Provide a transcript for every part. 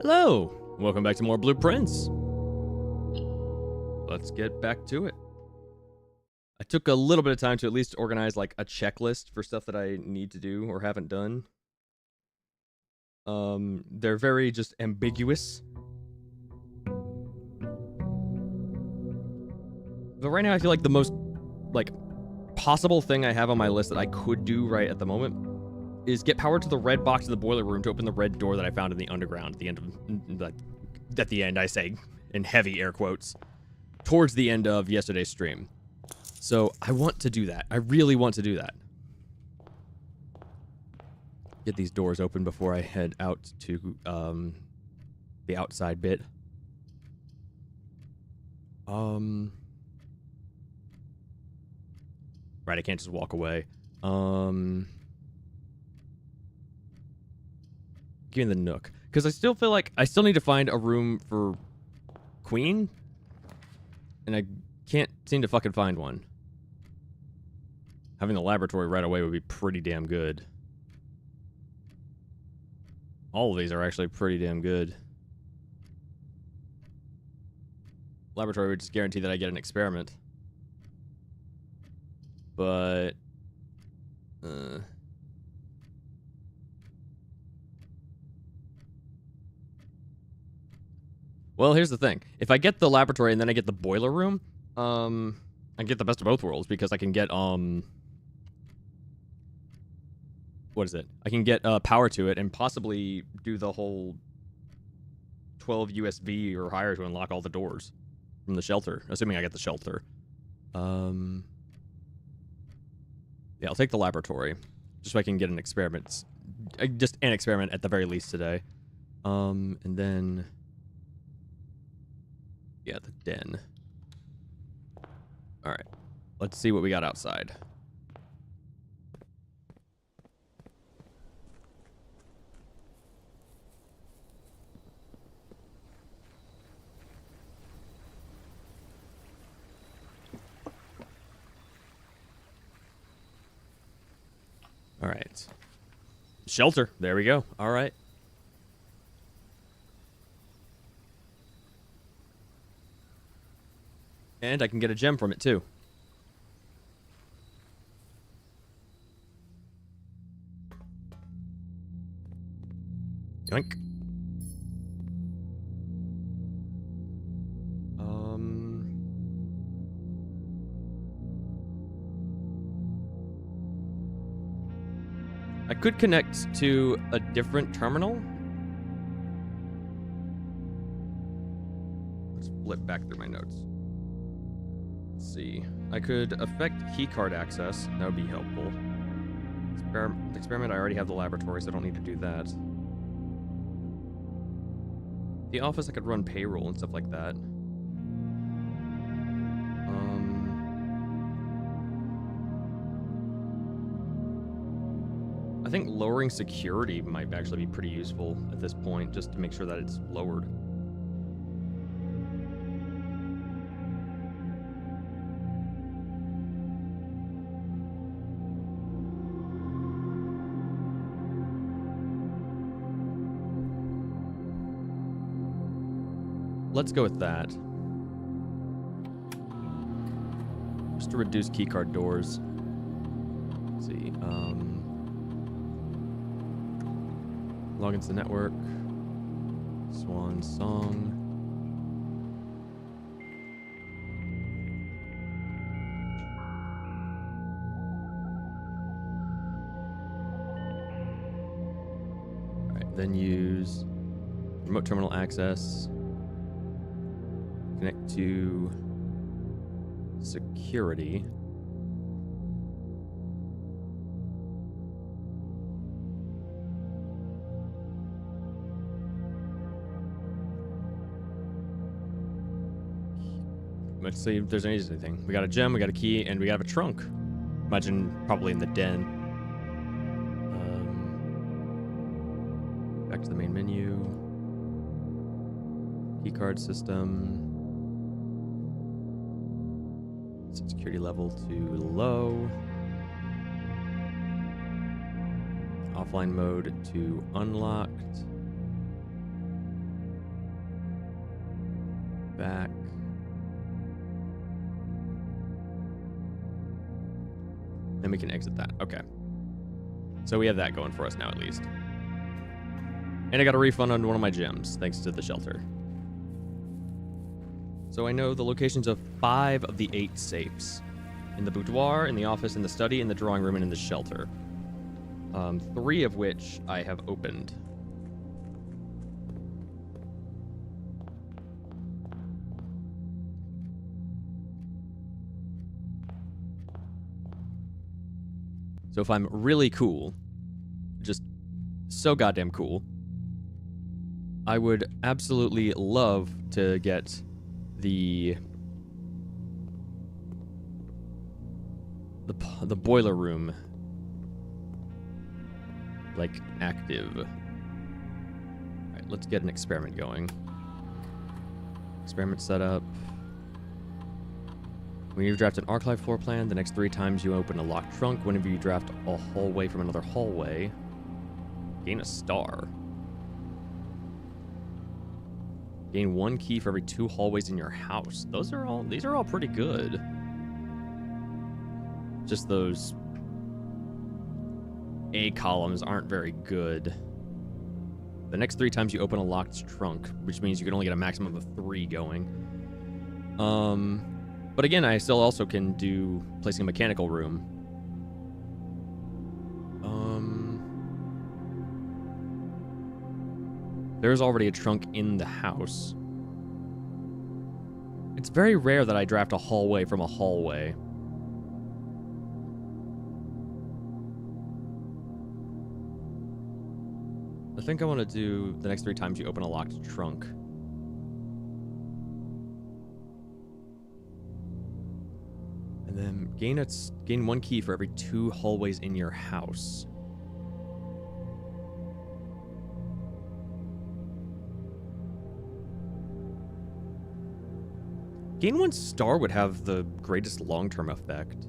Hello! Welcome back to more Blueprints. Let's get back to it. I took a little bit of time to at least organize like a checklist for stuff that I need to do or haven't done. They're very just ambiguous. But right now I feel like the most possible thing I have on my list that I could do right at the moment is get power to the red box in the boiler room to open the red door that I found in the underground at the end of at the end, I say in heavy air quotes, towards the end of yesterday's stream. So I want to do that. I really want to do that. Get these doors open before I head out to the outside bit. Right, I can't just walk away. Give me the Nook. Because I still feel like I still need to find a room for Queen. And I can't seem to fucking find one. Having the laboratory right away would be pretty damn good. All of these are actually pretty damn good. Laboratory would just guarantee that I get an experiment. But... Well, here's the thing. If I get the laboratory and then I get the boiler room, I get the best of both worlds because I can get, what is it? I can get power to it and possibly do the whole 12 USB or higher to unlock all the doors from the shelter, assuming I get the shelter. Yeah, I'll take the laboratory just so I can get an experiment. Just an experiment at the very least today. And then... yeah, the den. Alright. Let's see what we got outside. Alright. Shelter. There we go. Alright. And I can get a gem from it, too. Yoink. I could connect to a different terminal. Let's flip back through my notes. Let's see. I could affect keycard access. That would be helpful. Experiment, I already have the laboratory, so I don't need to do that. The office, I could run payroll and stuff like that. I think lowering security might actually be pretty useful at this point, just to make sure that it's lowered. Let's go with that. Just to reduce keycard doors. Let's see. Log into the network. Swan Song. Alright, then use remote terminal access. Connect to security. Let's see if there's anything. We got a gem, we got a key, and we have a trunk. Imagine probably in the den. Back to the main menu. Keycard system. Set security level to low. Offline mode to unlocked. back. Then we can exit that. Okay. So we have that going for us now, at least. And I got a refund on one of my gems, thanks to the shelter. So I know the locations of 5 of the 8 safes. In the boudoir, in the office, in the study, in the drawing room, and in the shelter. 3 of which I have opened. So if I'm really cool, just so goddamn cool, I would absolutely love to get the boiler room like active. All right, let's get an experiment going. Experiment setup. When you draft an Arclight floor plan, the next 3 times you open a locked trunk. Whenever you draft a hallway from another hallway, gain a star. Gain 1 key for every 2 hallways in your house. These are all pretty good. Just those A columns aren't very good. The next 3 times you open a locked trunk, which means you can only get a maximum of 3 going. But again, I still also can do placing a mechanical room. There's already a trunk in the house. It's very rare that I draft a hallway from a hallway. I think I want to do the next 3 times you open a locked trunk. And then gain 1 key for every 2 hallways in your house. Gain 1 star would have the greatest long-term effect.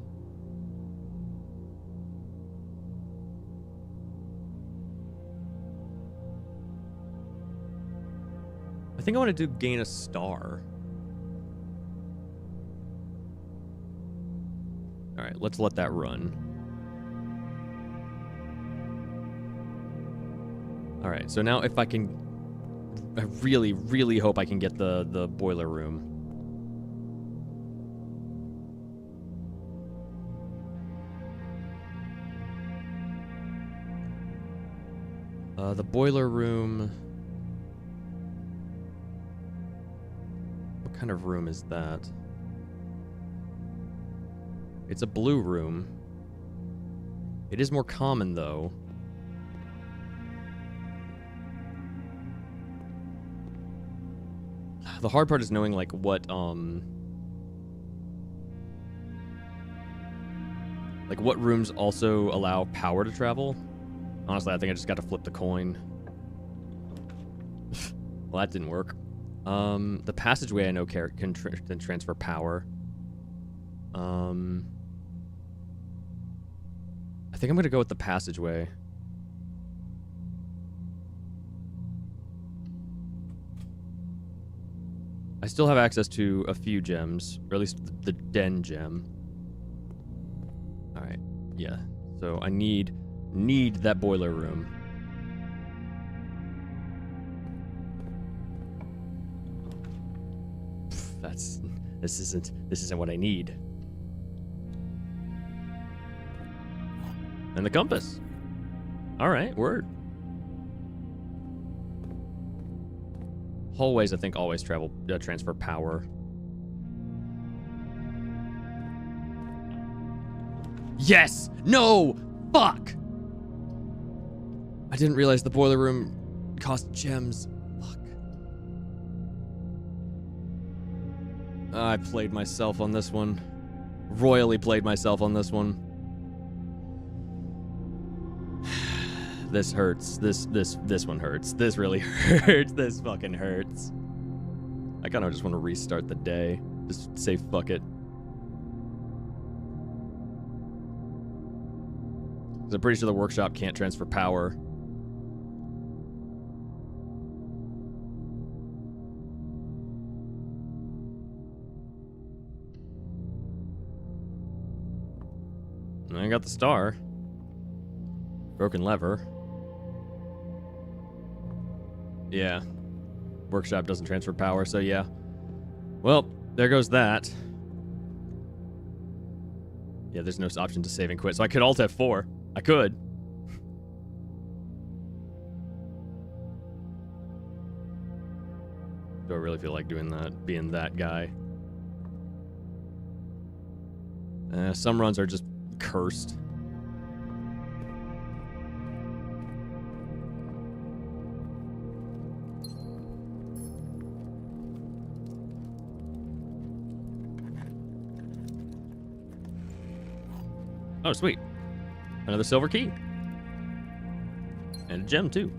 I think I want to do gain a star. All right, let's let that run. All right, so now if I can, I really, really hope I can get the boiler room. The boiler room. What kind of room is that? It's a blue room. It is more common, though. The hard part is knowing, like, what rooms also allow power to travel. Honestly, I think I just got to flip the coin. Well, that didn't work. The passageway I know can transfer power. I think I'm going to go with the passageway. I still have access to a few gems, or at least the den gem. All right, yeah. So I need that boiler room. This isn't what I need. And the compass. All right, word. Hallways, I think, always transfer power. Yes! No! Fuck! I didn't realize the boiler room cost gems. Fuck. I played myself on this one. Royally played myself on this one. This hurts. This one hurts. This really hurts. This fucking hurts. I kind of just want to restart the day. Just say fuck it. 'Cause I'm pretty sure the workshop can't transfer power. I got the star. Broken lever. Yeah. Workshop doesn't transfer power, so yeah. Well, there goes that. Yeah, there's no option to save and quit, so I could Alt F4. I could. Do I really feel like doing that, being that guy? Some runs are just cursed. Oh, sweet. Another silver key. And a gem, too.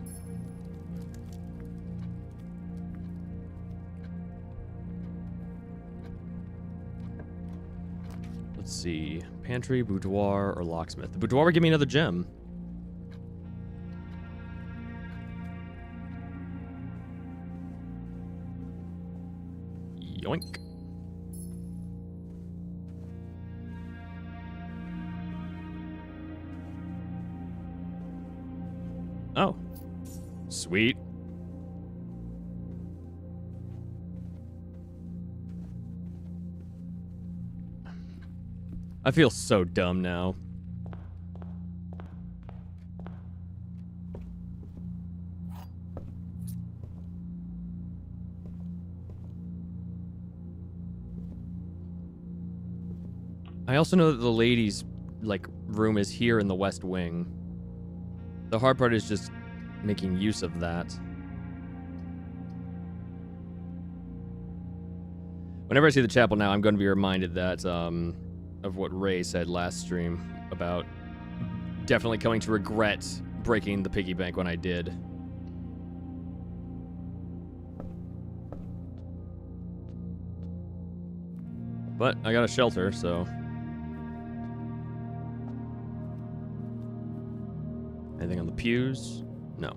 Let's see. Pantry, boudoir, or locksmith. The boudoir would give me another gem. Yoink. Oh. Sweet. I feel so dumb now. I also know that the ladies' room is here in the West Wing. The hard part is just making use of that. Whenever I see the chapel now, I'm going to be reminded that of what Ray said last stream about definitely coming to regret breaking the piggy bank when I did. But I got a shelter, so... Anything on the pews? No.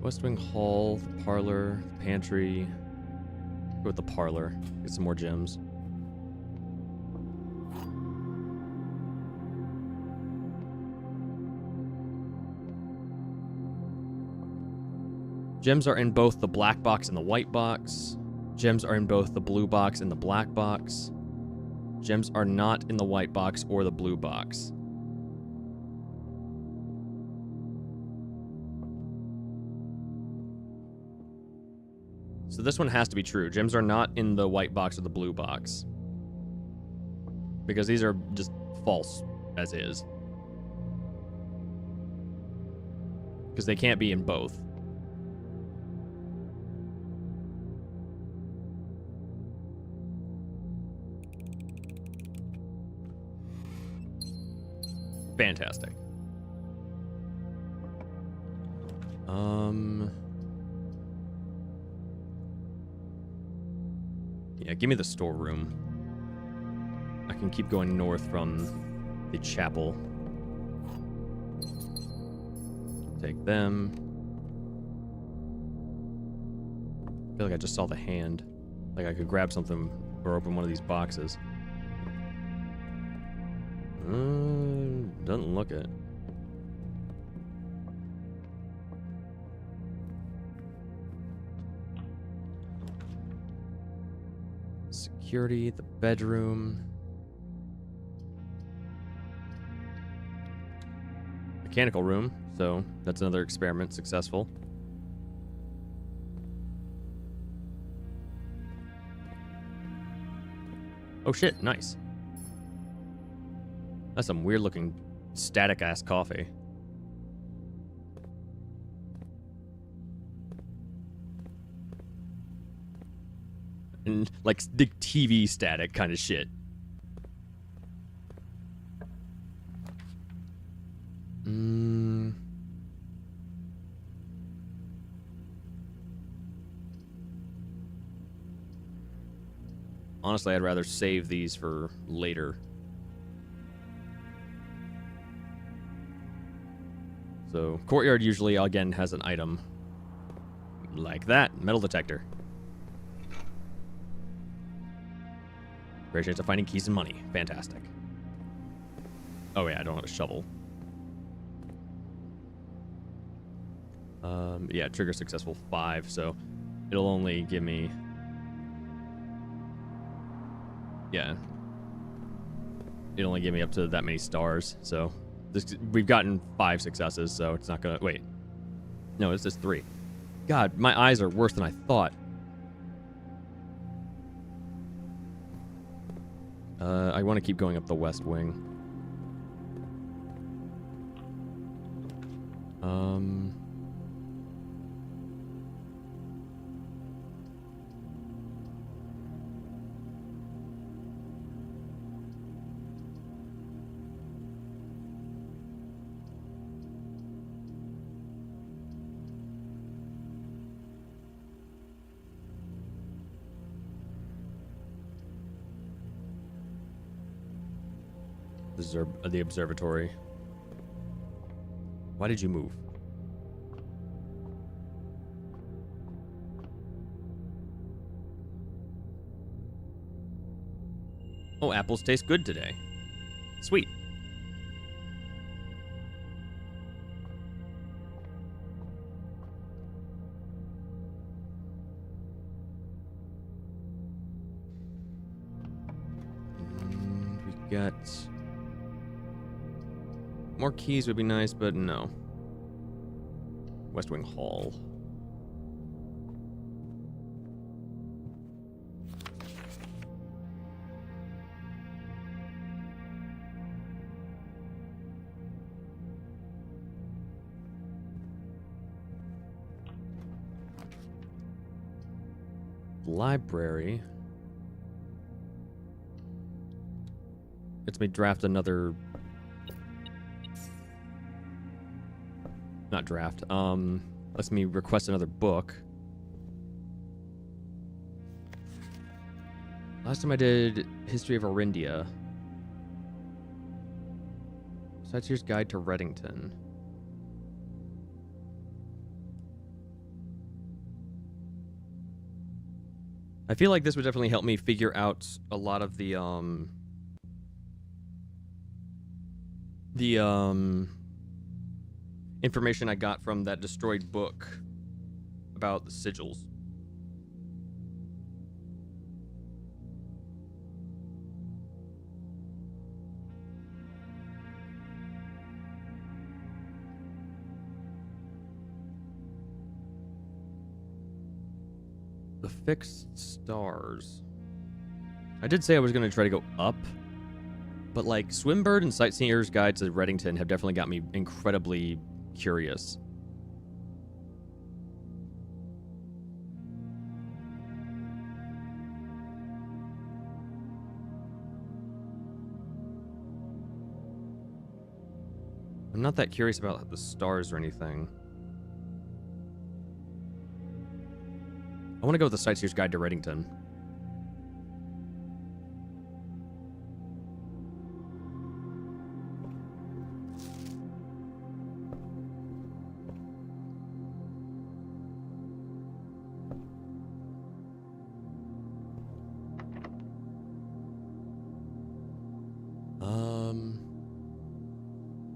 West Wing Hall, the parlor, the pantry. Go with the parlor. Get some more gems. Gems are in both the black box and the white box. Gems are in both the blue box and the black box. Gems are not in the white box or the blue box. So this one has to be true. Gems are not in the white box or the blue box. Because these are just false as is. Because they can't be in both. Fantastic. Yeah, give me the storeroom. I can keep going north from the chapel. Take them. I feel like I just saw the hand. Like I could grab something or open one of these boxes. Doesn't look it. Security, the bedroom. Mechanical room, so that's another experiment successful. Oh shit, nice. That's some weird looking static ass coffee. And like the TV static kind of shit. Honestly, I'd rather save these for later. So, courtyard usually, again, has an item like that. Metal detector. Great chance of finding keys and money. Fantastic. Oh yeah, I don't have a shovel. Yeah, trigger successful 5, so it'll only give me... Yeah. It'll only give me up to that many stars, so... we've gotten 5 successes, so it's not gonna... Wait. No, it's just 3. God, my eyes are worse than I thought. I want to keep going up the west wing. The observatory. Why did you move? Oh, apples taste good today. Sweet. We got... More keys would be nice, but no. West Wing Hall. Library. Lets me draft another... Not draft. Lets me request another book. Last time I did History of Arindia. Sightseer's Guide to Reddington. I feel like this would definitely help me figure out a lot of the information I got from that destroyed book about the sigils. The fixed stars. I did say I was going to try to go up, but like Swimbird and Sightseer's Guide to Reddington have definitely got me incredibly curious. I'm not that curious about the stars or anything. I want to go with the Sightseer's Guide to Reddington.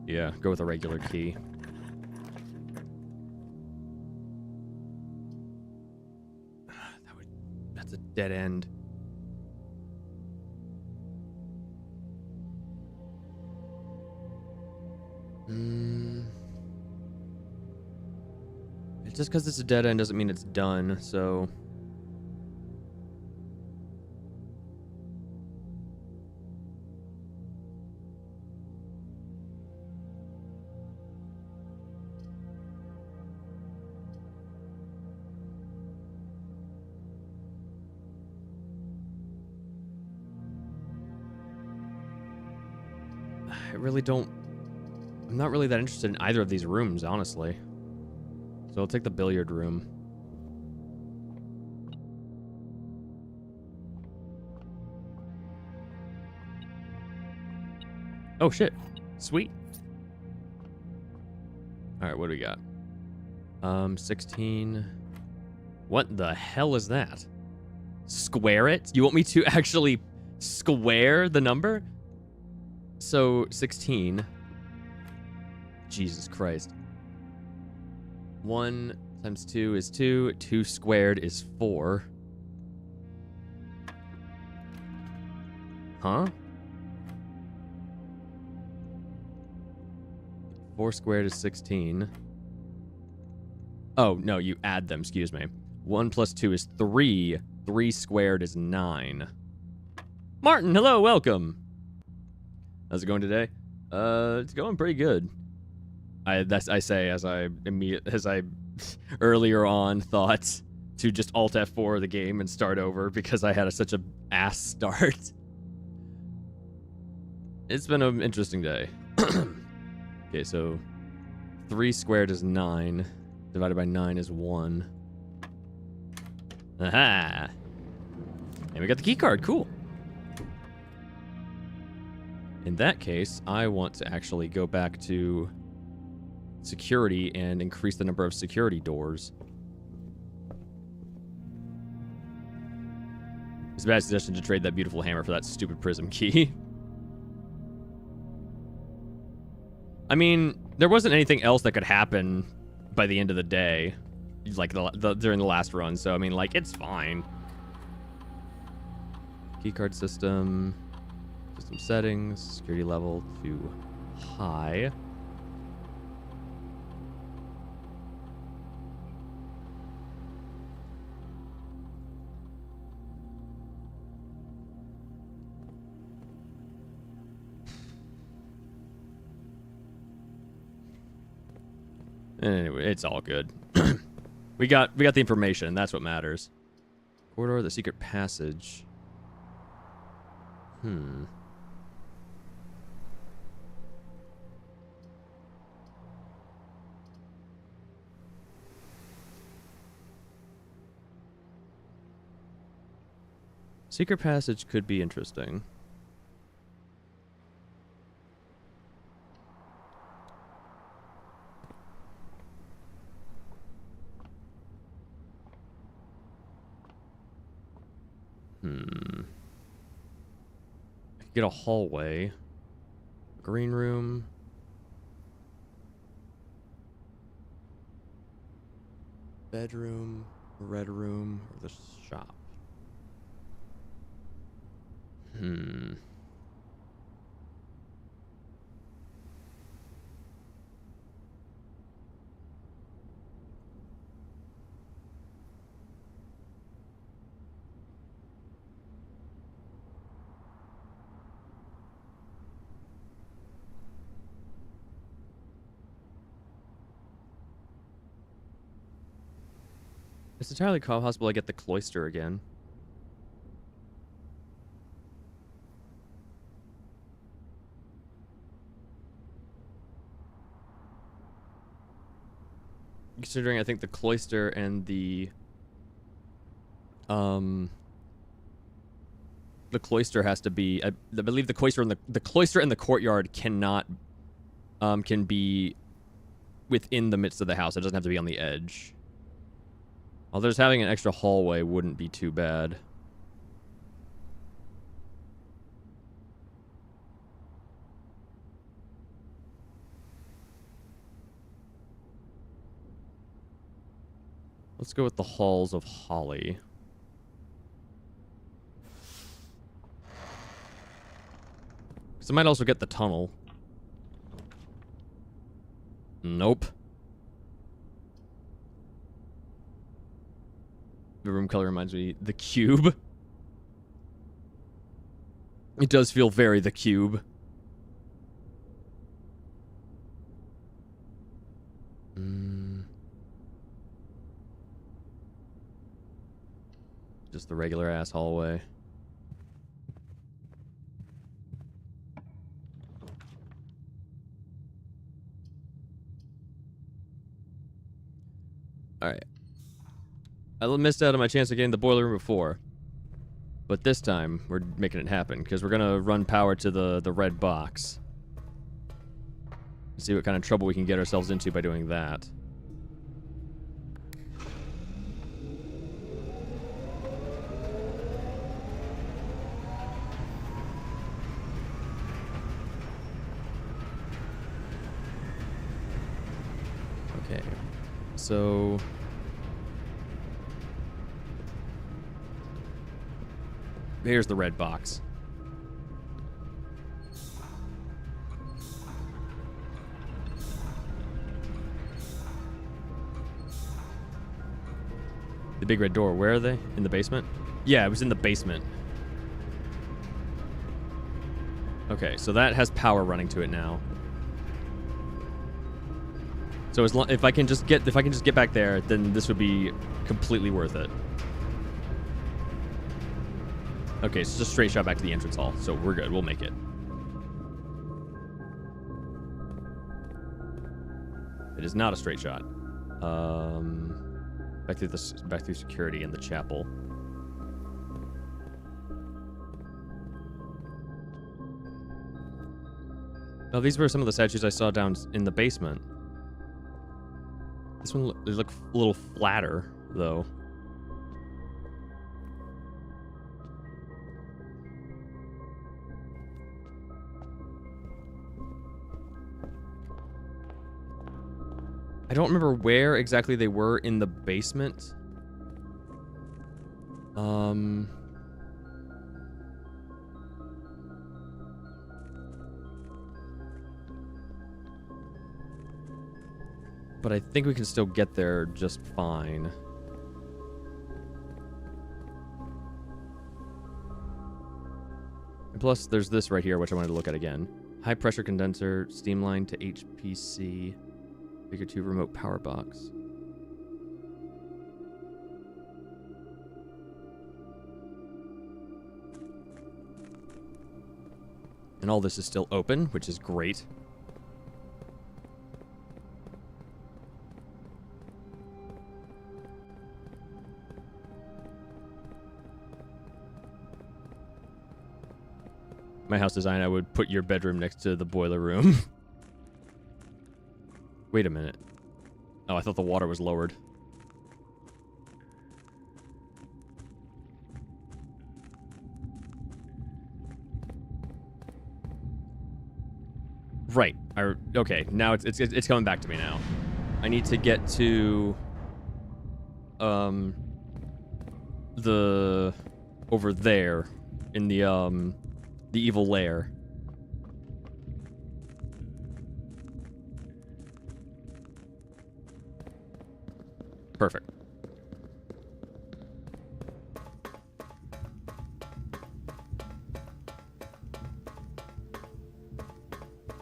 Yeah, go with a regular key. That's a dead end. Just because it's a dead end doesn't mean it's done, so... I really don't... I'm not really that interested in either of these rooms, honestly. So I'll take the billiard room. Oh, shit. Sweet. Alright, what do we got? 16... What the hell is that? Square it? You want me to actually square the number. So 16. Jesus Christ. 1 times 2 is 2. 2 squared is 4. Huh? 4 squared is 16. Oh, no, you add them, excuse me. 1 plus 2 is 3. 3 squared is 9. Martin, hello, welcome. How's it going today? It's going pretty good. I say as I earlier on thought to just Alt F4 the game and start over because I had such a ass start. It's been an interesting day. Okay, so 3 squared is 9. Divided by 9 is 1. Aha! And we got the key card. Cool. In that case, I want to actually go back to security and increase the number of security doors. It's a bad suggestion to trade that beautiful hammer for that stupid prism key. I mean, there wasn't anything else that could happen by the end of the day, like during the last run, so I mean, like, it's fine. Keycard system settings, security level to high. Anyway, it's all good. we got the information. That's what matters. Corridor, the secret passage. Secret passage could be interesting. I could get a hallway. Green room. Bedroom. Red room. Or the shop. It's entirely possible I get the cloister again. Considering I think the cloister and the cloister has to be, I believe the cloister and the cloister and the courtyard cannot can be within the midst of the house. It doesn't have to be on the edge. Although just having an extra hallway wouldn't be too bad. Let's go with the Halls of Holly. Because I might also get the tunnel. Nope. The room color reminds me the cube. It does feel very the cube. Just the regular ass hallway. Alright. I missed out on my chance of getting the boiler room before. But this time, we're making it happen, because we're gonna run power to the red box. See what kind of trouble we can get ourselves into by doing that. Okay. So here's the red box. The big red door, where are they? In the basement? Yeah, it was in the basement. Okay, so that has power running to it now. So if I can just get back there, then this would be completely worth it. Okay, so just straight shot back to the entrance hall. So we're good. We'll make it. It is not a straight shot. Back through security in the chapel. Oh, these were some of the statues I saw down in the basement. This one they look a little flatter, though. I don't remember where exactly they were in the basement. But I think we can still get there just fine. And plus, there's this right here, which I wanted to look at again. High pressure condenser, steam line to HPC, figure 2 remote power box. And all this is still open, which is great. My house design, I would put your bedroom next to the boiler room. Wait a minute. Oh, I thought the water was lowered. Right. Okay, now it's coming back to me now. I need to get to the over there in the evil lair. Perfect.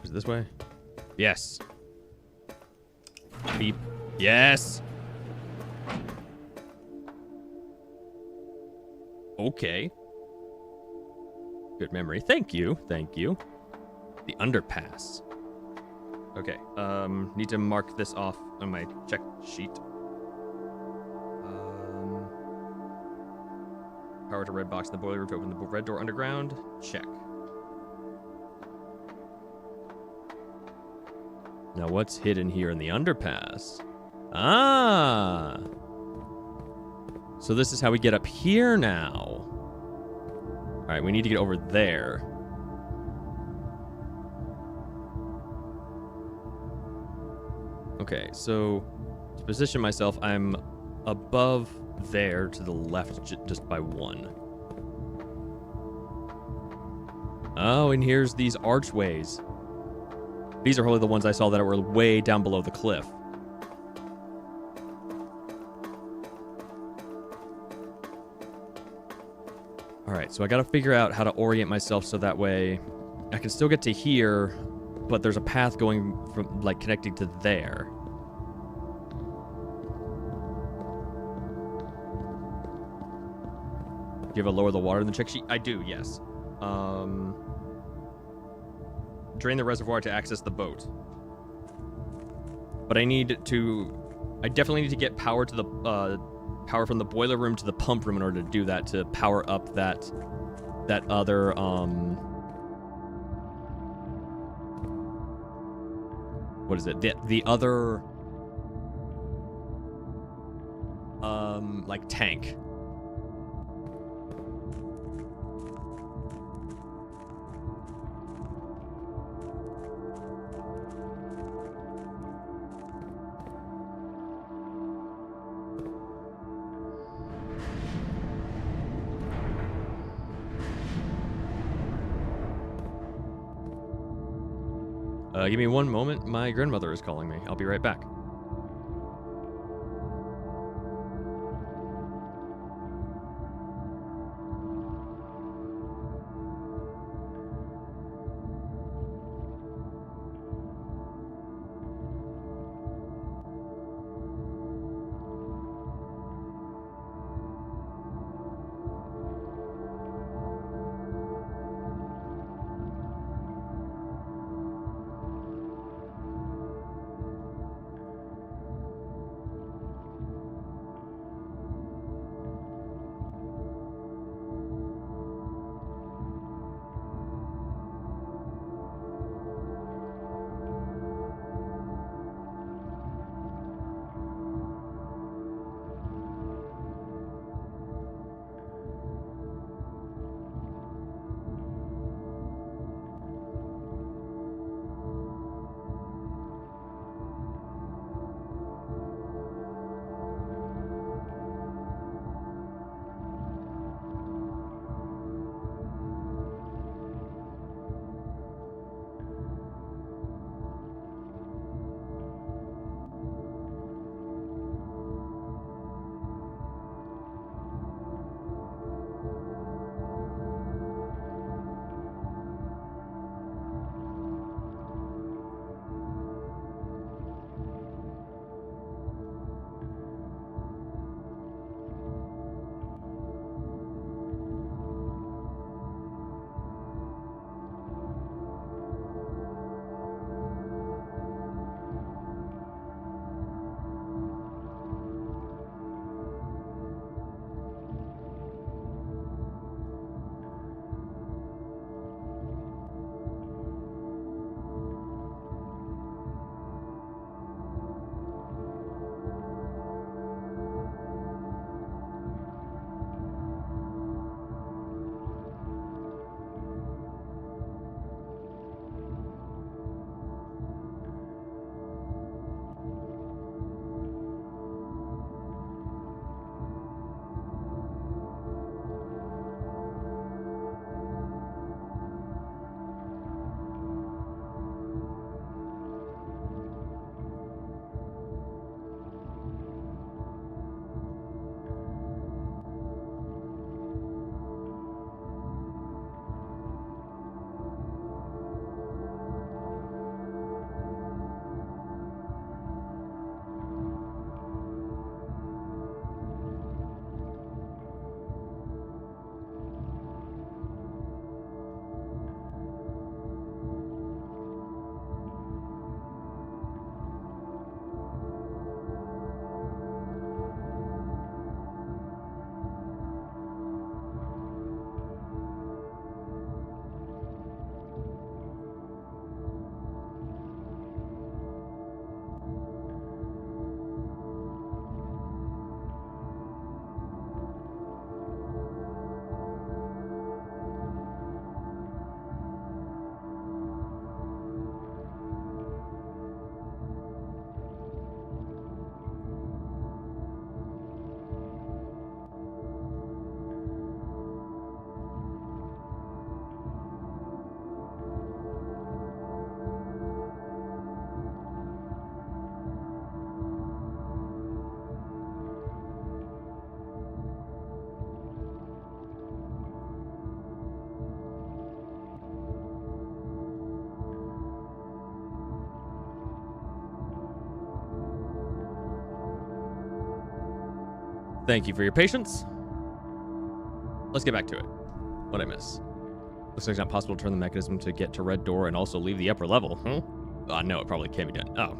Is it this way? Yes. Beep. Yes. Okay. Good memory. Thank you. Thank you. The underpass. Okay. Need to mark this off on my check sheet. Power to red box in the boiler room to open the red door underground. Check. Now what's hidden here in the underpass? Ah! So this is how we get up here now. Alright, we need to get over there. Okay, so to position myself, I'm above there to the left just by 1. Oh, and here's these archways. These are probably the ones I saw that were way down below the cliff. Alright, so I gotta figure out how to orient myself so that way I can still get to here, but there's a path going from, like, connecting to there. Do you have a lower the water in the check sheet? I do, yes. Drain the reservoir to access the boat. But I definitely need to get power to the, power from the boiler room to the pump room in order to do that, to power up that other, what is it? The other, like, tank. Give me one moment. My grandmother is calling me. I'll be right back. Thank you for your patience. Let's get back to it. What'd I miss? Looks like it's not possible to turn the mechanism to get to red door and also leave the upper level. No, it probably can be done. Oh,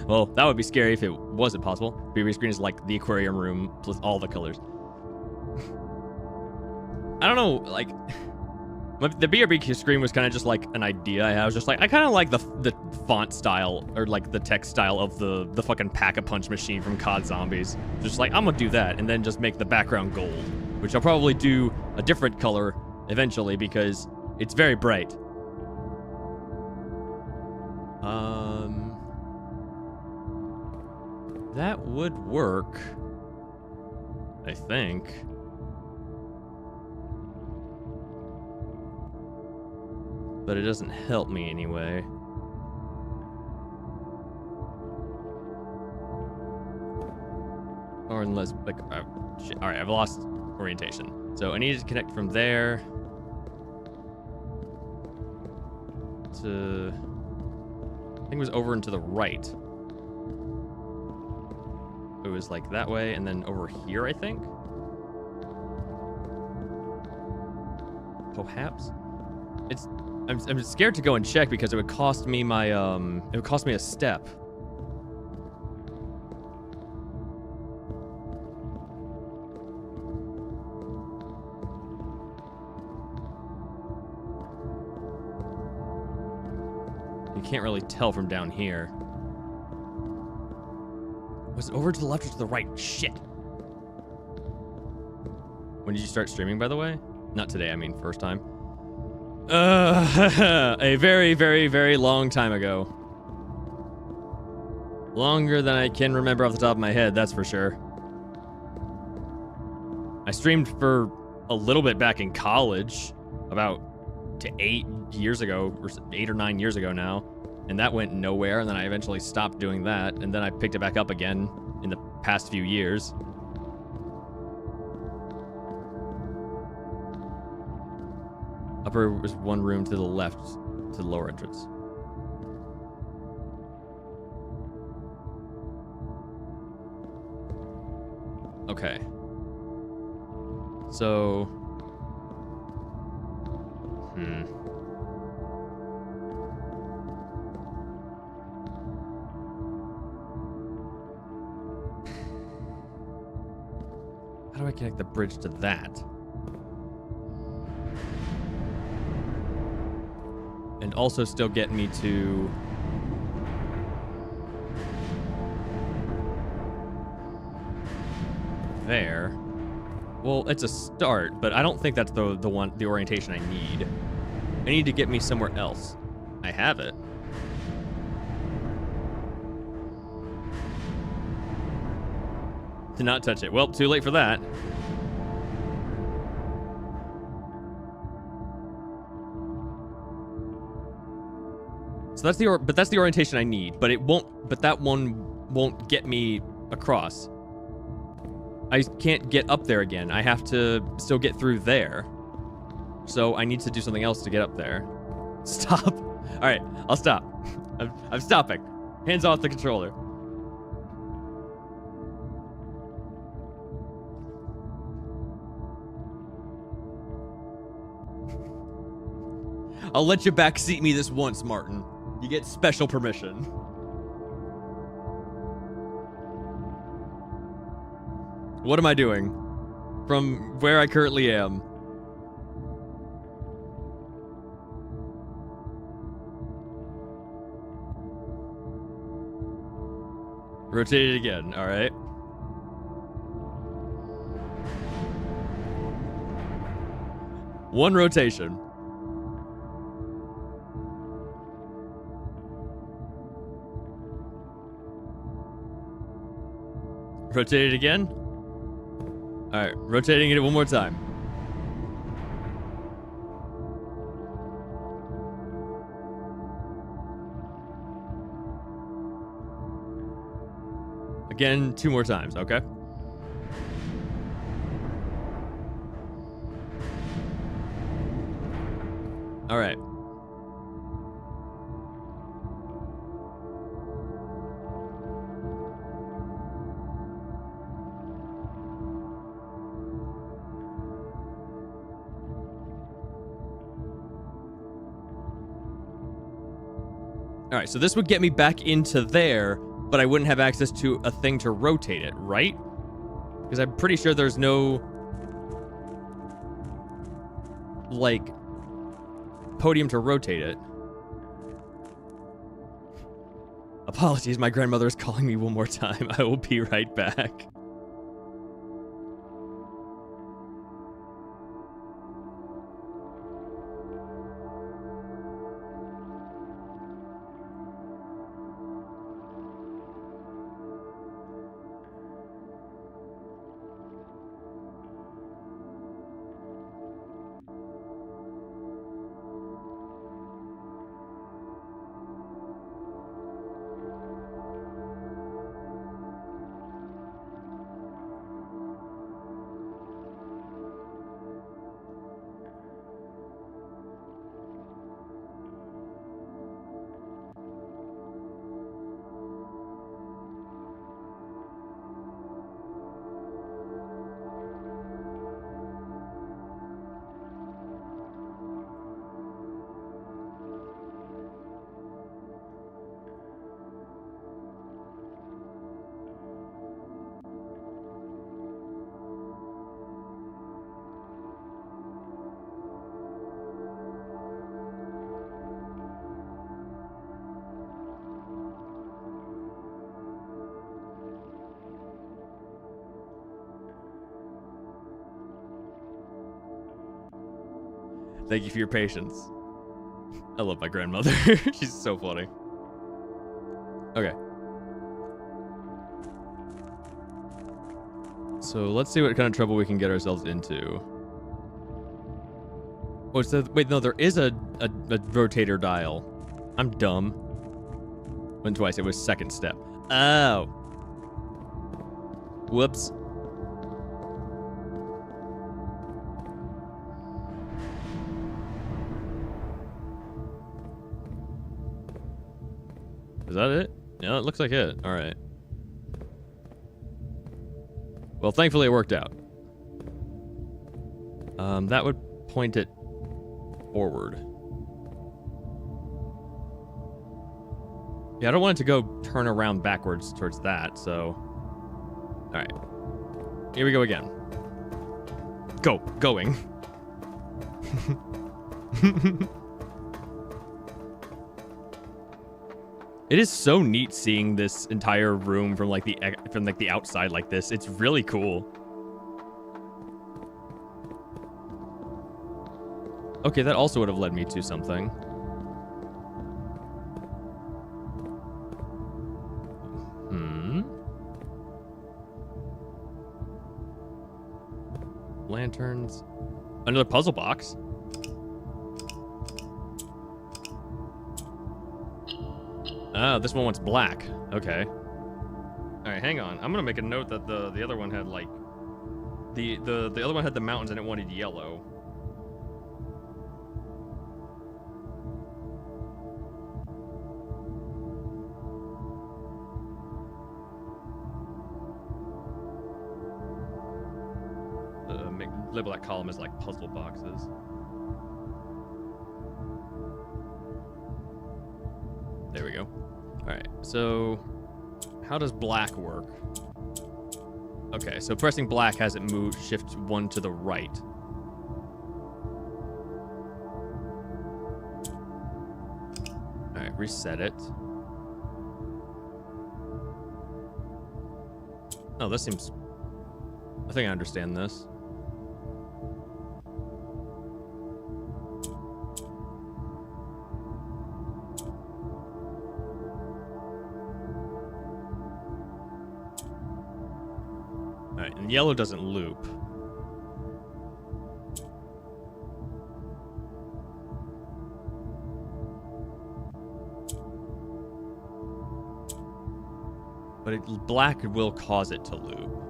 well, that would be scary if it wasn't possible. BRB screen is like the aquarium room plus all the colors. I don't know, like, the BRB screen was kind of just like an idea I had. I was just like, I kind of like the font style or like the text style of the fucking Pack-a-Punch machine from COD Zombies. Just like, I'm gonna do that and then just make the background gold, which I'll probably do a different color eventually because it's very bright. That would work, I think. But it doesn't help me anyway. Or unless, like, shit. All right, I've lost orientation. So I need to connect from there to, I think it was over and to the right. It was like that way, and then over here, I think. Perhaps. I'm scared to go and check because it would cost me my it would cost me a step. You can't really tell from down here. Was it over to the left or to the right? Shit. When did you start streaming, by the way? Not today, I mean first time. A very, very, very long time ago. Longer than I can remember off the top of my head, that's for sure. I streamed for a little bit back in college, about 8 years ago, or 8 or 9 years ago now, and that went nowhere, and then I eventually stopped doing that, and then I picked it back up again in the past few years. Upper was one room to the left, to the lower entrance. Okay. So... How do I connect the bridge to that? And also still get me to... there. Well, it's a start, but I don't think that's the orientation I need. I need to get me somewhere else. I have it. To not touch it. Well, too late for that. So that's the orientation I need, but it won't. But that one won't get me across. I can't get up there again. I have to still get through there. So I need to do something else to get up there. Stop. All right, I'll stop. I'm stopping. Hands off the controller. I'll let you backseat me this once, Martin. You get special permission. What am I doing? From where I currently am. Rotate it again, alright. One rotation. Rotate it again. Alright, rotating it one more time. Again, 2 more times, okay? Alright. Alright, so this would get me back into there, but I wouldn't have access to a thing to rotate it, right? Because I'm pretty sure there's no... like... podium to rotate it. Apologies, my grandmother is calling me one more time. I will be right back. Thank you for your patience. I love my grandmother. She's so funny. Okay. So let's see what kind of trouble we can get ourselves into. Oh, so wait, no, there is a rotator dial. I'm dumb. Went twice. It was second step. Oh. Whoops. Is that it? Yeah, it looks like it. All right. Well, thankfully it worked out. That would point it forward. Yeah, I don't want it to go turn around backwards towards that, so... Alright. Here we go again. Going. It is so neat seeing this entire room from like the outside like this. It's really cool. Okay, that also would have led me to something. Lanterns. Another puzzle box. Oh, this one wants black. Okay. All right, hang on. I'm gonna make a note that the other one had like the other one had the mountains and it wanted yellow. Label that column as like puzzle boxes. There we go. All right, so how does black work? Okay, so pressing black has it move, shift one to the right. All right, reset it. Oh, this seems... I think I understand this. Alright, and yellow doesn't loop. But black will cause it to loop.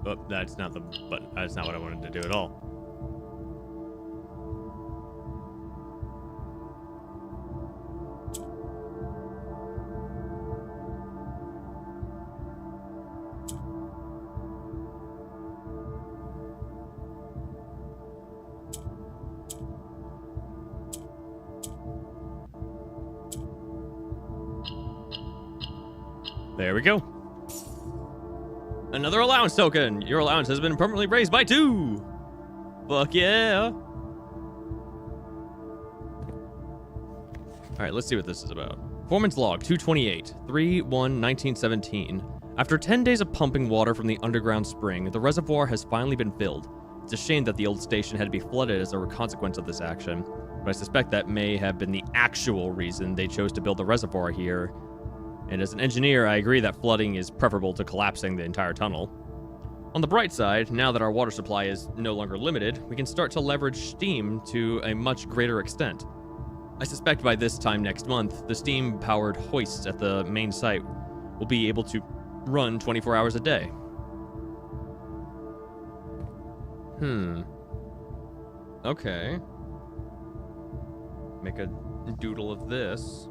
Oh, that's not the button. That's not what I wanted to do at all. There we go. Another allowance token. Your allowance has been permanently raised by 2. Fuck yeah. All right, let's see what this is about. Performance log 228, 3/1/1917. After 10 days of pumping water from the underground spring, the reservoir has finally been filled. It's a shame that the old station had to be flooded as a consequence of this action, but I suspect that may have been the actual reason they chose to build the reservoir here. And as an engineer, I agree that flooding is preferable to collapsing the entire tunnel. On the bright side, now that our water supply is no longer limited, we can start to leverage steam to a much greater extent. I suspect by this time next month, the steam-powered hoists at the main site will be able to run 24 hours a day. Okay. Make a doodle of this.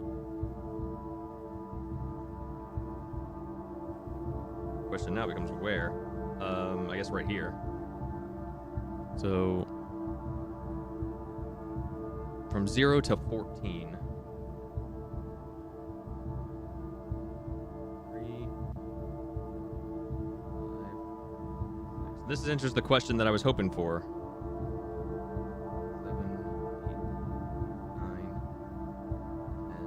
Question now becomes where? I guess right here. So from 0 to 14. 3, 5, 6. This answers the question that I was hoping for. 7, 8, 9, 10,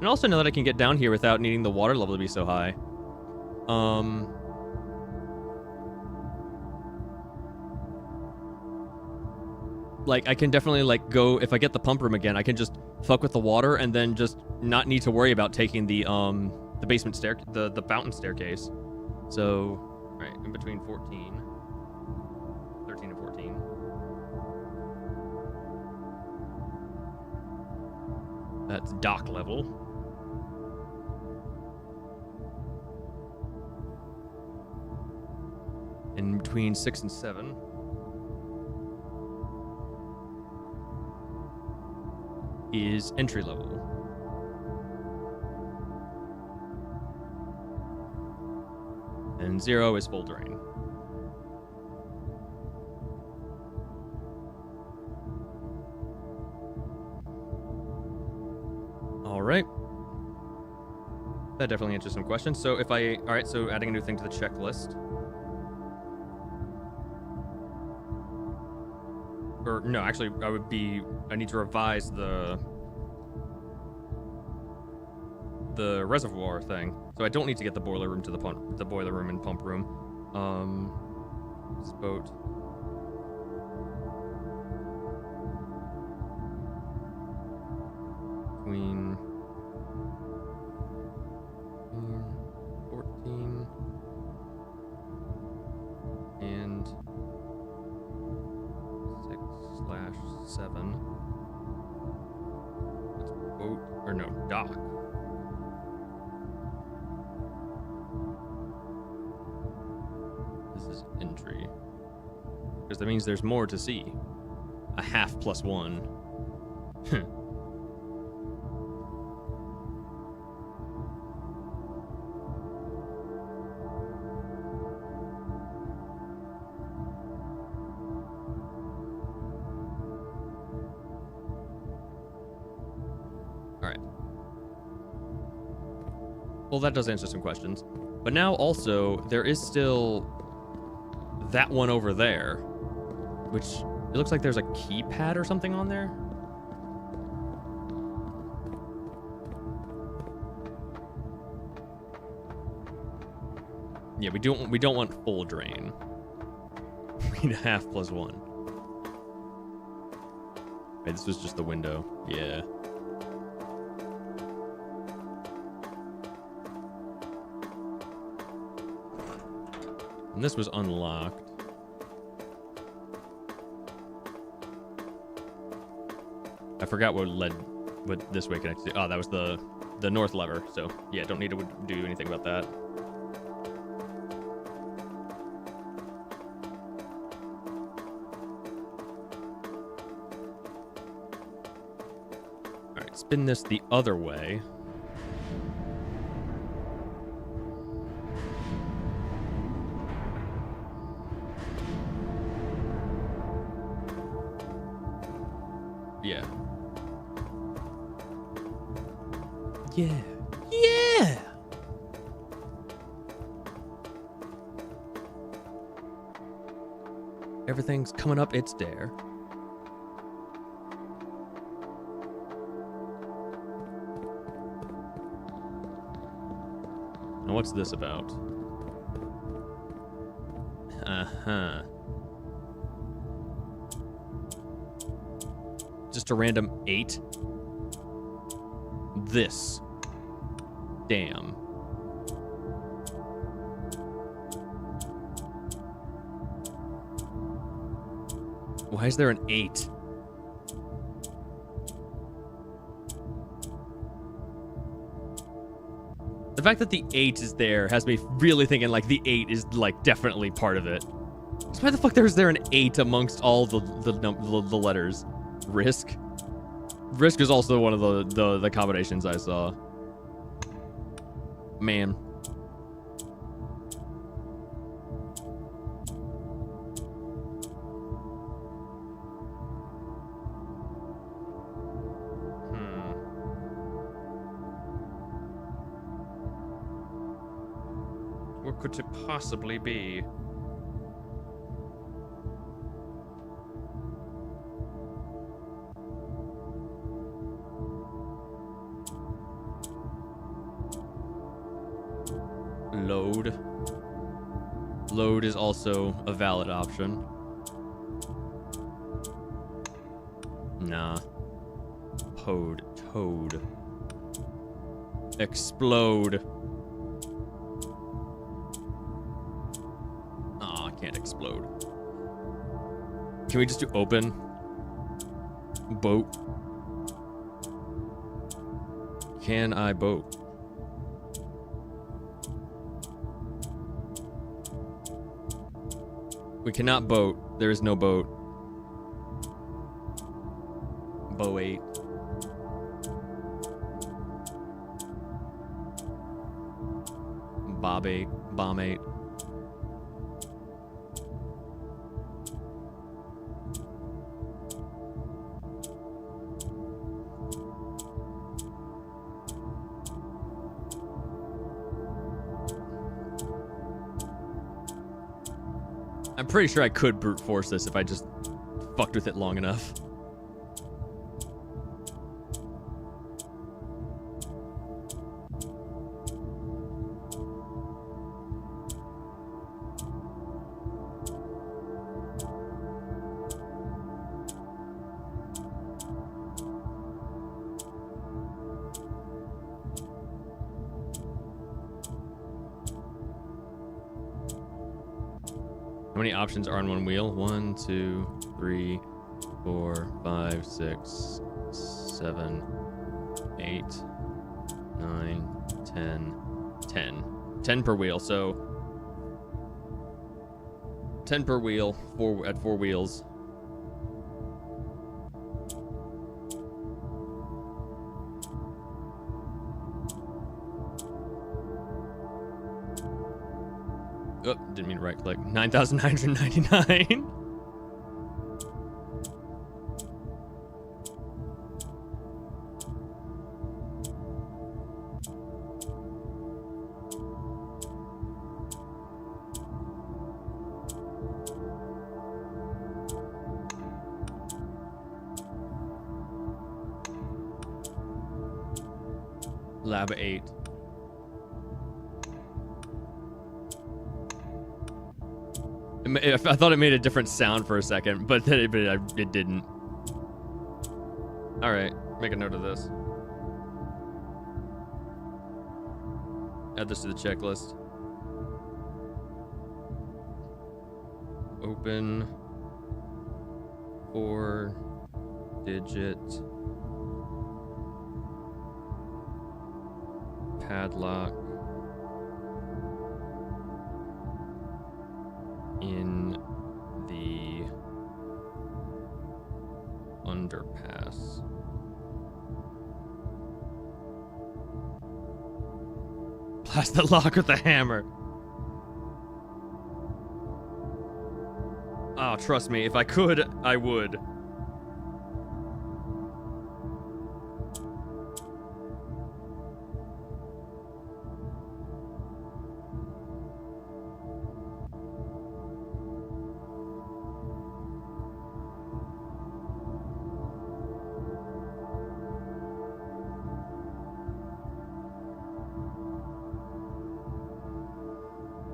And also know that I can get down here without needing the water level to be so high. Like, I can definitely, like, go... If I get the pump room again, I can just fuck with the water and then just not need to worry about taking the basement stair... the fountain staircase. So, right, in between 13 and 14. That's dock level. In between 6 and 7. Is entry level. And 0 is full drain. All right. That definitely answers some questions. So if I... All right, so adding a new thing to the checklist. Or, no, actually, I need to revise the reservoir thing. So I don't need to get the boiler room to the boiler room and pump room. This boat. Between 14 and 6/7. That's boat, or no, dock. This is entry. Because that means there's more to see. A half plus 1. Well, that does answer some questions. But now also, there is still that one over there, which it looks like there's a keypad or something on there. Yeah, we don't want full drain. We need a half plus 1. Right, this was just the window. Yeah. And this was unlocked. I forgot what this way connects to. Oh, that was the north lever. So yeah, don't need to do anything about that. All right, spin this the other way. Yeah. Yeah. Yeah! Everything's coming up its stair. Now what's this about? Uh-huh. Just a random 8. This. Damn. Why is there an 8? The fact that the 8 is there has me really thinking like the 8 is like definitely part of it. So why the fuck is there an 8 amongst all the letters? Risk? Risk is also one of the combinations I saw. Man. What could it possibly be? load. Load is also a valid option. Nah. Toad. Explode. Aw, I can't explode. Can we just do open? Boat. Can I boat? We cannot boat. There is no boat. Bow 8. Bob 8. Bomb 8. I'm pretty sure I could brute force this if I just fucked with it long enough. How many options are on one wheel? 1, 2, 3, 4, 5, 6, 7, 8, 9, 10, 10. 10 per wheel, so 10 per wheel, at 4 wheels. Oh, didn't mean to right click. 9,999. Lab 8. I thought it made a different sound for a second, but then it didn't. All right, make a note of this. Add this to the checklist. Open 4-digit padlock in the underpass. Blast the lock with a hammer. Oh, trust me, if I could, I would.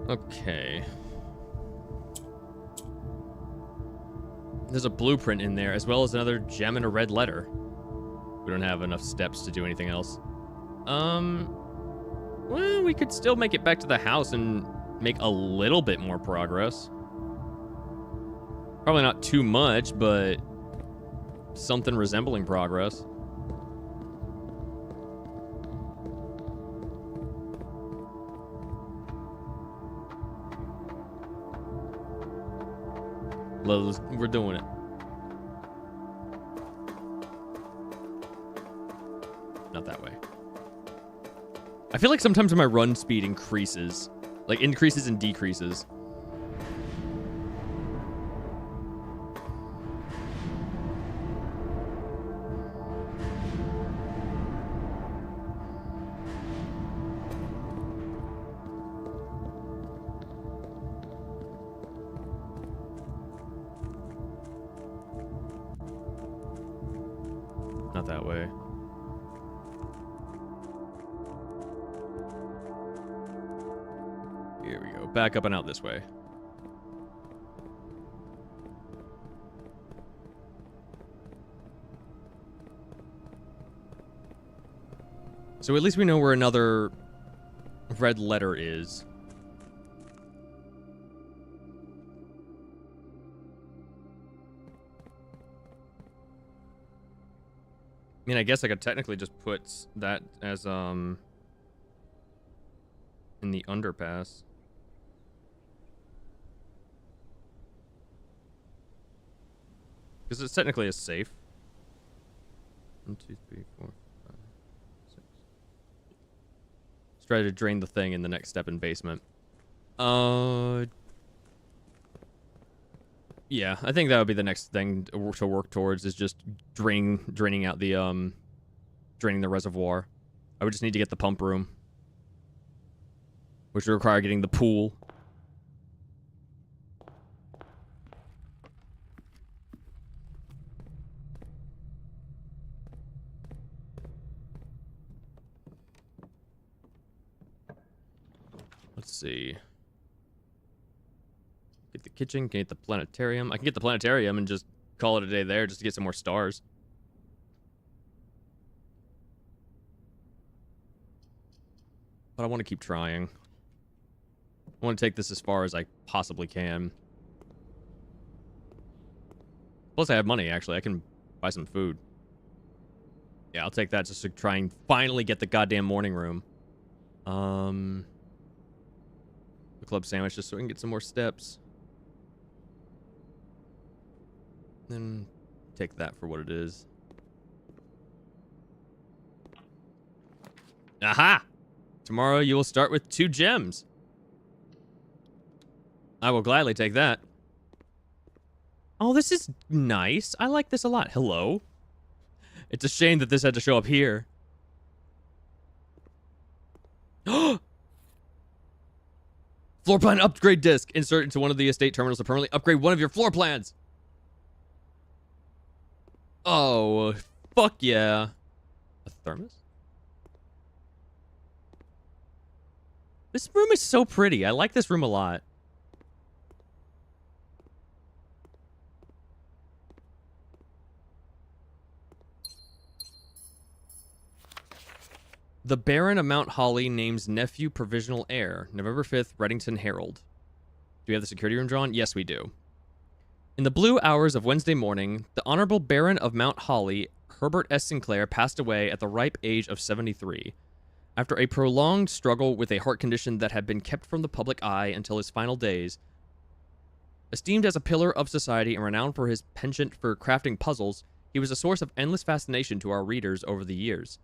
Okay. There's a blueprint in there, as well as another gem and a red letter. We don't have enough steps to do anything else. Well, we could still make it back to the house and make a little bit more progress. Probably not too much, but something resembling progress. We're doing it. Not that way. I feel like sometimes my run speed increases. Like, increases and decreases. Not that way. back up and out this way. So at least we know where another red letter is. I mean, I guess I could technically just put that as, in the underpass. Because it's technically a safe. 1, 2, 3, 4, 5, 6. Let's try to drain the thing in the next step in basement. Yeah, I think that would be the next thing to work towards, is just draining out the, draining the reservoir. I would just need to get the pump room, which would require getting the pool. Let's see. Get the kitchen, get the planetarium. I can get the planetarium and just call it a day there just to get some more stars. But I want to keep trying. I want to take this as far as I possibly can. Plus I have money, actually. I can buy some food. Yeah, I'll take that just to try and finally get the goddamn morning room. The club sandwich just so I can get some more steps. Then take that for what it is. Aha! Tomorrow you will start with 2 gems. I will gladly take that. Oh, this is nice. I like this a lot. Hello? It's a shame that this had to show up here. Floor plan upgrade disc. Insert into one of the estate terminals to permanently upgrade one of your floor plans. Oh, fuck yeah. A thermos? This room is so pretty. I like this room a lot. The Baron of Mount Holly names nephew provisional heir. November 5th, Reddington Herald. Do we have the security room drawn? Yes, we do. In the blue hours of Wednesday morning, the Honorable Baron of Mount Holly, Herbert S. Sinclair, passed away at the ripe age of 73. After a prolonged struggle with a heart condition that had been kept from the public eye until his final days, esteemed as a pillar of society and renowned for his penchant for crafting puzzles, he was a source of endless fascination to our readers over the years,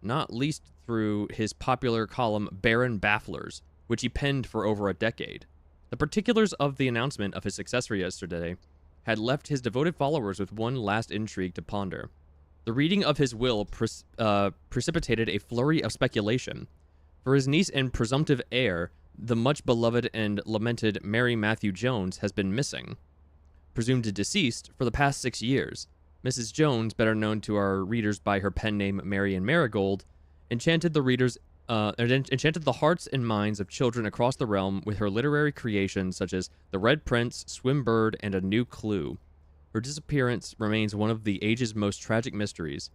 not least through his popular column Baron Bafflers, which he penned for over a decade. The particulars of the announcement of his successor yesterday had left his devoted followers with one last intrigue to ponder. The reading of his will precipitated a flurry of speculation. For his niece and presumptive heir, the much beloved and lamented Mary Matthew Jones, has been missing. Presumed deceased for the past 6 years, Mrs. Jones, better known to our readers by her pen name Marian Marigold, enchanted the hearts and minds of children across the realm with her literary creations such as The Red Prince, Swimbird, and A New Clue. Her disappearance remains one of the age's most tragic mysteries.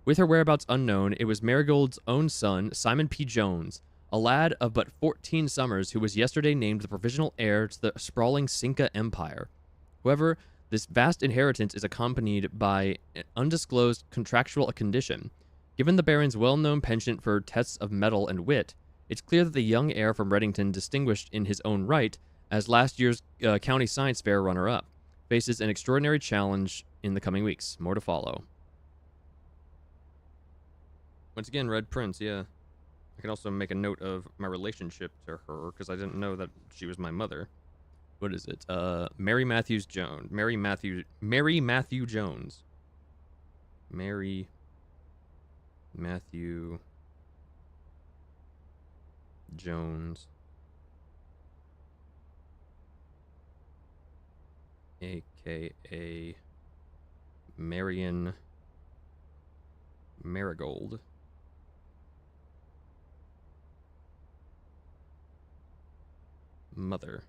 With her whereabouts unknown, it was Marigold's own son, Simon P. Jones, a lad of but 14 summers who was yesterday named the provisional heir to the sprawling Cinca Empire. However, this vast inheritance is accompanied by an undisclosed contractual condition. Given the Baron's well-known penchant for tests of mettle and wit, it's clear that the young heir from Reddington, distinguished in his own right as last year's county science fair runner-up, faces an extraordinary challenge in the coming weeks. More to follow. Once again, Red Prince, yeah. I can also make a note of my relationship to her, because I didn't know that she was my mother. What is it? Mary Matthew Jones. Mary Matthew Jones. Mary Matthew Jones. AKA Marian Marigold. Mother.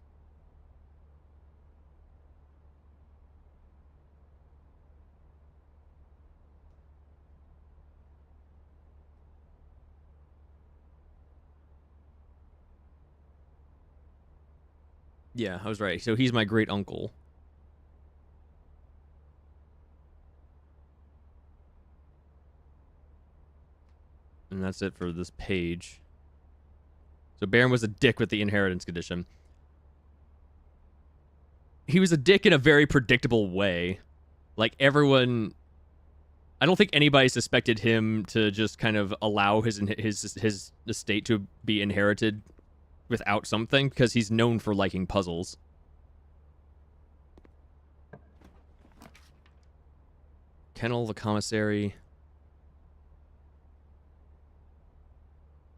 Yeah, I was right. So he's my great uncle. And that's it for this page. So Baron was a dick with the inheritance condition. He was a dick in a very predictable way. Like, everyone... I don't think anybody suspected him to just kind of allow his estate to be inherited without something, because he's known for liking puzzles. Kennel, the commissary...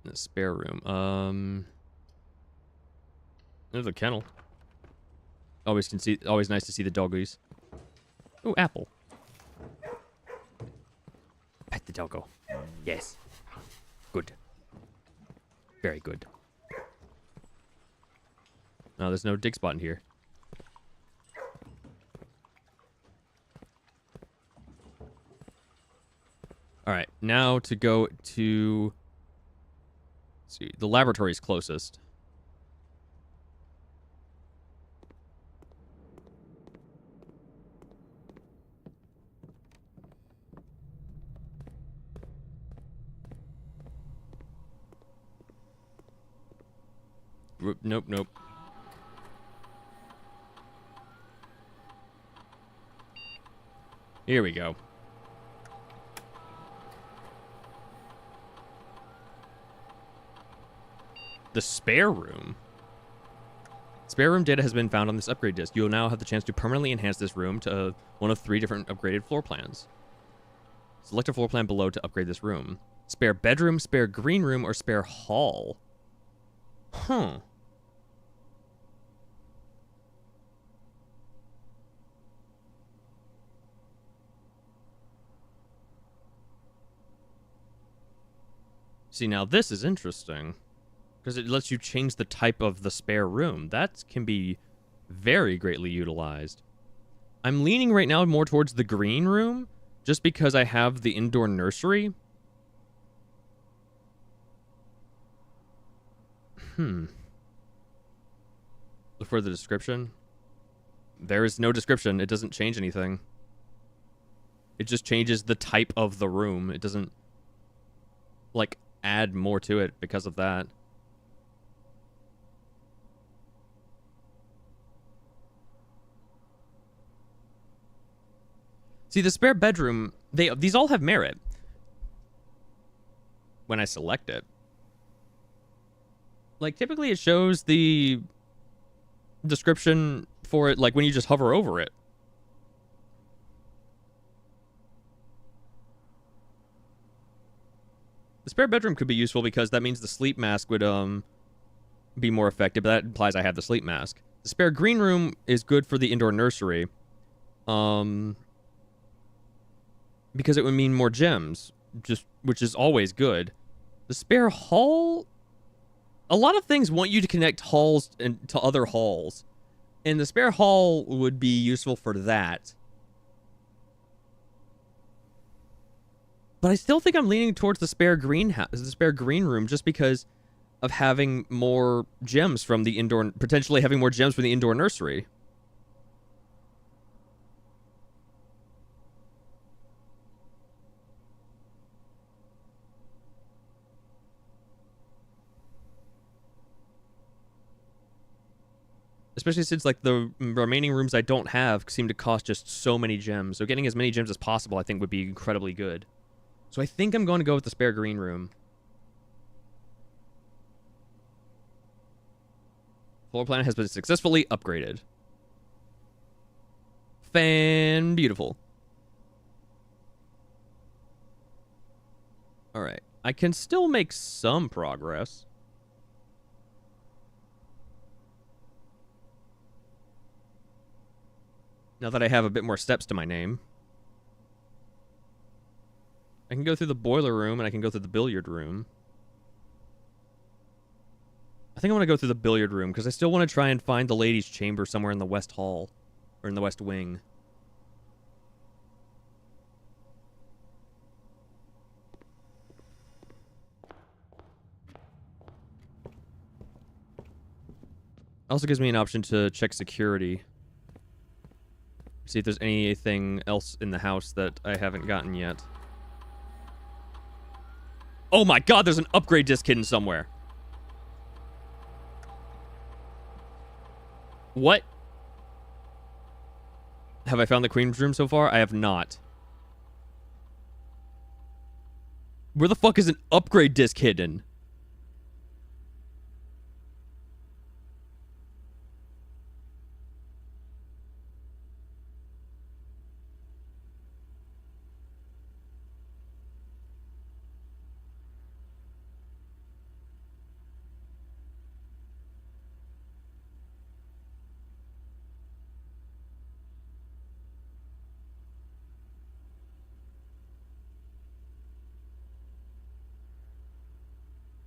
The spare room. There's a kennel. Always nice to see the doggies. Oh, apple. Pet the doggo. Yes. Good. Very good. No, there's no dig spot in here. Alright, now to go to... Let's see, the laboratory's closest. Nope, nope. Here we go. The spare room. Spare room data has been found on this upgrade disk. You will now have the chance to permanently enhance this room to one of 3 different upgraded floor plans. Select a floor plan below to upgrade this room. Spare bedroom, spare green room, or spare hall. Huh. See, now this is interesting. Because it lets you change the type of the spare room. That can be very greatly utilized. I'm leaning right now more towards the green room, just because I have the indoor nursery. Look for the description. There is no description. It doesn't change anything. It just changes the type of the room. It doesn't, like, add more to it because of that. See, the spare bedroom, these all have merit when I select it. Like, typically it shows the description for it, like, when you just hover over it. The spare bedroom could be useful because that means the sleep mask would, be more effective, but that implies I have the sleep mask. The spare green room is good for the indoor nursery. Because it would mean more gems, which is always good. The spare hall... A lot of things want you to connect halls to other halls. And the spare hall would be useful for that. But I still think I'm leaning towards the spare green room just because of having more gems from the indoor... Potentially having more gems from the indoor nursery. Especially since, like, the remaining rooms I don't have seem to cost just so many gems. So getting as many gems as possible, I think, would be incredibly good. So I think I'm going to go with the spare green room. Floor plan has been successfully upgraded. Beautiful. Alright. I can still make some progress. Now that I have a bit more steps to my name. I can go through the boiler room and I can go through the billiard room. I think I want to go through the billiard room because I still want to try and find the ladies' chamber somewhere in the West Hall. Or in the West Wing. Also gives me an option to check security. See if there's anything else in the house that I haven't gotten yet. Oh my god, there's an upgrade disc hidden somewhere. What? Have I found the Queen's room so far? I have not. Where the fuck is an upgrade disc hidden?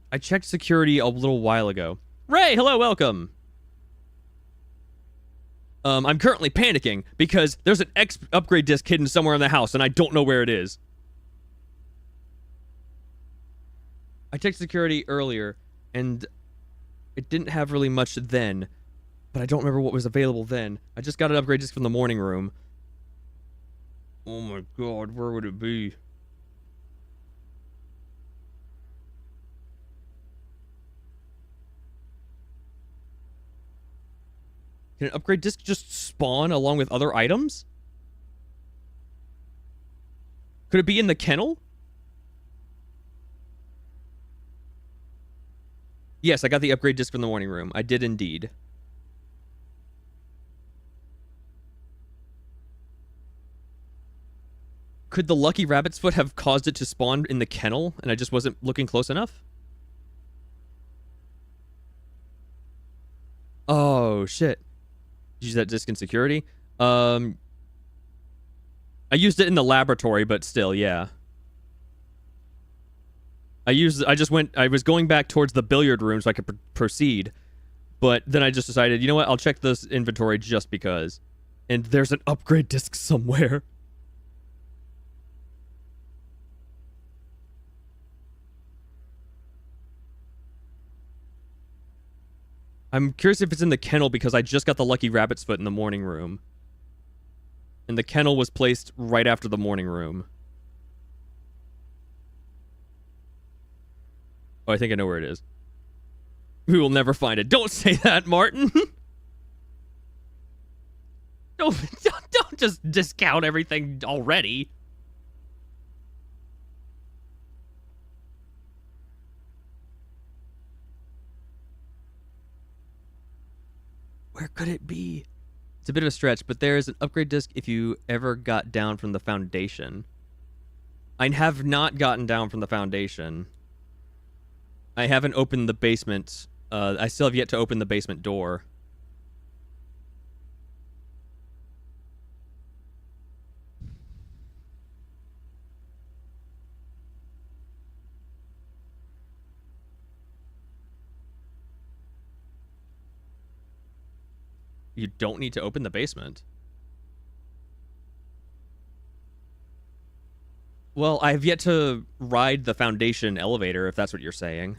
I checked security a little while ago. Ray, hello, welcome. I'm currently panicking because there's an upgrade disc hidden somewhere in the house and I don't know where it is. I checked security earlier and it didn't have really much then, but I don't remember what was available then. I just got an upgrade disc from the morning room. Oh my god, where would it be? Can an upgrade disc just spawn along with other items? Could it be in the kennel? Yes, I got the upgrade disc from the morning room. I did indeed. Could the lucky rabbit's foot have caused it to spawn in the kennel and I just wasn't looking close enough? Oh, shit. Use that disc in security. I used it in the laboratory, but still, yeah. I was going back towards the billiard room so I could proceed, but then I just decided, you know what, I'll check this inventory just because. And there's an upgrade disc somewhere. I'm curious if it's in the kennel because I just got the lucky rabbit's foot in the morning room. And the kennel was placed right after the morning room. Oh, I think I know where it is. We will never find it. Don't say that, Martin. don't just discount everything already. Where could it be? It's a bit of a stretch, but there is an upgrade disc if you ever got down from the foundation. I have not gotten down from the foundation. I haven't opened the basement. I still have yet to open the basement door. You don't need to open the basement. Well, I have yet to ride the foundation elevator, if that's what you're saying.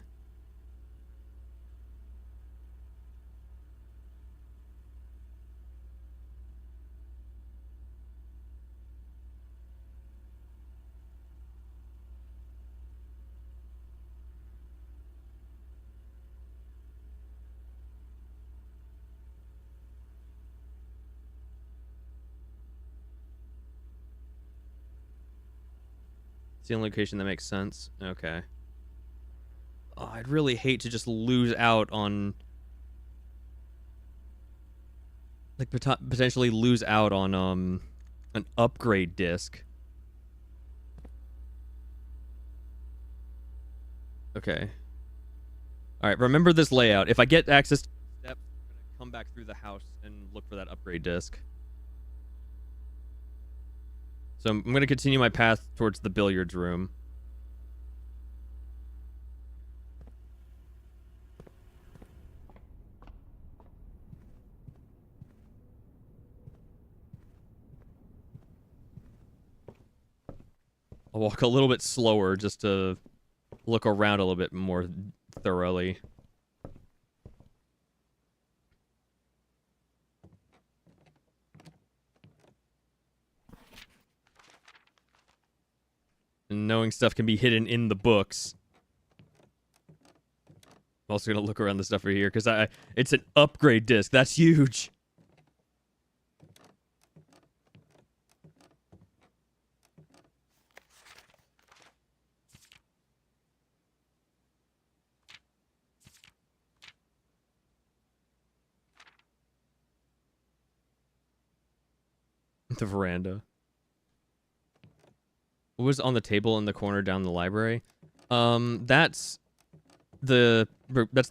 It's the only location that makes sense. Okay. Oh, I'd really hate to just lose out on... like, potentially lose out on, an upgrade disc. Okay. Alright, remember this layout. If I get access to the steps, I'm gonna come back through the house and look for that upgrade disc. So I'm going to continue my path towards the billiards room. I'll walk a little bit slower just to look around a little bit more thoroughly. And knowing stuff can be hidden in the books. I'm also gonna look around the stuff over here because it's an upgrade disc. That's huge. The veranda. What was on the table in the corner down the library? That's the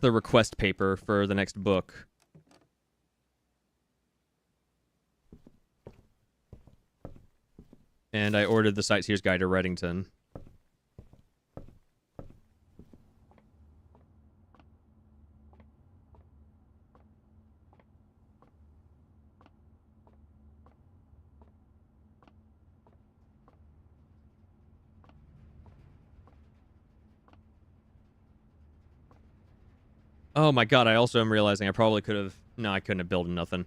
request paper for the next book. And I ordered the Sightseer's Guide to Reddington. Oh my god, I also am realizing I probably could have... No, I couldn't have built nothing.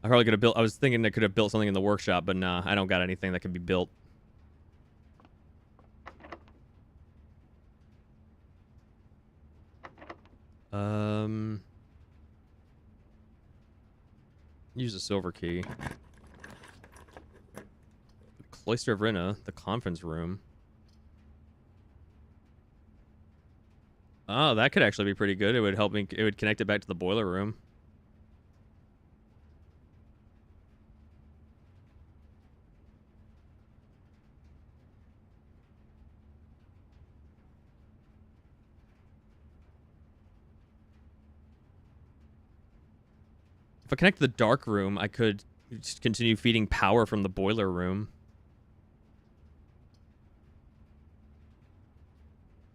I probably could have built... I was thinking I could have built something in the workshop, but nah, I don't got anything that can be built. Use a silver key. Cloister of Rinna, the conference room. Oh, that could actually be pretty good. It would help me... It would connect it back to the boiler room. If I connect the dark room, I could just continue feeding power from the boiler room.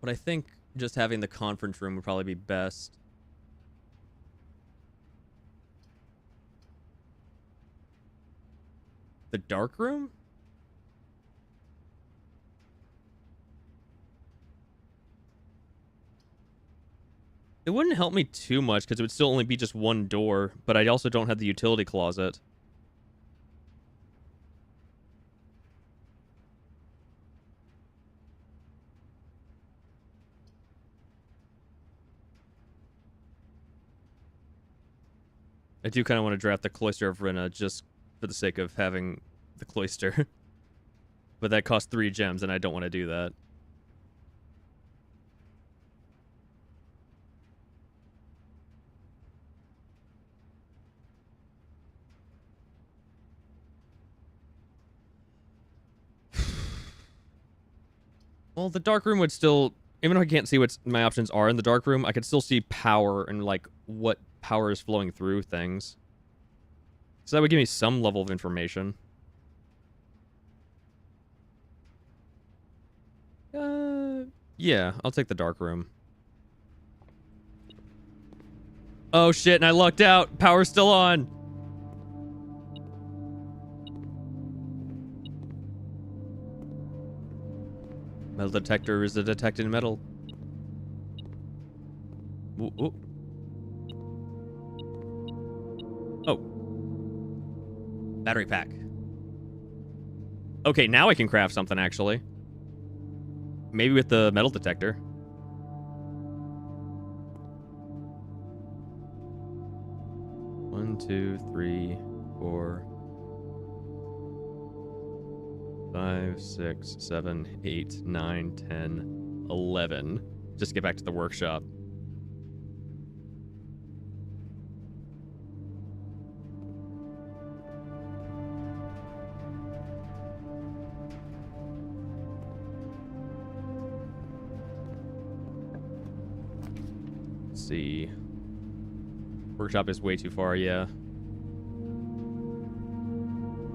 But I think just having the conference room would probably be best. The dark room? It wouldn't help me too much because it would still only be just one door, but I also don't have the utility closet. I do kind of want to draft the Cloister of Rinna just for the sake of having the cloister. But that costs 3 gems, and I don't want to do that. Well, the dark room would still... Even though I can't see what my options are in the dark room, I could still see power and, like, what power is flowing through things. So that would give me some level of information. Yeah, I'll take the dark room. Oh shit, and I lucked out. Power's still on. Metal detector is a detected metal. Ooh, ooh. Oh. Battery pack. Okay, now I can craft something, actually. Maybe with the metal detector. One, 2, 3, 4, 5, 6, 7, 8, 9, 10, 11. Just get back to the workshop. Let's see. Workshop is way too far, yeah.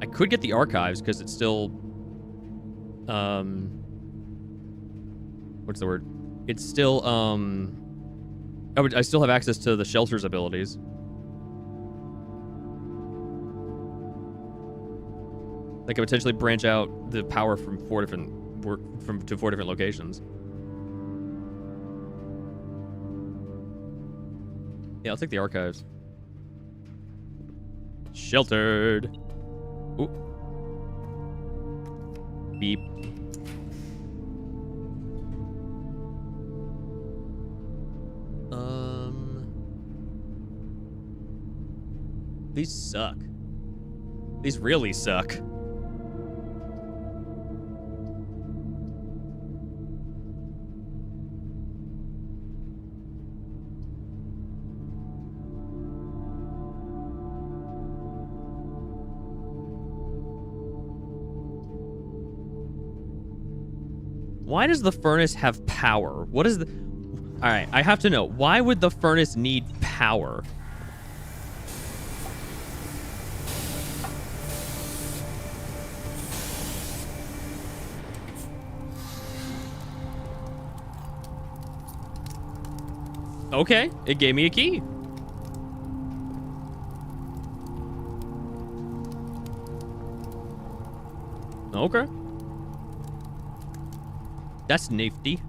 I could get the archives because it's still... what's the word? It's still, I still have access to the shelter's abilities. I could potentially branch out the power from 4 different to 4 different locations. Yeah, I'll take the archives. Sheltered. Ooh. Beep. These suck. These really suck. Why does the furnace have power? What is the... Alright, I have to know. Why would the furnace need power? Okay, it gave me a key. Okay. That's nifty.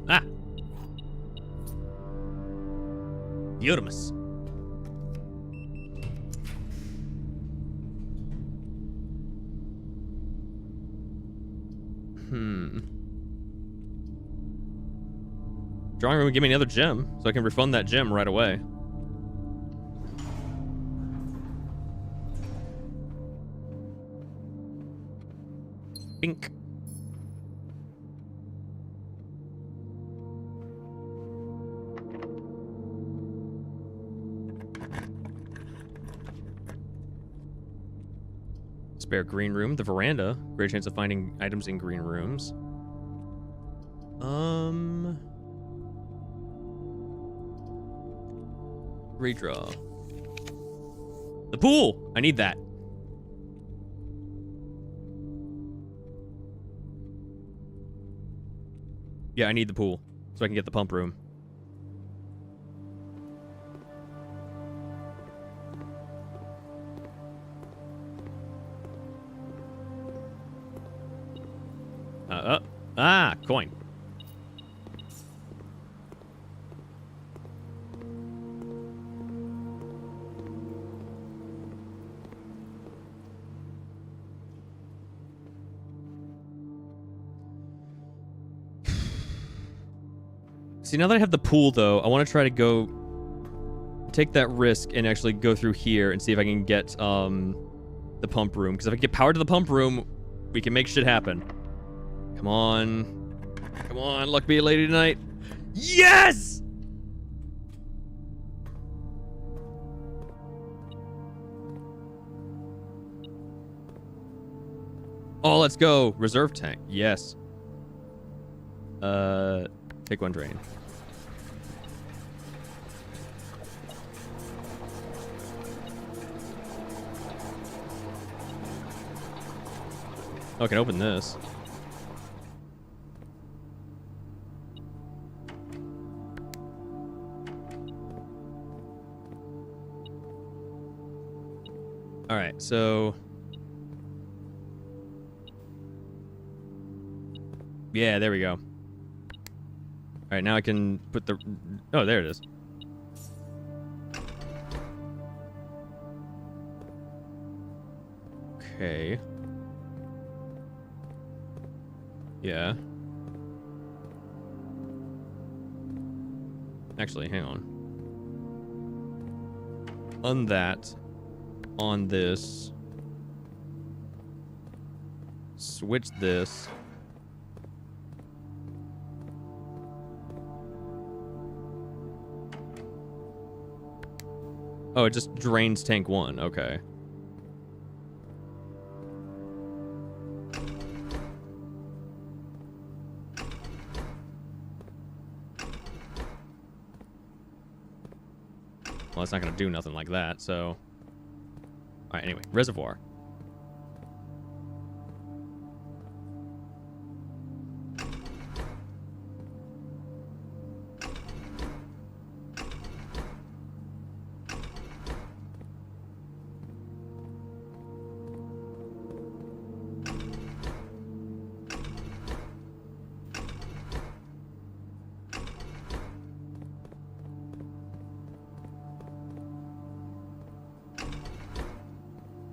Ah. Uterus. Drawing room would give me another gem, so I can refund that gem right away. Pink. Spare green room. The veranda. Great chance of finding items in green rooms. Redraw. The pool! I need that. Yeah, I need the pool so I can get the pump room. Coin. See, now that I have the pool, though, I want to try to go take that risk and actually go through here and see if I can get the pump room. Because if I get power to the pump room, we can make shit happen. Come on. Come on, luck be a lady tonight. Yes! Oh, let's go. Reserve tank. Yes. Take one drain. Oh, I can open this. All right, so yeah, there we go. All right, now I can put the... Oh, there it is. Okay. Yeah. Actually, hang on. On that. On this. Switch this. Oh, it just drains tank 1. Okay. Well, it's not going to do nothing like that, so... Alright, anyway. Reservoir.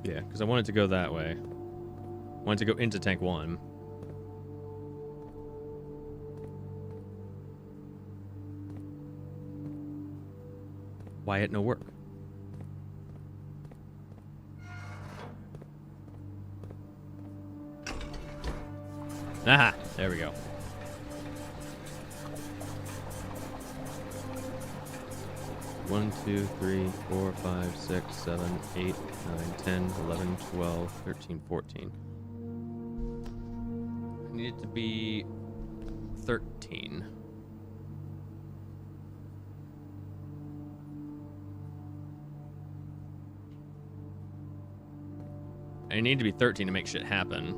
Yeah, because I wanted to go that way. I wanted to go into tank 1. Wyatt, no work. Aha! There we go. One, 2, 3, 4, 5, 6, 7, 8, 9, 10, 11, 12, 13, 14. I need it to be 13. I need to be 13 to make shit happen.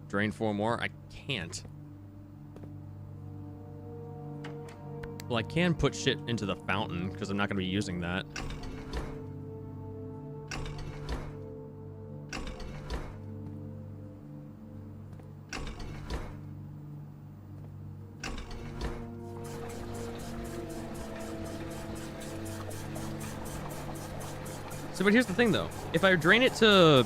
Drain 4 more? I can't. Well, I can put shit into the fountain, because I'm not going to be using that. So, but here's the thing, though. If I drain it to...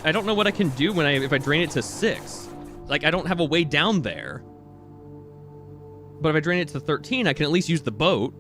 I don't know what I can do if I drain it to 6. Like, I don't have a way down there. But if I drain it to 13, I can at least use the boat.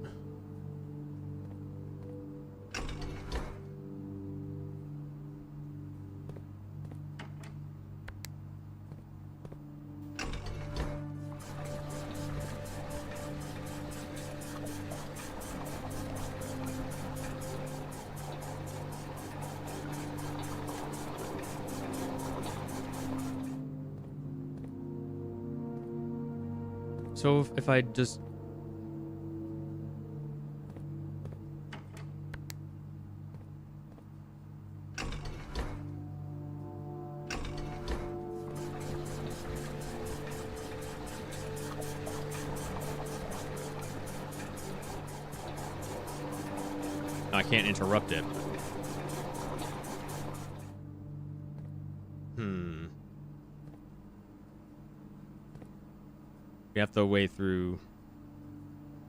So if I just... I can't interrupt it. You have to way through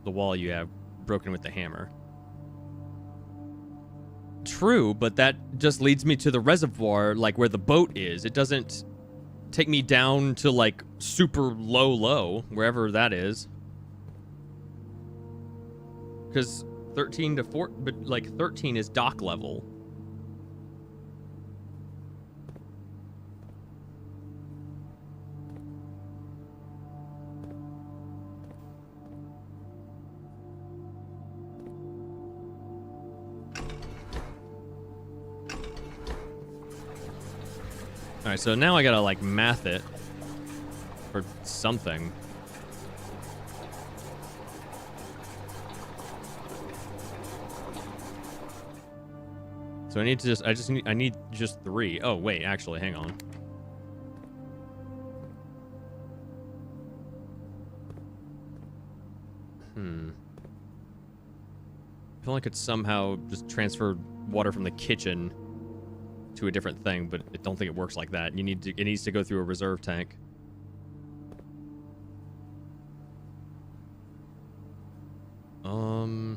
the wall you have broken with the hammer. True, but that just leads me to the reservoir, like where the boat is. It doesn't take me down to like super low, wherever that is. Because 13 to 4, but like 13 is dock level. Alright, so now I gotta, like, math it. Or something. So I need to I need just 3. Oh, wait, actually, hang on. I feel like I could somehow just transfer water from the kitchen to a different thing, but I don't think it works like that. It needs to go through a reserve tank. I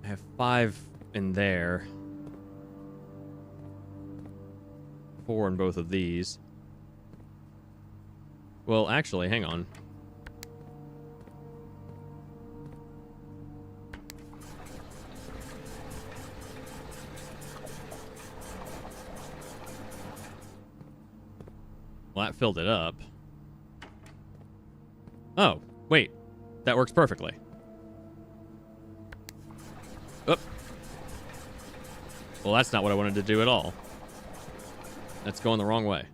have 5 in there. 4 in both of these. Well, actually, hang on. Well, that filled it up. Oh, wait. That works perfectly. Oop. Well, that's not what I wanted to do at all. That's going the wrong way.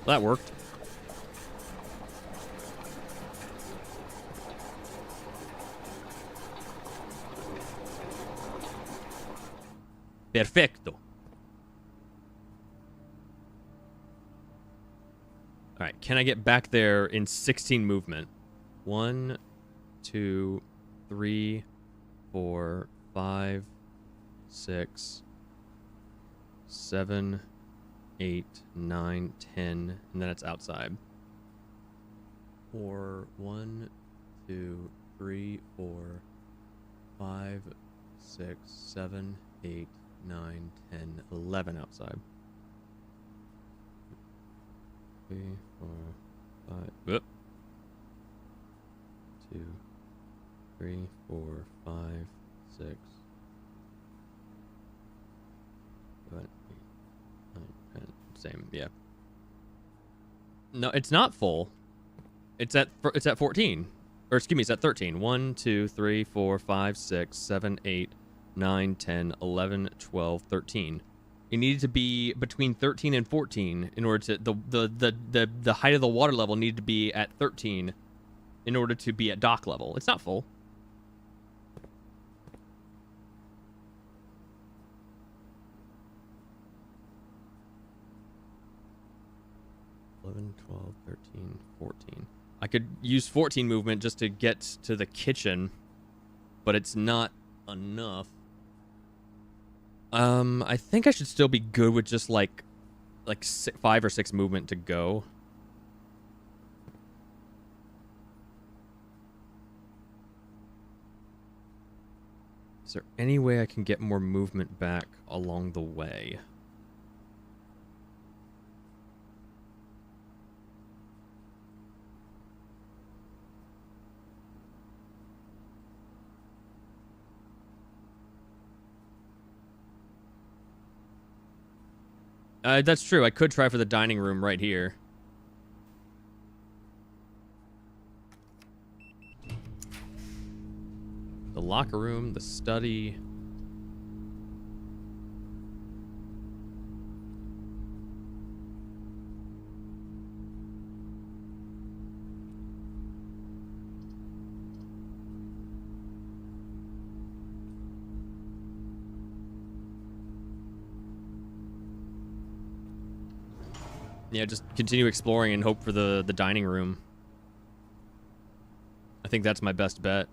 That worked. Perfecto. All right, can I get back there in 16 movement? 1, 2, 3, 4, 5, 6, 7, 8, 9, 10, and then it's outside. Or 1, 2, 3, 4, 5, 6, 7, 8, 9, 10, 11 outside. 3, 4, 5. Whoop. 2, 3, 4, 5, 6, 7, 8, 9, 10. Same, yeah. No, it's not full. It's at 14. Or excuse me, it's at 13. 1, 2, 3, 4, 5, 6, 7, 8, 9, 10, 11, 12, 13. It needed to be between 13 and 14 in order to the height of the water level needed to be at 13 in order to be at dock level. It's not full. $11, $12, $13, $14. I could use 14 movement just to get to the kitchen, but it's not enough. I think I should still be good with just like 5 or 6 movement to go. Is there any way I can get more movement back along the way? That's true. I could try for the dining room right here. The locker room, the study. Yeah, just continue exploring and hope for the dining room. I think that's my best bet.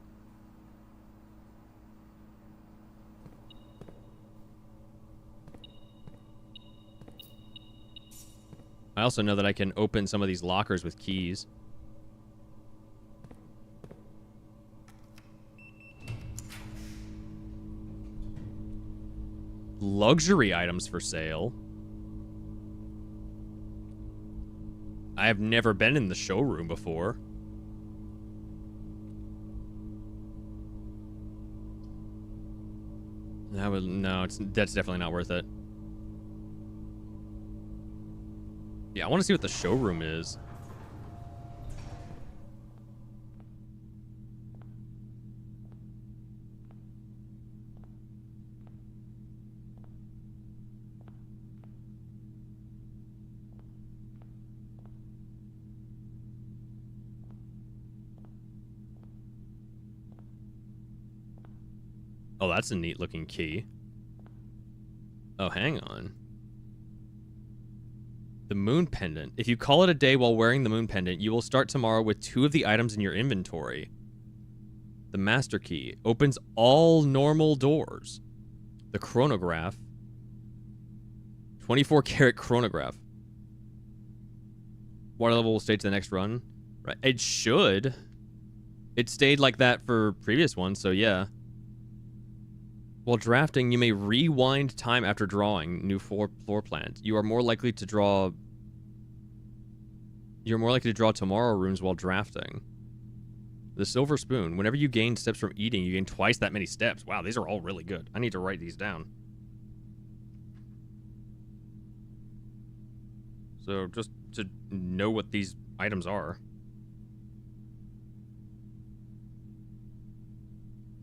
I also know that I can open some of these lockers with keys. Luxury items for sale. I have never been in the showroom before. That's definitely not worth it. Yeah, I want to see what the showroom is. Oh, that's a neat looking key. Oh, hang on. The moon pendant. If you call it a day while wearing the moon pendant, you will start tomorrow with 2 of the items in your inventory. The master key opens all normal doors. The chronograph. 24 karat chronograph. Water level will stay to the next run. Right. It should. It stayed like that for previous ones, so yeah. While drafting, you may rewind time after drawing new floor plans. You're more likely to draw tomorrow rooms while drafting. The silver spoon. Whenever you gain steps from eating, you gain twice that many steps. Wow, these are all really good. I need to write these down. So just to know what these items are.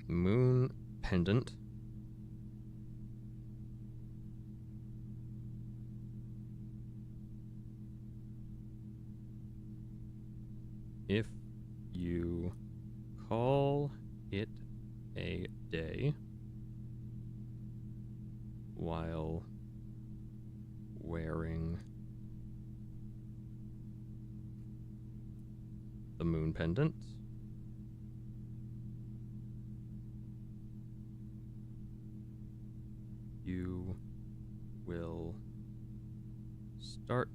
Moon pendant. If you call it a day while wearing moon pendant. You will start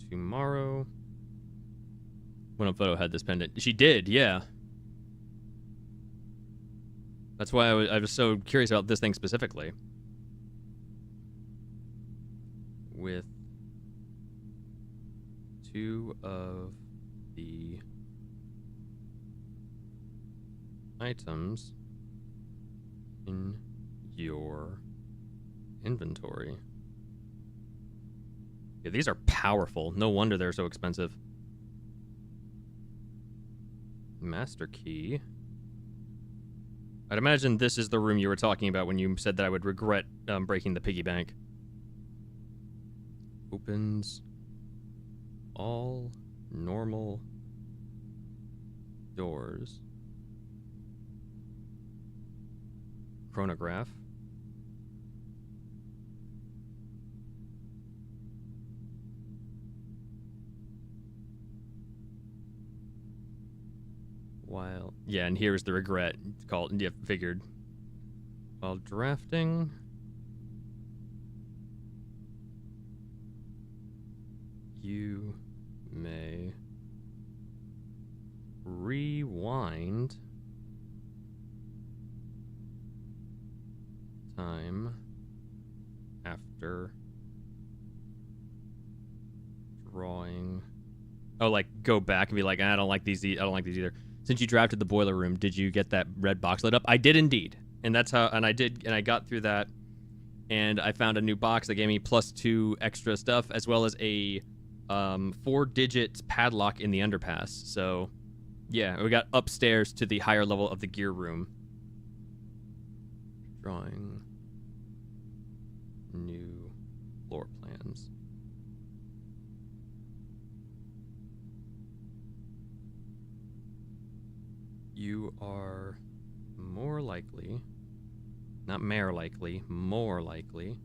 tomorrow. When Photo had this pendant. She did, yeah. That's why I was so curious about this thing specifically. With 2 of the items in your inventory. Yeah, these are powerful. No wonder they're so expensive. Master key. I'd imagine this is the room you were talking about when you said that I would regret breaking the piggy bank. Opens all normal doors. Chronograph. While, yeah, and here's the regret. It's called, yeah, figured. While drafting, you may rewind time after drawing. Oh, like go back and be like, I don't like these. I don't like these either. Since you drafted the boiler room, did you get that red box lit up? I did indeed, and that's how. And I did, and I got through that, and I found a new box that gave me +2 extra stuff, as well as a 4-digit padlock in the underpass. So, yeah, we got upstairs to the higher level of the gear room. Drawing new floor plans. You are more likely, not more likely, more likely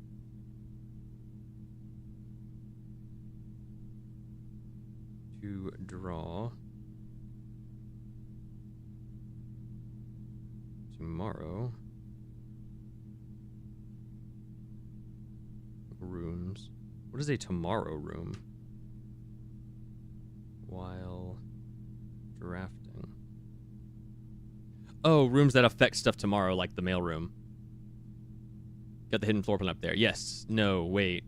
to draw tomorrow rooms. What is a tomorrow room? While drafting. Oh, rooms that affect stuff tomorrow, like the mailroom. Got the hidden floor plan up there. Yes. No, wait.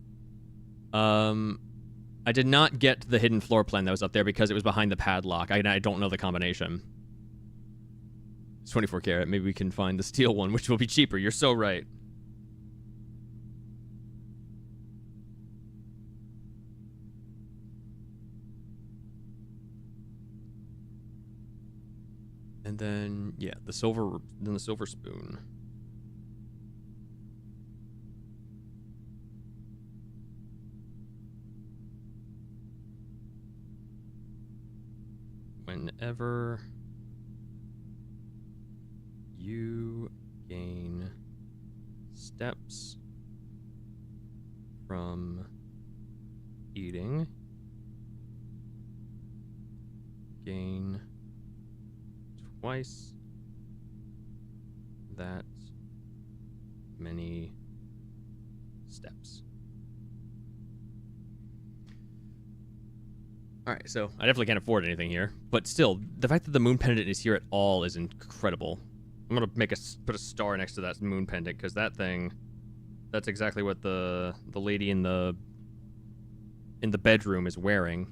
I did not get the hidden floor plan that was up there because it was behind the padlock. I don't know the combination. It's 24 karat. Maybe we can find the steel one, which will be cheaper. You're so right. And then, yeah, the silver spoon. Whenever you gain steps from eating, gain twice that many steps. All right, so I definitely can't afford anything here, but still, the fact that the moon pendant is here at all is incredible. I'm gonna put a star next to that moon pendant because that thing, that's exactly what the lady in the bedroom is wearing.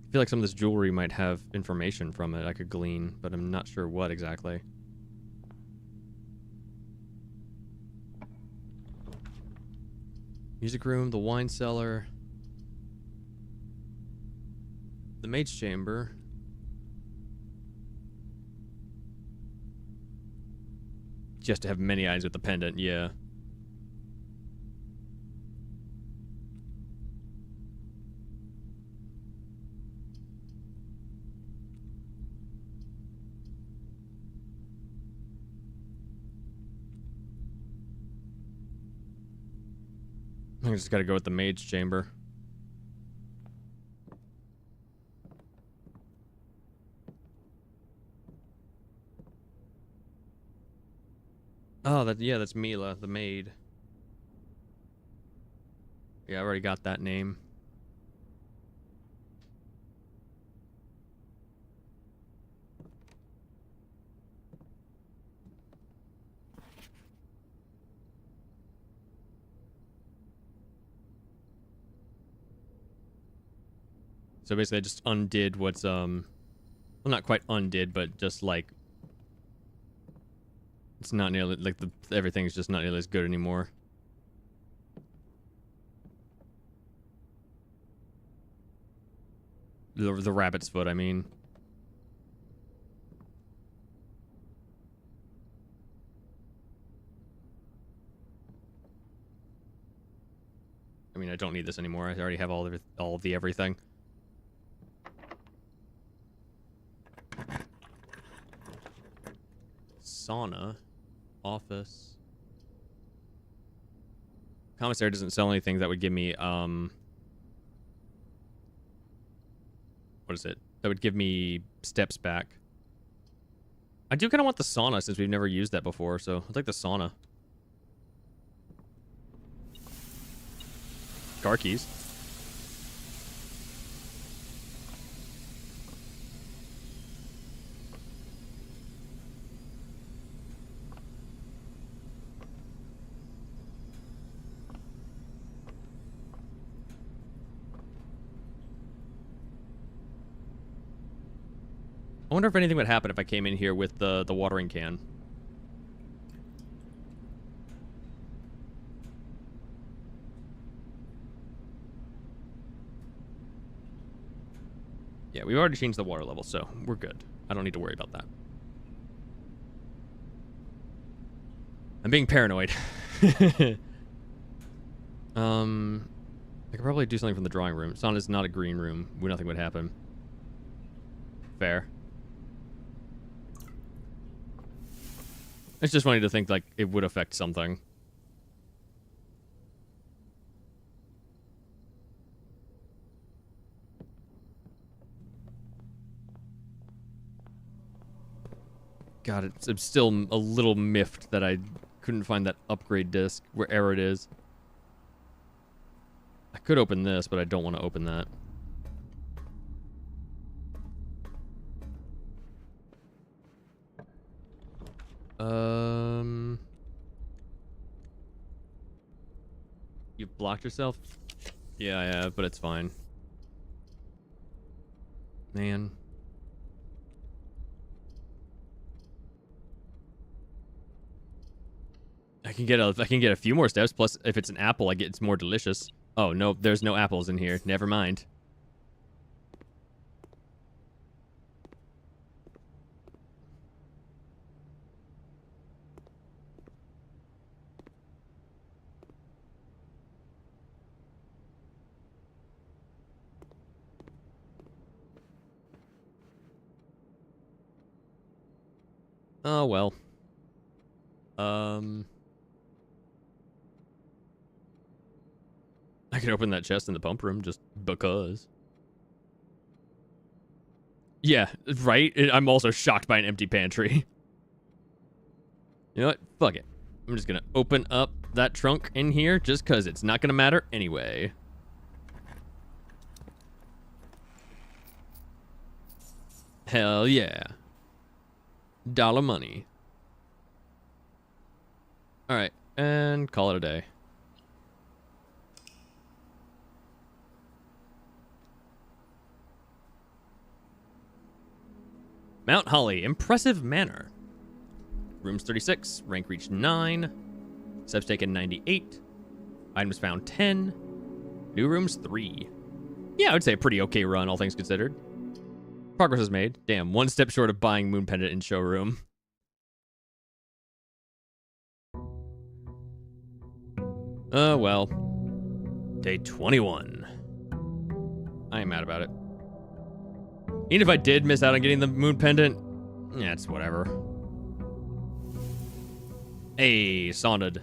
I feel like some of this jewelry might have information from it I could glean, but I'm not sure what exactly. Music room, the wine cellar, the maid's chamber. Just to have many eyes with the pendant, yeah. I just gotta go with the maid's chamber. Oh, that's Mila, the maid. Yeah, I already got that name. So basically I just undid what's, well, not quite undid, but just like, it's not nearly, like, everything's just not nearly as good anymore. The rabbit's foot, I mean. I mean, I don't need this anymore. I already have all of the everything. Sauna. Office. Commissary doesn't sell anything that would give me, what is it? That would give me steps back. I do kind of want the sauna since we've never used that before, so I'd like the sauna. Car keys. I wonder if anything would happen if I came in here with the watering can. Yeah, we've already changed the water level, so we're good. I don't need to worry about that. I'm being paranoid. I could probably do something from the drawing room. Sauna's not a green room. Nothing would happen. Fair. It's just funny to think, like, it would affect something. God, I'm still a little miffed that I couldn't find that upgrade disc, wherever it is. I could open this, but I don't want to open that. You blocked yourself? Yeah, I have, but it's fine. Man. I can get a few more steps, plus if it's an apple, it's more delicious. Oh, no, there's no apples in here. Never mind. Oh, well. I can open that chest in the pump room just because. Yeah, right? I'm also shocked by an empty pantry. You know what? Fuck it. I'm just gonna open up that trunk in here just because it's not gonna matter anyway. Hell yeah. Dollar money. Alright, and call it a day. Mount Holly, impressive manor. Rooms 36, rank reached 9. Steps taken 98. Items found 10. New rooms 3. Yeah, I would say a pretty okay run, all things considered. Progress is made. Damn, one step short of buying Moon Pendant in showroom. Well. Day 21. I ain't mad about it. Even if I did miss out on getting the Moon Pendant, yeah, it's whatever. Hey, saunted.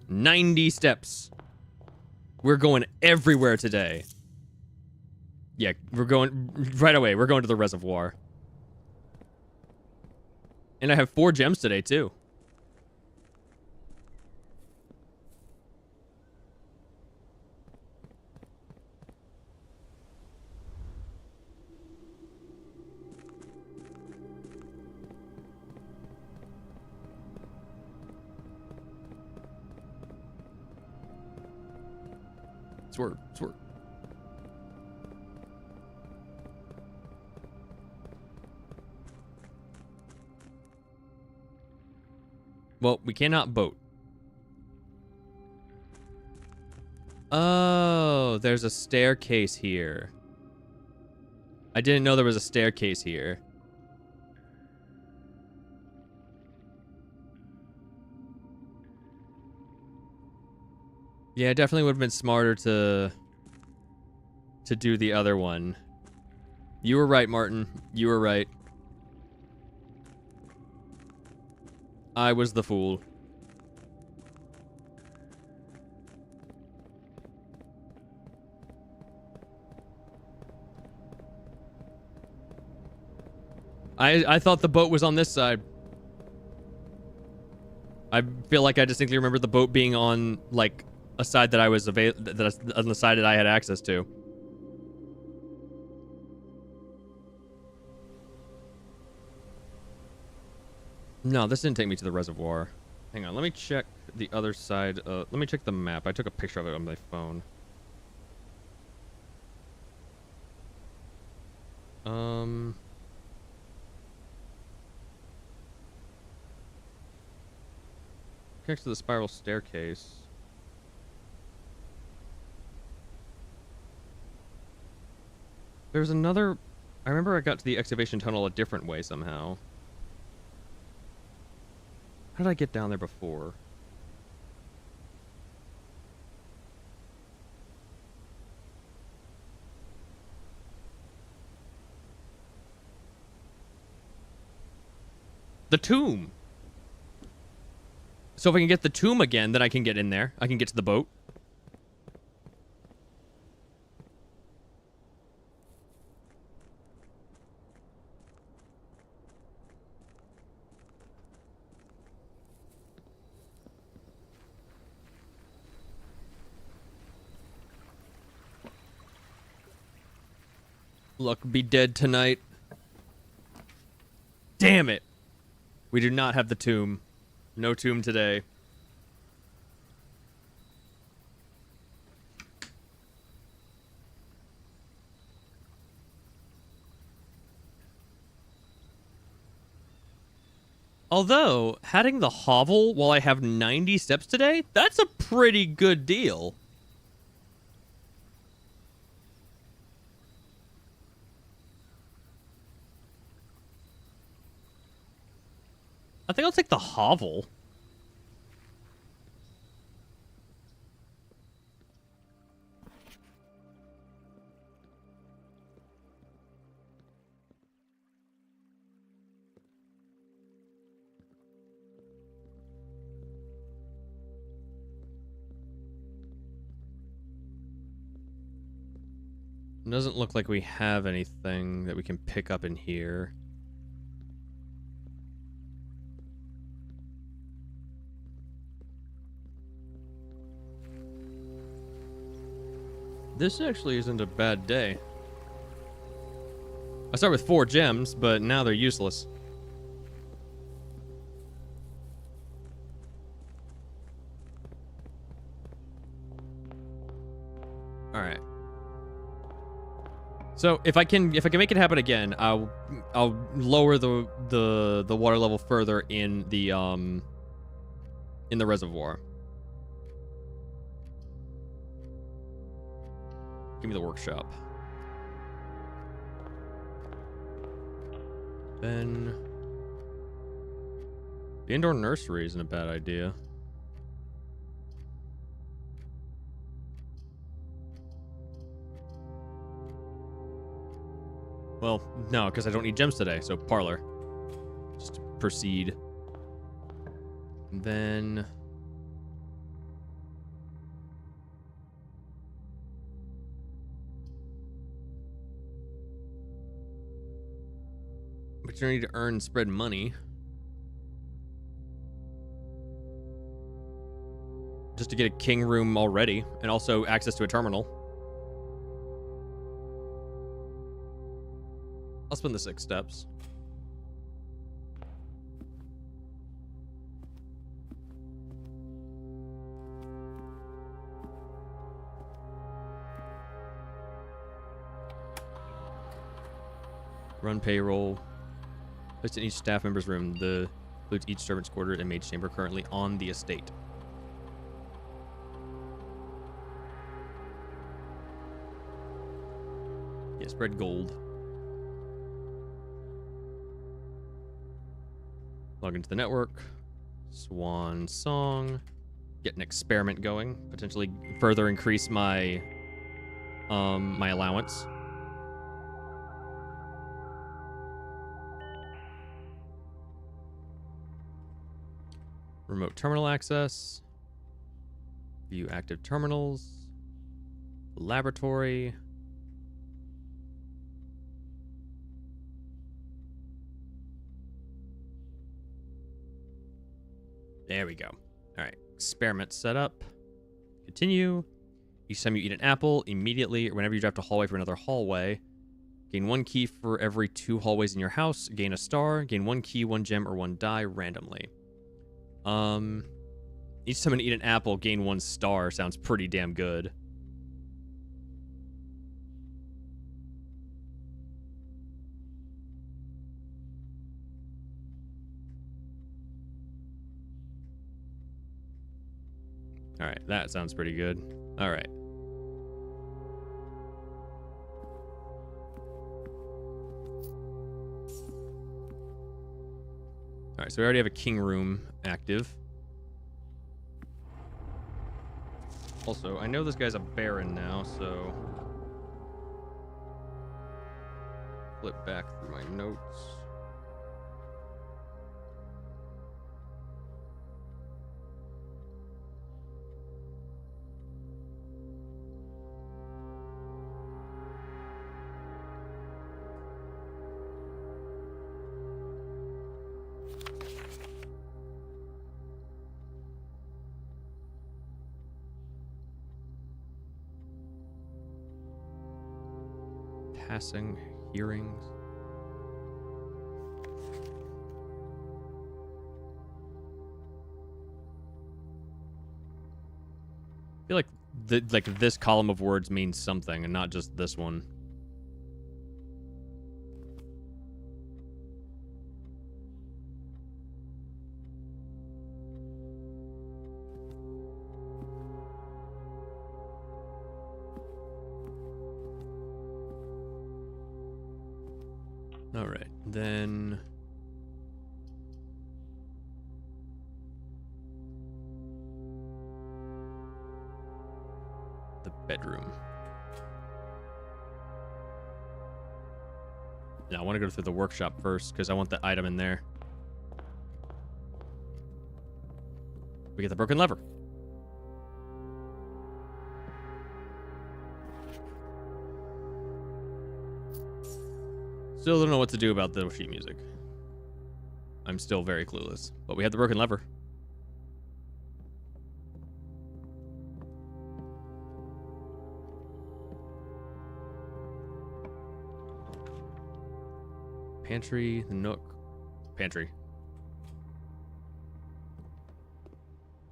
90 steps. We're going everywhere today. Yeah, we're going right away. We're going to the reservoir. And I have 4 gems today, too. Swerve, swerve. Well, we cannot boat. Oh, there's a staircase here. I didn't know there was a staircase here. Yeah, it definitely would have been smarter to do the other one. You were right, Martin. You were right. I was the fool. I thought the boat was on this side. I feel like I distinctly remember the boat being on, like, a side that I was on the side that I had access to. No, this didn't take me to the reservoir. Hang on, let me check the other side. Let me check the map. I took a picture of it on my phone. Next to the spiral staircase. There's another... I remember I got to the excavation tunnel a different way somehow. How did I get down there before? The tomb! So if I can get the tomb again, then I can get in there. I can get to the boat. Luck be dead tonight. Damn it! We do not have the tomb. No tomb today. Although, having the hovel while I have 90 steps today, that's a pretty good deal. I think I'll take the hovel. It doesn't look like we have anything that we can pick up in here. This actually isn't a bad day. I start with 4 gems, but now they're useless. All right. So if I can make it happen again, I'll lower the water level further in the reservoir. Give me the workshop. Then the indoor nursery isn't a bad idea. Well, no, because I don't need gems today, so parlor. Just proceed. And then Opportunity to earn and spread money. Just to get a king room already, and also access to a terminal. I'll spend the 6 steps. Run payroll. Placed in each staff member's room. The includes each servant's quarter and mage chamber currently on the estate. Yeah, spread gold. Log into the network. Swan song. Get an experiment going. Potentially further increase my my allowance. Remote terminal access. View active terminals. Laboratory. There we go. All right. Experiment set up. Continue. Each time you eat an apple, immediately, or whenever you drive to hallway for another hallway, gain 1 key for every 2 hallways in your house. Gain a star. Gain 1 key, 1 gem, or 1 die randomly. Each time I eat an apple, gain 1 star. Sounds pretty damn good. All right, that sounds pretty good. All right. All right, so we already have a king room active. Also, I know this guy's a baron now, so flip back through my notes. Passing hearings. I feel like this column of words means something and not just this one. All right, then the bedroom. Yeah, I want to go through the workshop first because I want the item in there. We get the broken lever. Still don't know what to do about the sheet music. I'm still very clueless. But we have the broken lever. Pantry, the nook. Pantry.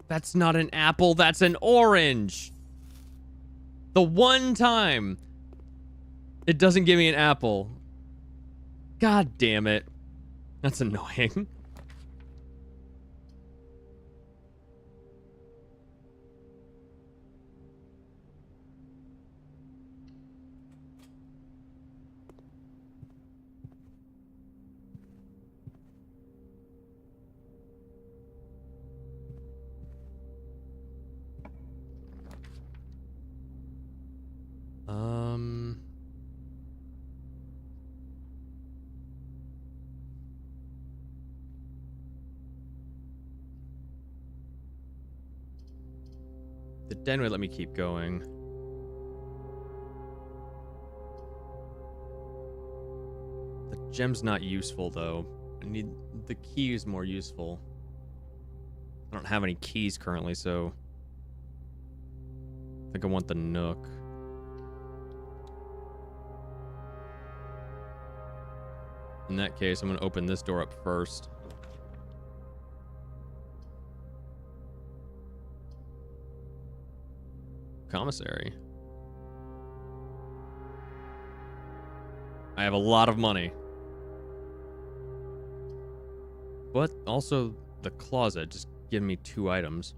That's not an apple, that's an orange. The one time it doesn't give me an apple. God damn it. That's annoying. The den would let me keep going. The Gem's not useful, though. I need... The key is more useful. I don't have any keys currently, so... I think I want the Nook. In that case, I'm going to open this door up first. Commissary. I have a lot of money. But also the closet just give me 2 items.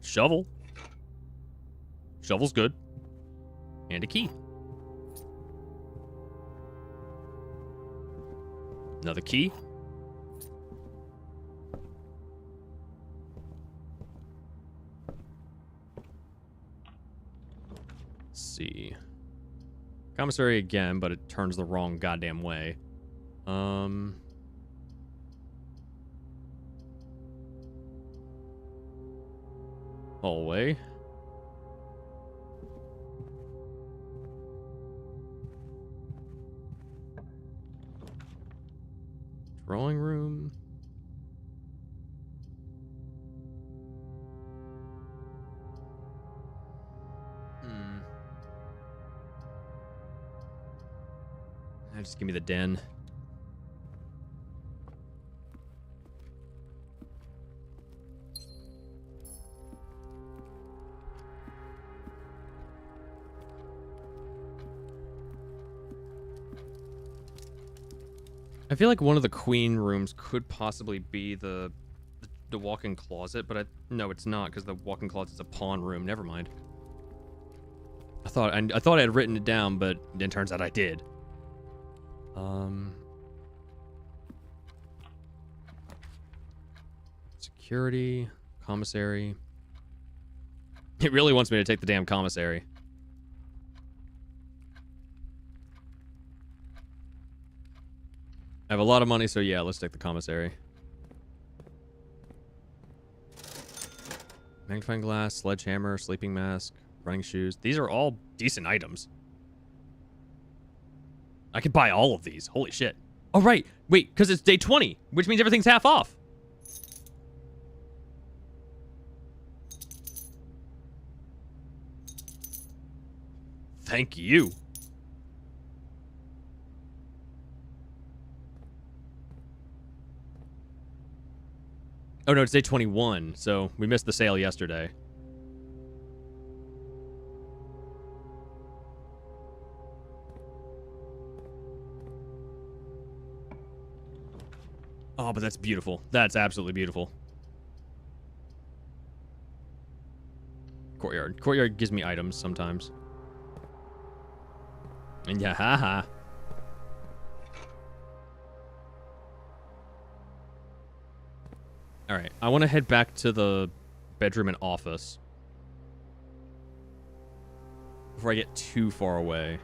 Shovel. Shovel's good. And a key. Another key. Let's see. Commissary again, but it turns the wrong goddamn way. Hallway. Drawing room. Just give me the den. I feel like one of the queen rooms could possibly be the walk-in closet, but no, it's not, because the walk-in closet's a pawn room. Never mind. I thought I had written it down, but it turns out I did. Security, commissary. It really wants me to take the damn commissary. I have a lot of money, so yeah, let's take the commissary. Magnifying glass, sledgehammer, sleeping mask, running shoes. These are all decent items. I could buy all of these. Holy shit. Oh, right. Wait, because it's day 20, which means everything's half off. Thank you. Oh, no, it's day 21, so we missed the sale yesterday. Oh, but that's beautiful. That's absolutely beautiful. Courtyard. Courtyard gives me items sometimes. And yeah, haha. All right, I want to head back to the bedroom and office before I get too far away.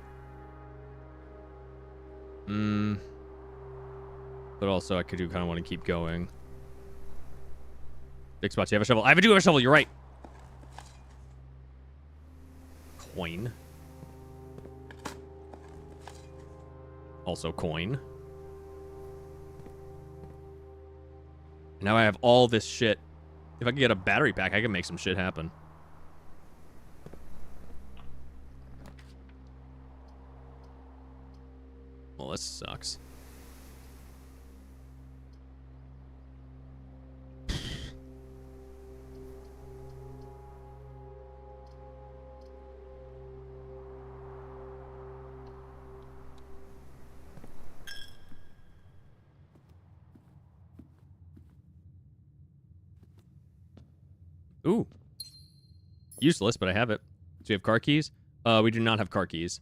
But also, I do kind of want to keep going. Big spots. You have a shovel. I do have a shovel. You're right. Coin. Also coin. Now I have all this shit. If I could get a battery pack, I can make some shit happen. Well, this sucks. Ooh. Useless, but I have it. Do we have car keys? We do not have car keys.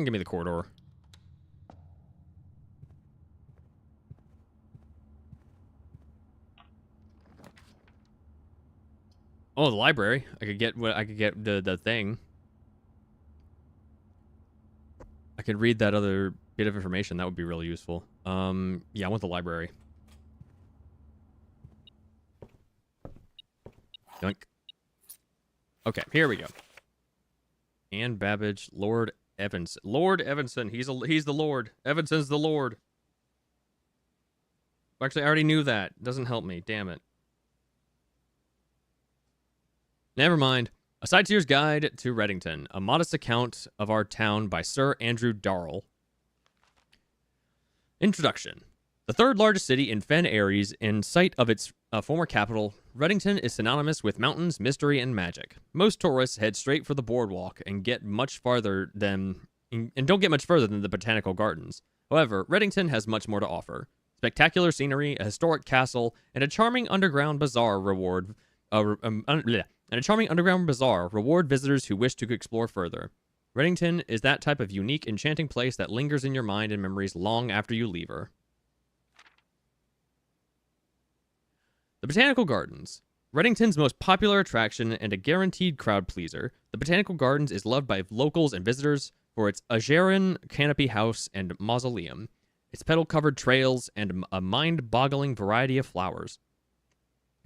Give me the corridor. Oh, the library. I could get what I could get the thing. I could read that other bit of information. That would be really useful. Yeah, I want the library. Yoink. Okay, here we go. Anne Babbage, Lord Evanson. Lord Evanson. He's the Lord. Evanson's the Lord. Actually, I already knew that. Doesn't help me. Damn it. Never mind. A Sightseer's Guide to Reddington. A modest account of our town by Sir Andrew Darrell. Introduction. The third largest city in Fen Ares, in site of its former capital, Reddington is synonymous with mountains, mystery, and magic. Most tourists head straight for the boardwalk and don't get much further than the botanical gardens. However, Reddington has much more to offer. Spectacular scenery, a historic castle, and a charming underground bazaar reward visitors who wish to explore further. Reddington is that type of unique, enchanting place that lingers in your mind and memories long after you leave her. The Botanical Gardens. Reddington's most popular attraction and a guaranteed crowd pleaser, the Botanical Gardens is loved by locals and visitors for its Ageran canopy house and mausoleum, its petal-covered trails, and a mind-boggling variety of flowers.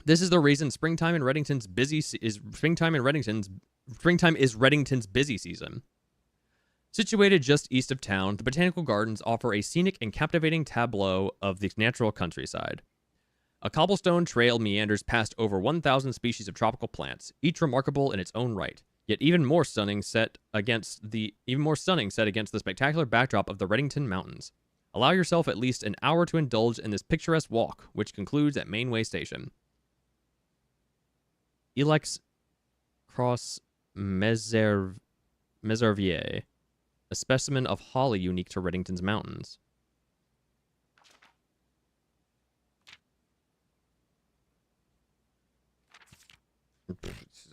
This is the reason springtime is Reddington's busy season. Situated just east of town, the Botanical Gardens offer a scenic and captivating tableau of the natural countryside. A cobblestone trail meanders past over 1,000 species of tropical plants, each remarkable in its own right, yet even more stunning set against the spectacular backdrop of the Reddington Mountains. Allow yourself at least an hour to indulge in this picturesque walk, which concludes at Mainway Station. Ilex Cross Meservier, a specimen of holly unique to Reddington's mountains.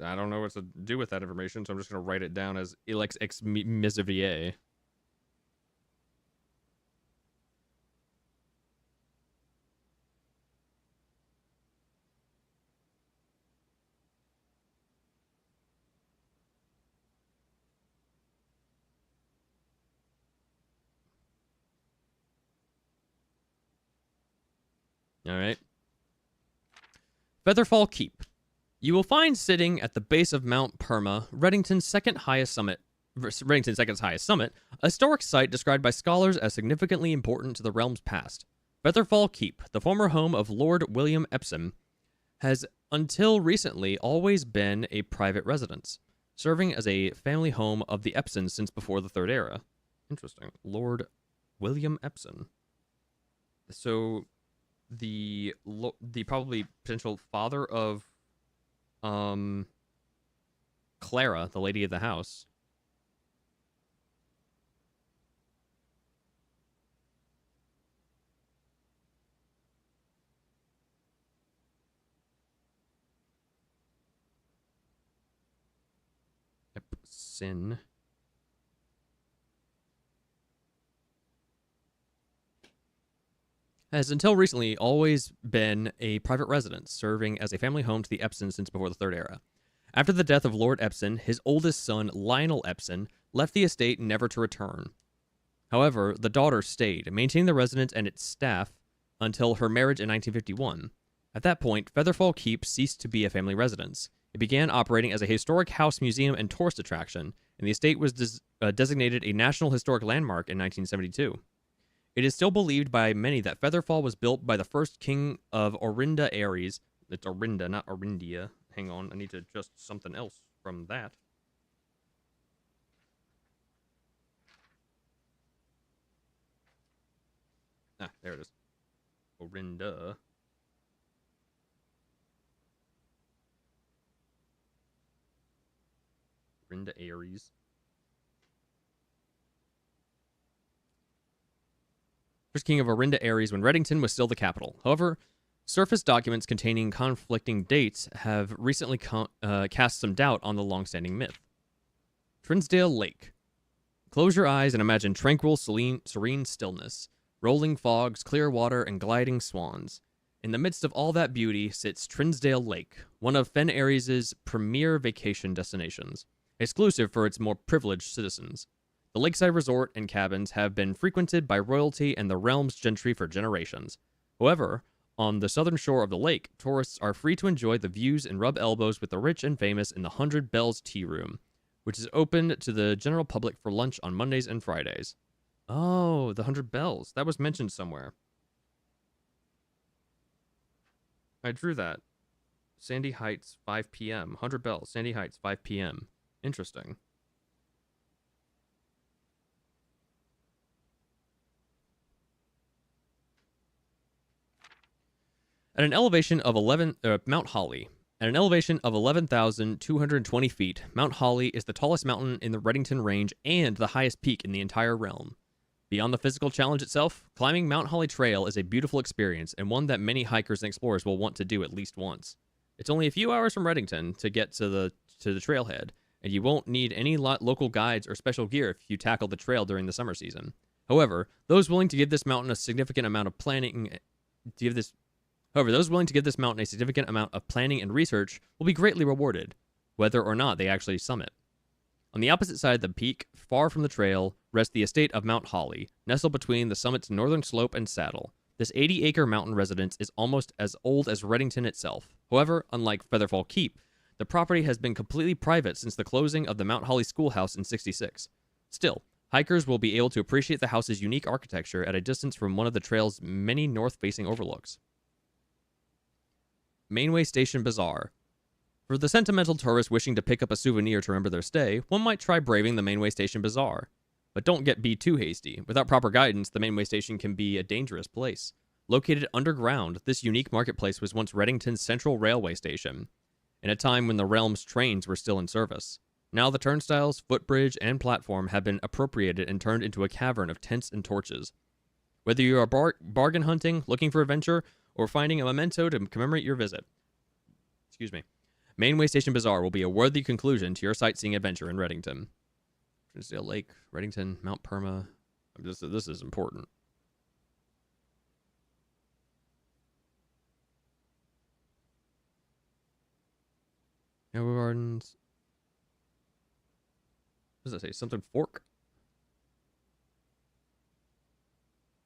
I don't know what to do with that information, so I'm just going to write it down as Ilex X Meservier. All right. Featherfall Keep. You will find sitting at the base of Mount Perma, Reddington's second highest summit, a historic site described by scholars as significantly important to the realm's past. Featherfall Keep, the former home of Lord William Epsom, has until recently always been a private residence, serving as a family home of the Epsons since before the Third Era. Interesting. Lord William Epsom. So the probably potential father of Clara, the lady of the house. Epson. Has until recently always been a private residence, serving as a family home to the Epsons since before the Third Era. After the death of Lord Epson, his oldest son, Lionel Epson, left the estate never to return. However, the daughter stayed, maintaining the residence and its staff until her marriage in 1951. At that point, Featherfall Keep ceased to be a family residence. It began operating as a historic house, museum, and tourist attraction, and the estate was designated a National Historic Landmark in 1972. It is still believed by many that Featherfall was built by the first king of Orinda Ares. It's Orinda, not Orindia. Hang on, I need to adjust something else from that. Ah, there it is. Orinda. Orinda Ares. First king of Orinda Ares when Reddington was still the capital. However, surface documents containing conflicting dates have recently cast some doubt on the long-standing myth. Trinsdale Lake. Close your eyes and imagine tranquil, serene stillness, rolling fogs, clear water, and gliding swans. In the midst of all that beauty sits Trinsdale Lake, one of Fen Aries' premier vacation destinations, exclusive for its more privileged citizens. The lakeside resort and cabins have been frequented by royalty and the realm's gentry for generations. However, on the southern shore of the lake, tourists are free to enjoy the views and rub elbows with the rich and famous in the 100 Bells Tea Room, which is open to the general public for lunch on Mondays and Fridays. Oh, the 100 Bells. That was mentioned somewhere. I drew that. Sandy Heights, 5 p.m. 100 Bells, Sandy Heights, 5 p.m. Interesting. At an elevation of Mount Holly. At an elevation of 11,220 feet, Mount Holly is the tallest mountain in the Redington Range and the highest peak in the entire realm. Beyond the physical challenge itself, climbing Mount Holly Trail is a beautiful experience and one that many hikers and explorers will want to do at least once. It's only a few hours from Redington to get to the trailhead, and you won't need any local guides or special gear if you tackle the trail during the summer season. However, those willing to give this mountain a significant amount of planning and research will be greatly rewarded, whether or not they actually summit. On the opposite side of the peak, far from the trail, rests the estate of Mount Holly, nestled between the summit's northern slope and saddle. This 80-acre mountain residence is almost as old as Redington itself. However, unlike Featherfall Keep, the property has been completely private since the closing of the Mount Holly Schoolhouse in '66. Still, hikers will be able to appreciate the house's unique architecture at a distance from one of the trail's many north-facing overlooks. Mainway Station Bazaar. For the sentimental tourist wishing to pick up a souvenir to remember their stay, one might try braving the Mainway Station Bazaar. But don't be too hasty. Without proper guidance, the Mainway Station can be a dangerous place. Located underground, this unique marketplace was once Redington's central railway station, in a time when the realm's trains were still in service. Now the turnstiles, footbridge, and platform have been appropriated and turned into a cavern of tents and torches. Whether you are bargain hunting, looking for adventure, or finding a memento to commemorate your visit, Mainway Station Bazaar will be a worthy conclusion to your sightseeing adventure in Redington. Trinsdale Lake, Redington, Mount Perma. This is important. Noble Gardens. What does that say? Something Fork?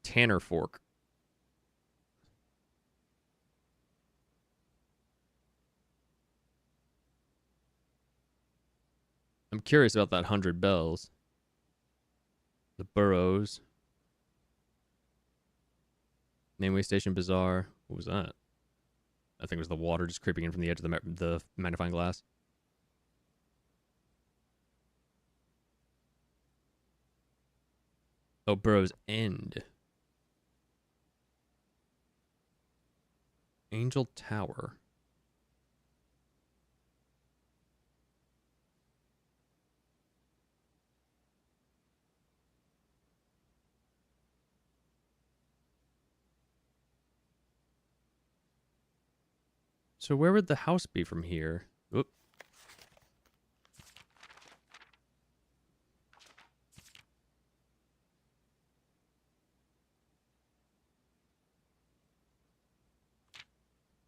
Tanner Fork. I'm curious about that 100 Bells. The Burrows. Mainway Station Bazaar. What was that? I think it was the water just creeping in from the edge of the magnifying glass. Oh, Burrows End. Angel Tower. So where would the house be from here? Oop.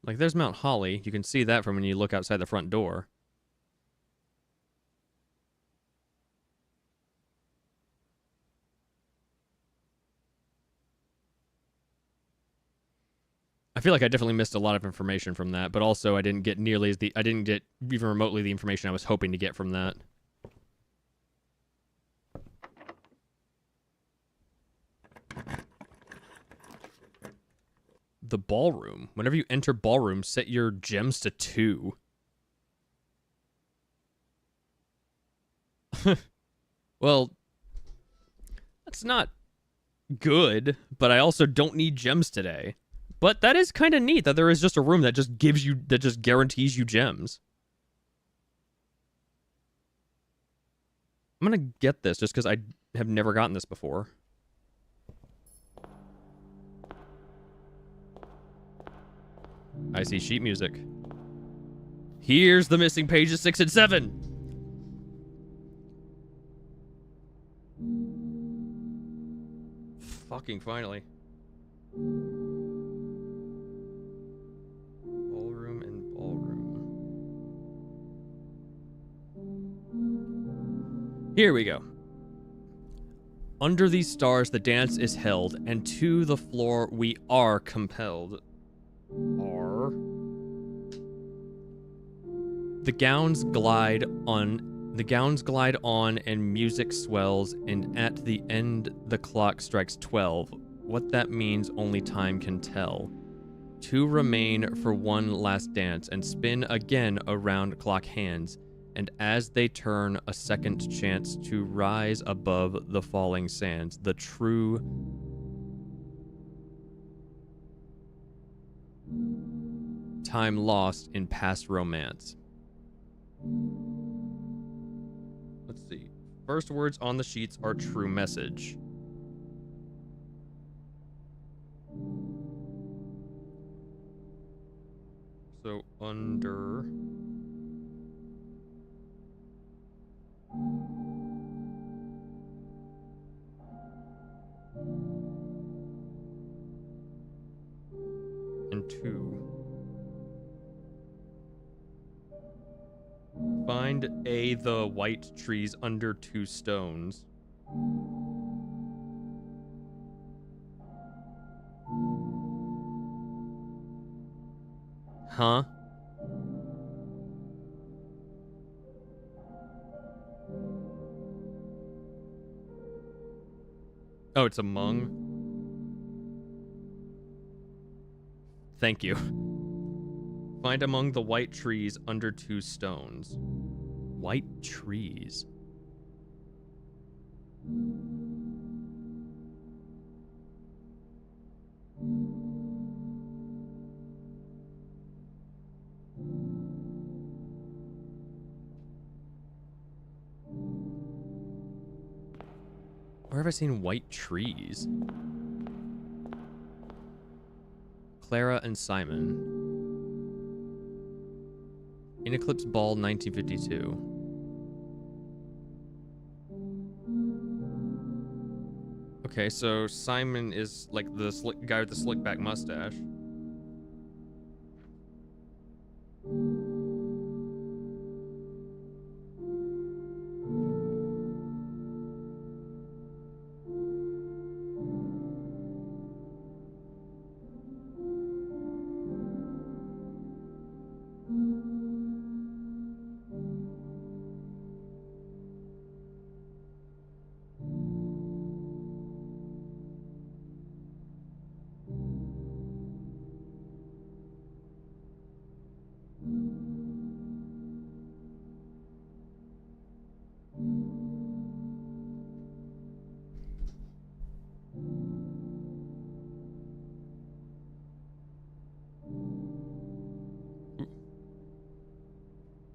Like, there's Mount Holly. You can see that from when you look outside the front door. I feel like I definitely missed a lot of information from that, but also I didn't get I didn't get even remotely the information I was hoping to get from that. The ballroom. Whenever you enter ballroom, set your gems to 2. Well, that's not good, but I also don't need gems today. But that is kind of neat that there is just a room that just guarantees you gems. I'm gonna get this just because I have never gotten this before. I see sheet music. Here's the missing pages 6 and 7. Fucking finally. Here we go. Under these stars, the dance is held, and to the floor we are compelled. Are. The gowns glide on, and music swells, and at the end the clock strikes 12. What that means only time can tell. Two remain for one last dance, and spin again around clock hands, and as they turn, a second chance to rise above the falling sands, the true time lost in past romance. Let's see. First words on the sheets are true message. So under... and 2. Find the white trees under 2 stones. Huh? Oh, it's among. Thank you. Find among the white trees under 2 stones. White trees. Where have I seen white trees? Clara and Simon. In Eclipse Ball, 1952. Okay, so Simon is like the slick guy with the slick back mustache.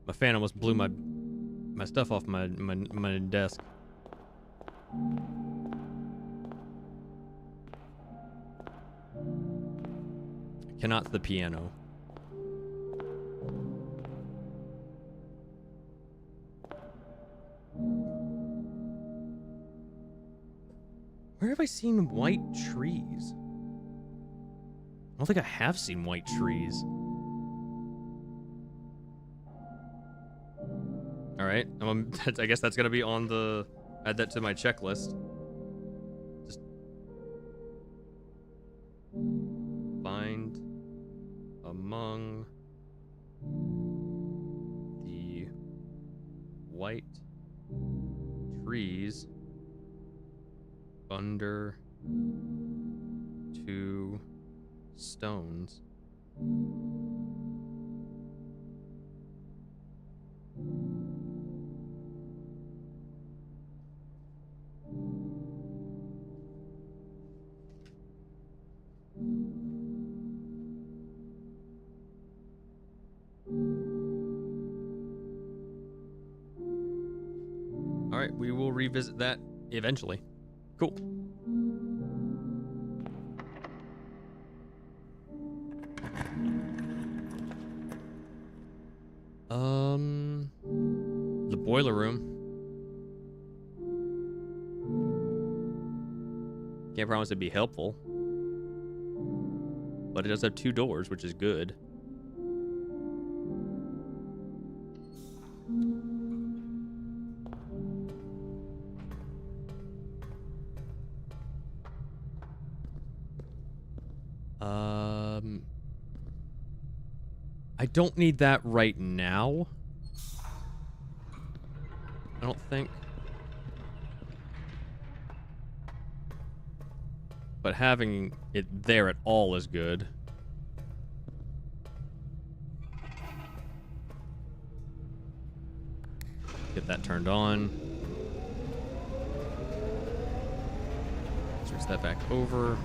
My fan almost blew my stuff off my desk. I cannot the piano. Where have I seen white trees? I don't think I have seen white trees. All right, I guess that's gonna be on the. Add that to my checklist. Just find among the white trees under 2 stones. All right, we will revisit that eventually. Cool. The boiler room. Can't promise it'd be helpful, but it does have 2 doors, which is good. I don't need that right now. I don't think. But having it there at all is good. Get that turned on. Switch that back over.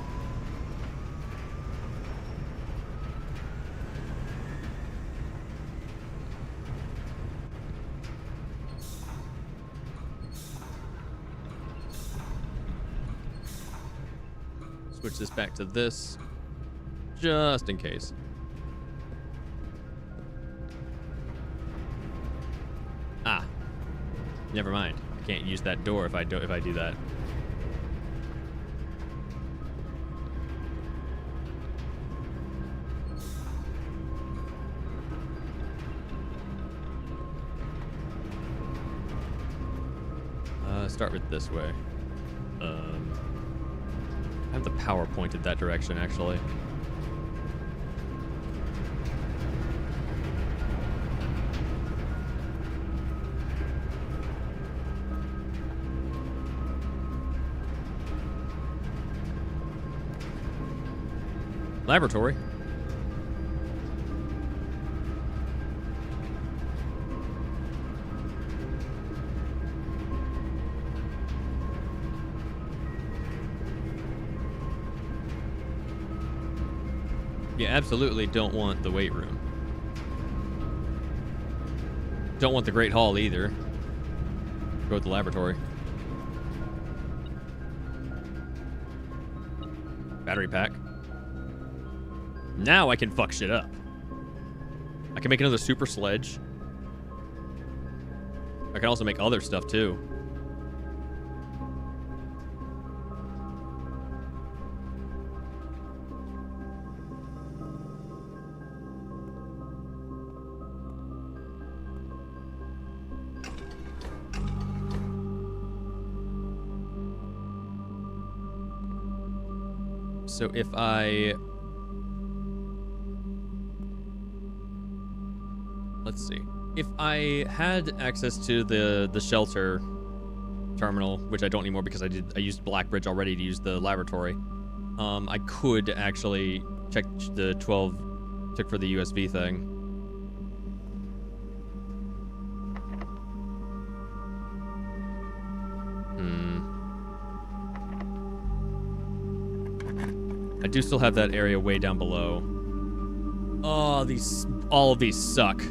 Switch this back to this, just in case. Ah, never mind. I can't use that door if I do that. Start with this way. I have the power pointed that direction, actually. Laboratory. You absolutely don't want the weight room. Don't want the Great Hall either. Go with the laboratory. Battery pack. Now I can fuck shit up. I can make another super sledge. I can also make other stuff too. So if let's see. If I had access to the shelter terminal, which I don't anymore because I used Blackbridge already to use the laboratory, I could actually check the 12 tick for the USB thing. I do still have that area way down below. Oh, all of these suck.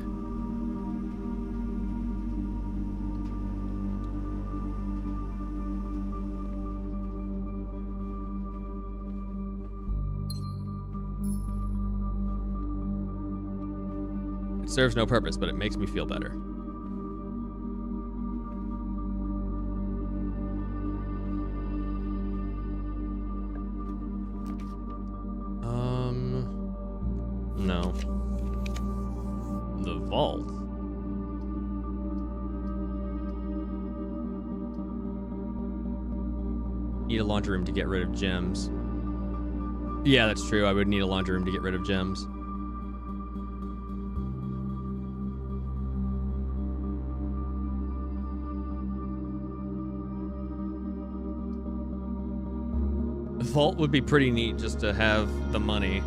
It serves no purpose, but it makes me feel better. No. The vault. Need a laundry room to get rid of gems. Yeah, that's true. I would need a laundry room to get rid of gems. The vault would be pretty neat just to have the money.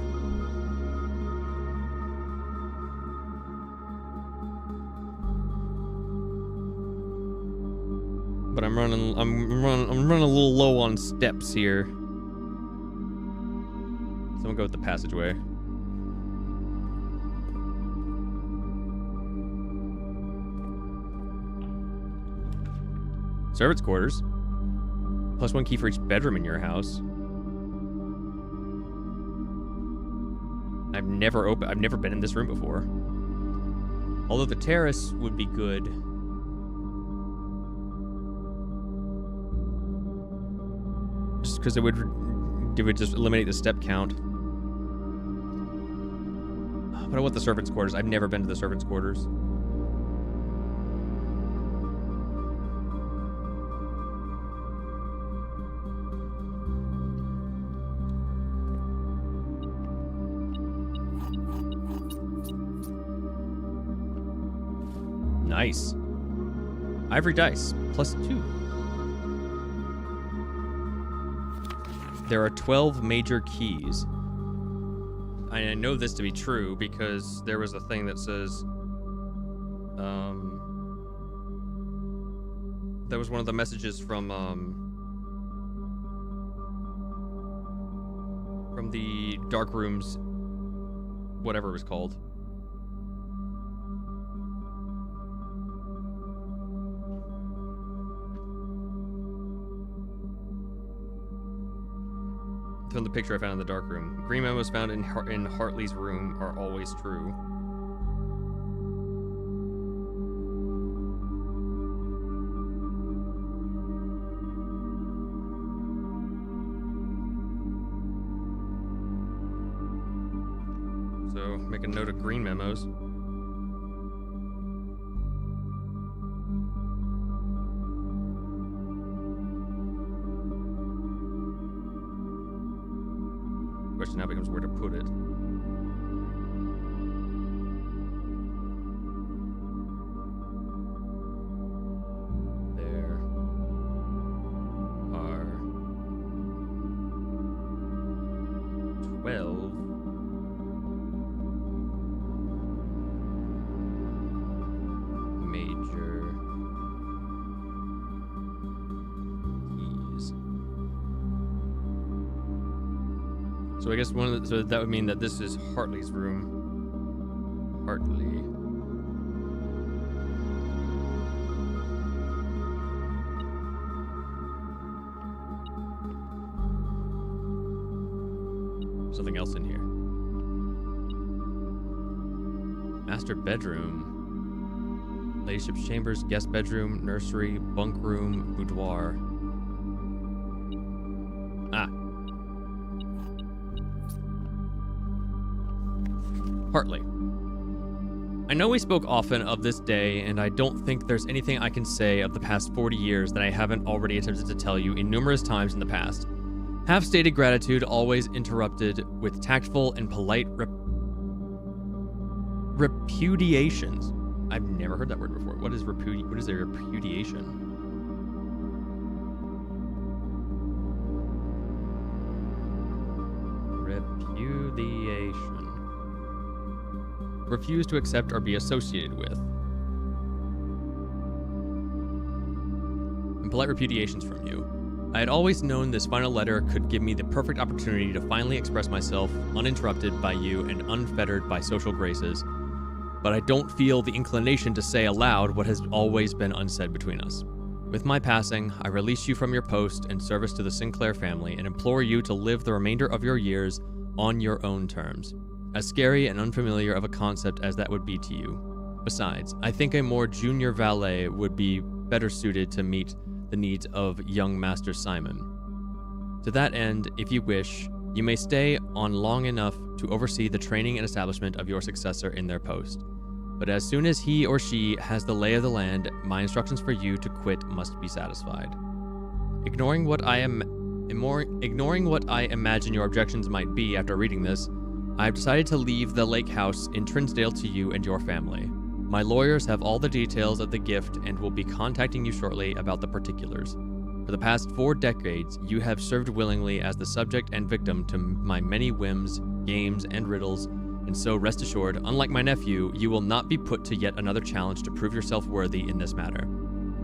But I'm running a little low on steps here. So I'm gonna go with the passageway. Servants' quarters. +1 key for each bedroom in your house. I've never been in this room before. Although the terrace would be good. Just because it would just eliminate the step count. But I want the servants' quarters. I've never been to the servants' quarters. Nice. Ivory dice, +2. There are 12 major keys. I know this to be true because there was a thing that says, that was one of the messages from the Dark Rooms, whatever it was called. From the picture I found in the dark room. Green memos found in Hartley's room are always true. So, make a note of green memos. Question now becomes where to put it. There are 12 major keys. So I guess so that would mean that this is Hartley's room. Hartley. Something else in here. Master bedroom. Ladyship's chambers, guest bedroom, nursery, bunk room, boudoir. Ah. Hartley. I know we spoke often of this day, and I don't think there's anything I can say of the past 40 years that I haven't already attempted to tell you in numerous times in the past. Half-stated gratitude always interrupted with tactful and polite repudiations. I've never heard that word before. What is a repudiation? Repudiation. Refuse to accept or be associated with. And polite repudiations from you. I had always known this final letter could give me the perfect opportunity to finally express myself uninterrupted by you and unfettered by social graces, but I don't feel the inclination to say aloud what has always been unsaid between us. With my passing, I release you from your post and service to the Sinclair family and implore you to live the remainder of your years on your own terms. As scary and unfamiliar of a concept as that would be to you. Besides, I think a more junior valet would be better suited to meet the needs of young Master Simon. To that end, if you wish, you may stay on long enough to oversee the training and establishment of your successor in their post. But as soon as he or she has the lay of the land, my instructions for you to quit must be satisfied. Ignoring what I imagine your objections might be after reading this, I have decided to leave the lake house in Trinsdale to you and your family. My lawyers have all the details of the gift and will be contacting you shortly about the particulars. For the past 4 decades, you have served willingly as the subject and victim to my many whims, games, and riddles, and so rest assured, unlike my nephew, you will not be put to yet another challenge to prove yourself worthy in this matter.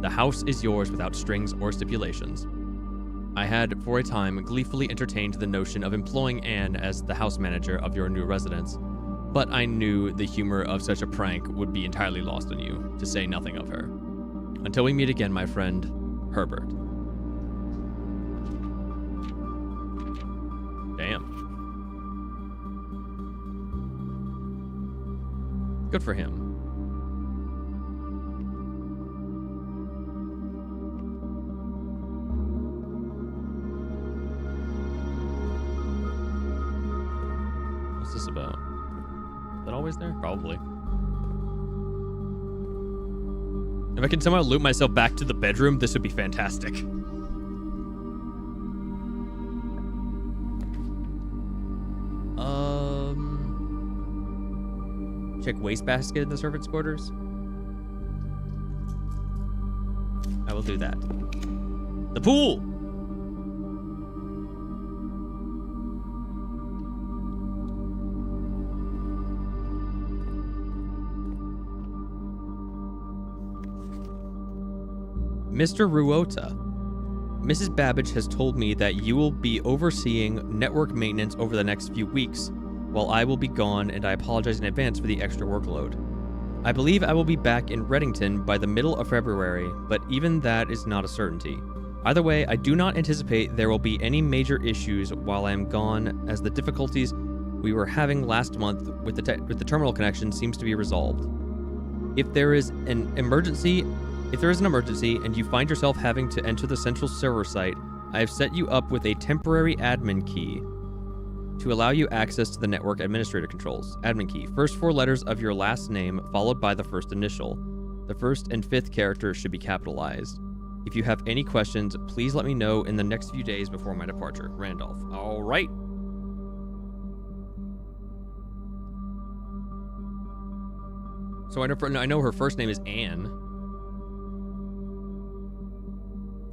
The house is yours without strings or stipulations. I had, for a time, gleefully entertained the notion of employing Anne as the house manager of your new residence, but I knew the humor of such a prank would be entirely lost on you, to say nothing of her. Until we meet again, my friend, Herbert. Damn. Good for him. What's this about? Is that always there? Probably. If I can somehow loop myself back to the bedroom, this would be fantastic. Check wastebasket in the servants' quarters. We'll do that. The pool! Mr. Ruota, Mrs. Babbage has told me that you will be overseeing network maintenance over the next few weeks, while I will be gone, and I apologize in advance for the extra workload. I believe I will be back in Reddington by the middle of February, but even that is not a certainty. Either way, I do not anticipate there will be any major issues while I am gone, as the difficulties we were having last month with the terminal connection seems to be resolved. If there is an emergency and you find yourself having to enter the central server site, I have set you up with a temporary admin key to allow you access to the network administrator controls. Admin key. First 4 letters of your last name, followed by the first initial. The first and 5th characters should be capitalized. If you have any questions, please let me know in the next few days before my departure. Randolph. All right. So I know her first name is Anne.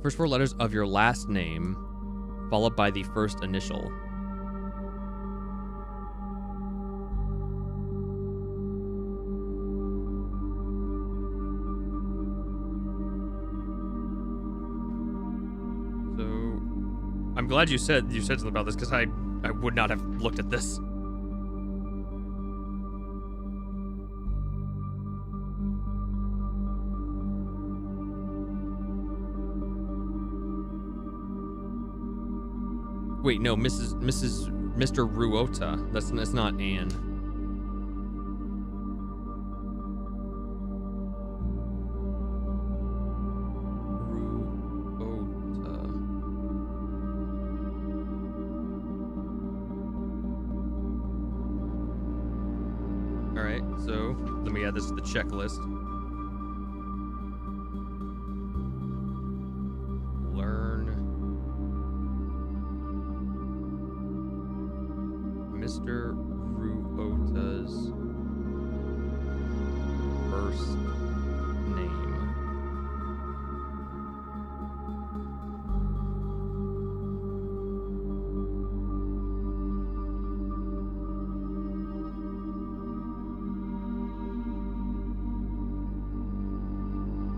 First 4 letters of your last name, followed by the first initial. So, I'm glad you said something about this, because I would not have looked at this. Wait, no, Mr. Ruota. That's not Anne. Ruota. All right, so let me add this to the checklist. Mr. Ruota's first name.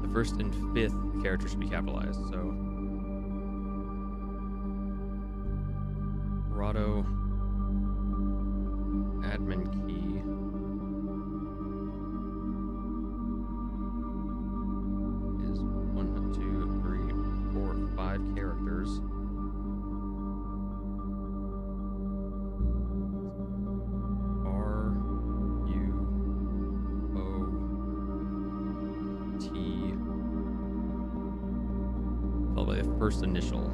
The first and 5th character should be capitalized, so Rado. Admin key. Is 1, 2, 3, 4, 5 characters. R U O T. Followed by the first initial.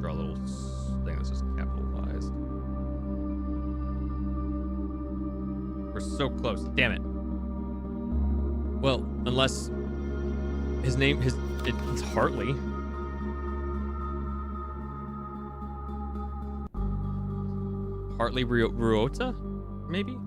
Draw a little thing that's just capitalized. We're so close. Damn it. Well, unless his name, it's Hartley. Hartley Ruota, maybe?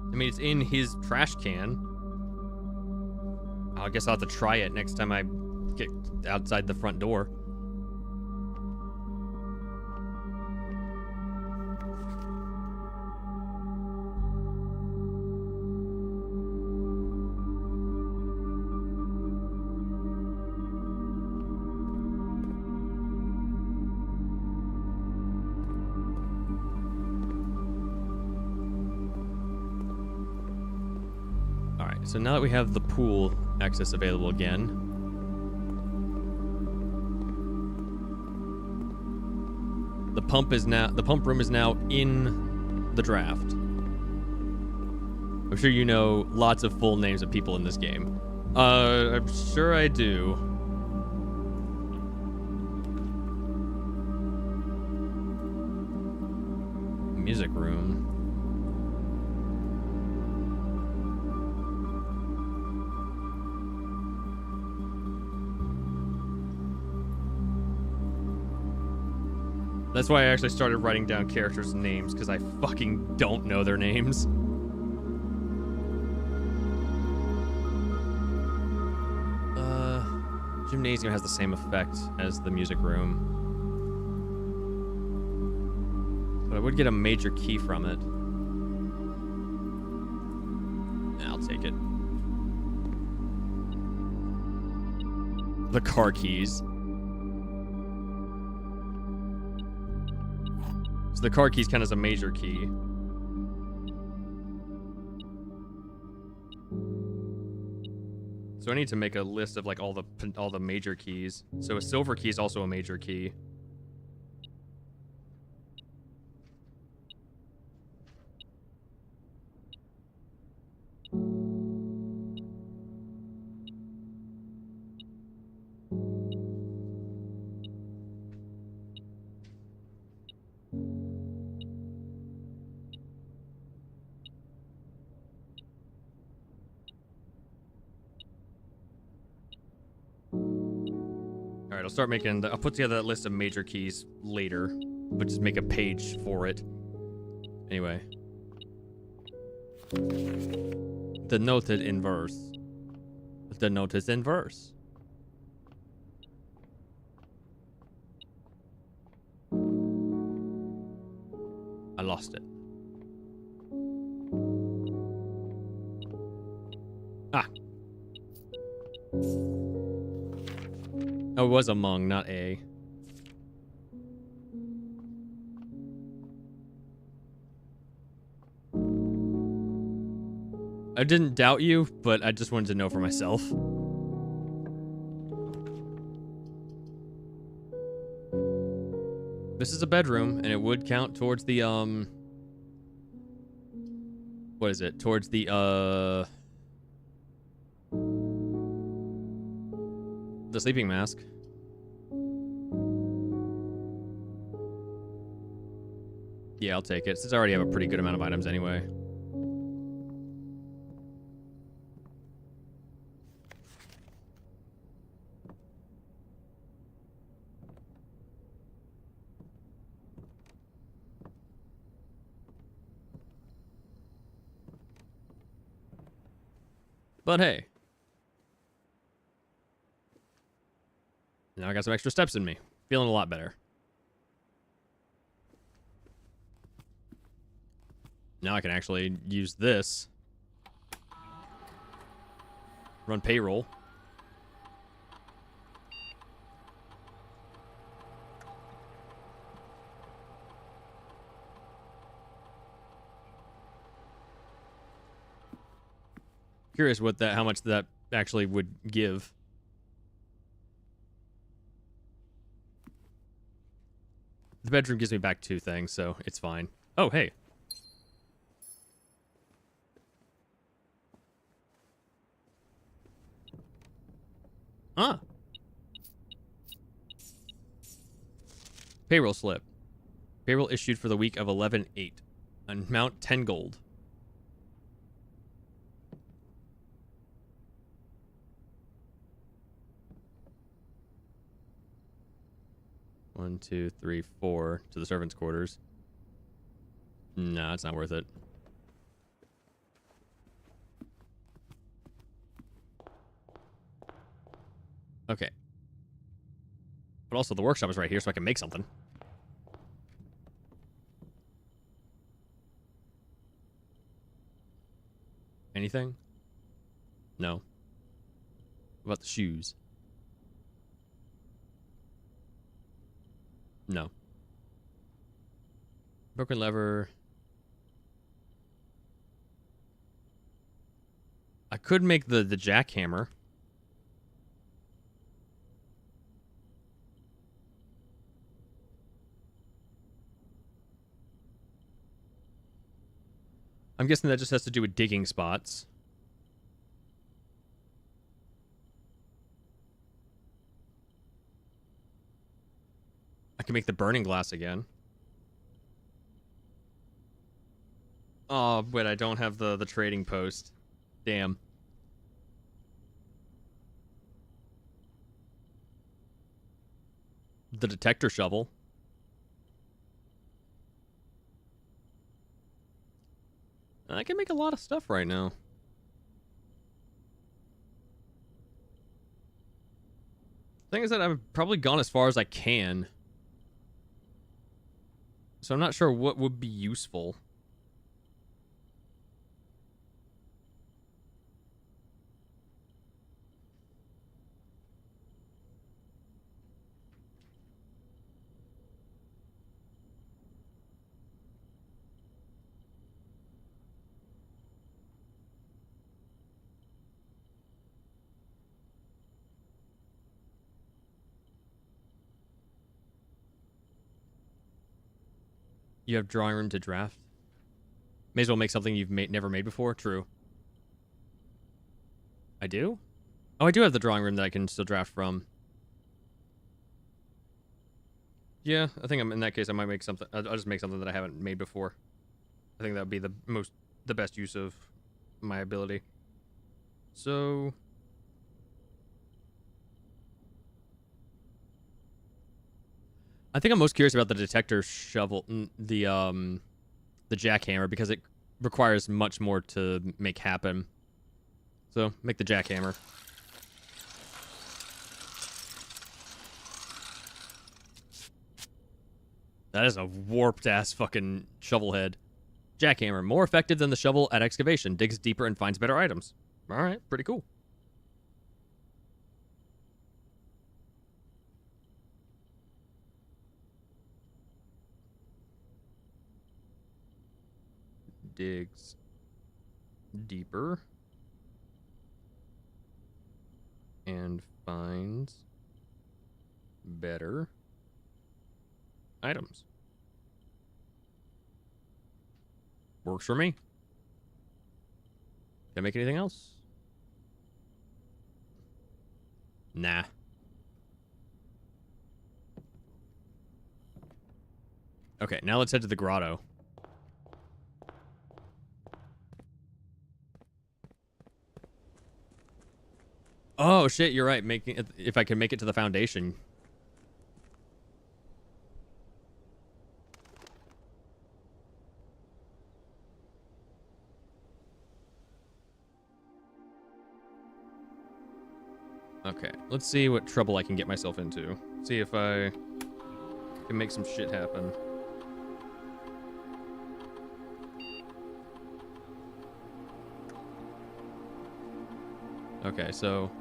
I mean, it's in his trash can. I guess I'll have to try it next time I get outside the front door. So now that we have the pool access available again, the pump room is now in the draft. I'm sure you know lots of full names of people in this game. I'm sure I do. Music room. That's why I actually started writing down characters' names, because I fucking don't know their names. Gymnasium has the same effect as the music room. But I would get a major key from it. I'll take it. The car keys. So the car keys count as a major key. So I need to make a list of like all the major keys. So a silver key is also a major key. Alright, I'll start making I'll put together that list of major keys later, but just make a page for it. Anyway. Denoted in verse. Denoted in verse. I lost it. Ah. Oh, it was among, not a. I didn't doubt you, but I just wanted to know for myself. This is a bedroom, and it would count towards the, what is it? Towards the, the sleeping mask. Yeah, I'll take it, since I already have a pretty good amount of items anyway. But hey. Now I got some extra steps in me. Feeling a lot better. Now I can actually use this. Run payroll. Curious what how much that actually would give. The bedroom gives me back 2 things, so it's fine. Oh, hey. Ah. Payroll slip. Payroll issued for the week of 11/8. Amount 10 gold. One, 2, 3, 4 to the servants' quarters. No, it's not worth it. Okay. But also the workshop is right here, so I can make something. Anything? No. What about the shoes? No. Broken lever. I could make the jackhammer. I'm guessing that just has to do with digging spots. I can make the burning glass again. Oh, but I don't have the trading post. Damn. The detector shovel. I can make a lot of stuff right now. Thing is that I've probably gone as far as I can. So I'm not sure what would be useful. You have drawing room to draft. May as well make something you've never made before. True. I do? Oh, I do have the drawing room that I can still draft from. Yeah, I think in that case I might make something. I'll just make something that I haven't made before. I think that would be the best use of my ability. So I think I'm most curious about the detector shovel, the jackhammer, because it requires much more to make happen. So make the jackhammer. That is a warped ass fucking shovel head. Jackhammer, more effective than the shovel at excavation, digs deeper and finds better items. All right, pretty cool. Digs deeper and finds better items. Works for me. Can I make anything else? Nah. Okay, now let's head to the grotto. Oh shit, you're right. Making it, if I can make it to the foundation. Okay, let's see what trouble I can get myself into. See if I can make some shit happen. Okay, so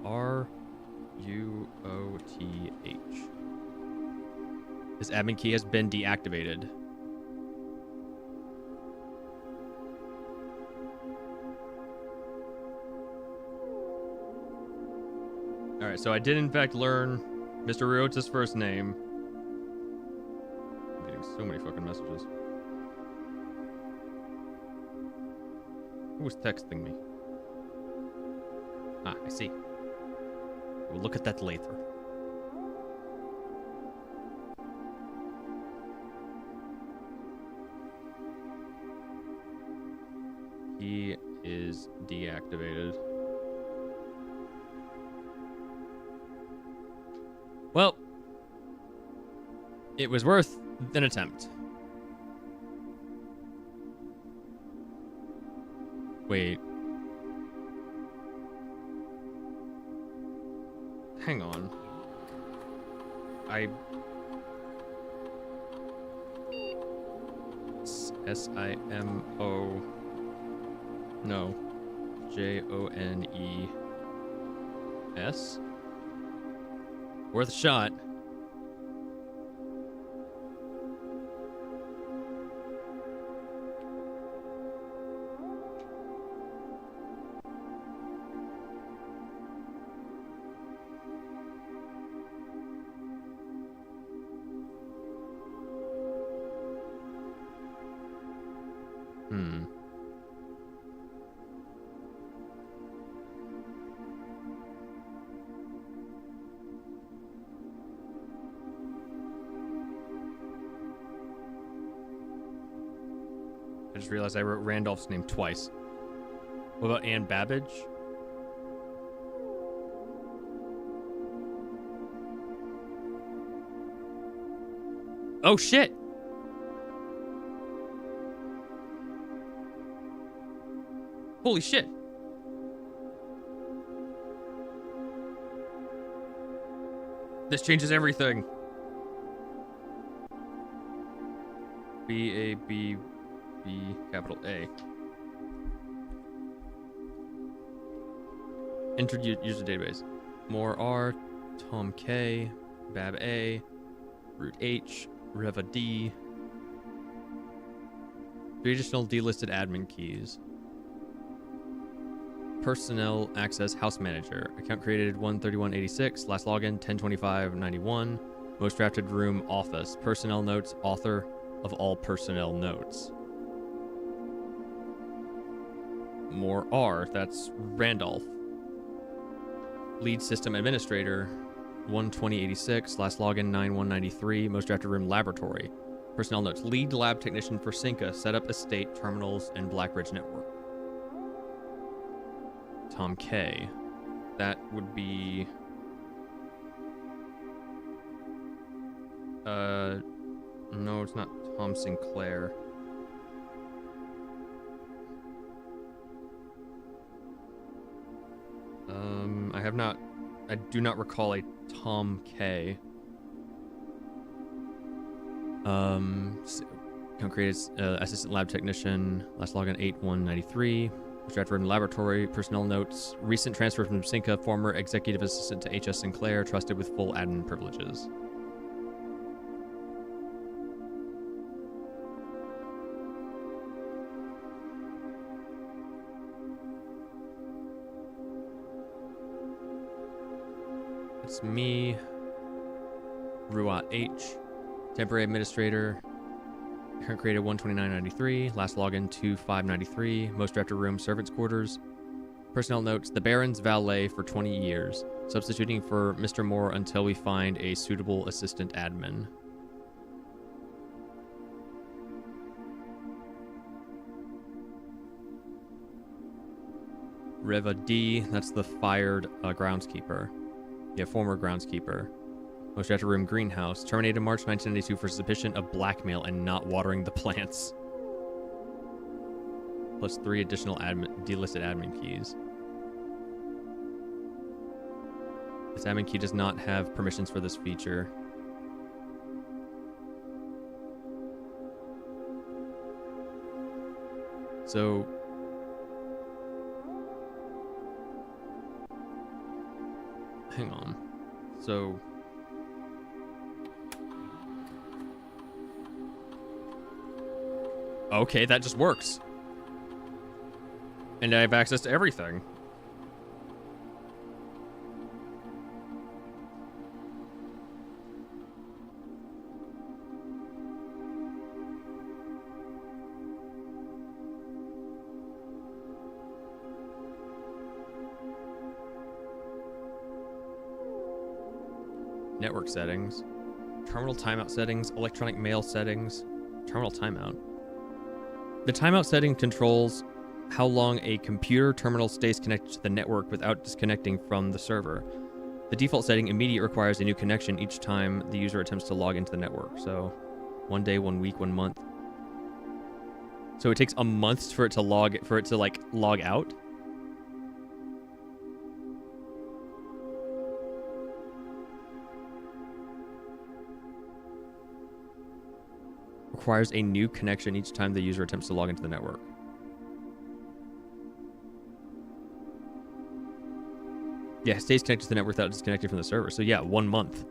RUOTH. This admin key has been deactivated. Alright, so I did in fact learn Mr. Riota's first name. I'm getting so many fucking messages. Who's texting me? Ah, I see. We'll look at that later. He is deactivated. Well, it was worth an attempt. Wait. Hang on. S-I-M-O. No. J-O-N-E-S. Worth a shot. I just realized I wrote Randolph's name twice. What about Ann Babbage? Oh shit! Holy shit. This changes everything. B-A-B-B, capital A. Enter user database. More R, Tom K, Bab A, Root H, Reva D. 3 additional delisted admin keys. Personnel access house manager. Account created 13186. Last login 102591. Most drafted room office. Personnel notes. Author of all personnel notes. More R. That's Randolph. Lead system administrator 12086. Last login 9193. Most drafted room laboratory. Personnel notes. Lead lab technician for Cinca. Setup estate terminals and Blackbridge network. Tom K. That would be... No, it's not Tom Sinclair. I do not recall a Tom K. Created assistant lab technician. Last login 8193. Stratford and laboratory. Personnel notes. Recent transfer from Cinca. Former executive assistant to H.S. Sinclair. Trusted with full admin privileges. It's me. Ruat H. Temporary administrator. Current created 12993. Last login 2593. Most drafted room servants quarters. Personnel notes. The Baron's valet for 20 years. Substituting for Mr. Moore until we find a suitable assistant admin. Reva D. That's the fired groundskeeper. Yeah, former groundskeeper. Most drafted room greenhouse. Terminated March 1992 for suspicion of blackmail and not watering the plants. Plus 3 additional delisted admin keys. This admin key does not have permissions for this feature. So... hang on. So... okay, that just works. And I have access to everything. Network settings. Terminal timeout settings. Electronic mail settings. Terminal timeout. The timeout setting controls how long a computer terminal stays connected to the network without disconnecting from the server. The default setting immediately requires a new connection each time the user attempts to log into the network. So 1 day, 1 week, 1 month. So it takes a month for it to log out. Requires a new connection each time the user attempts to log into the network. Yeah, it stays connected to the network without disconnecting from the server. So yeah, 1 month.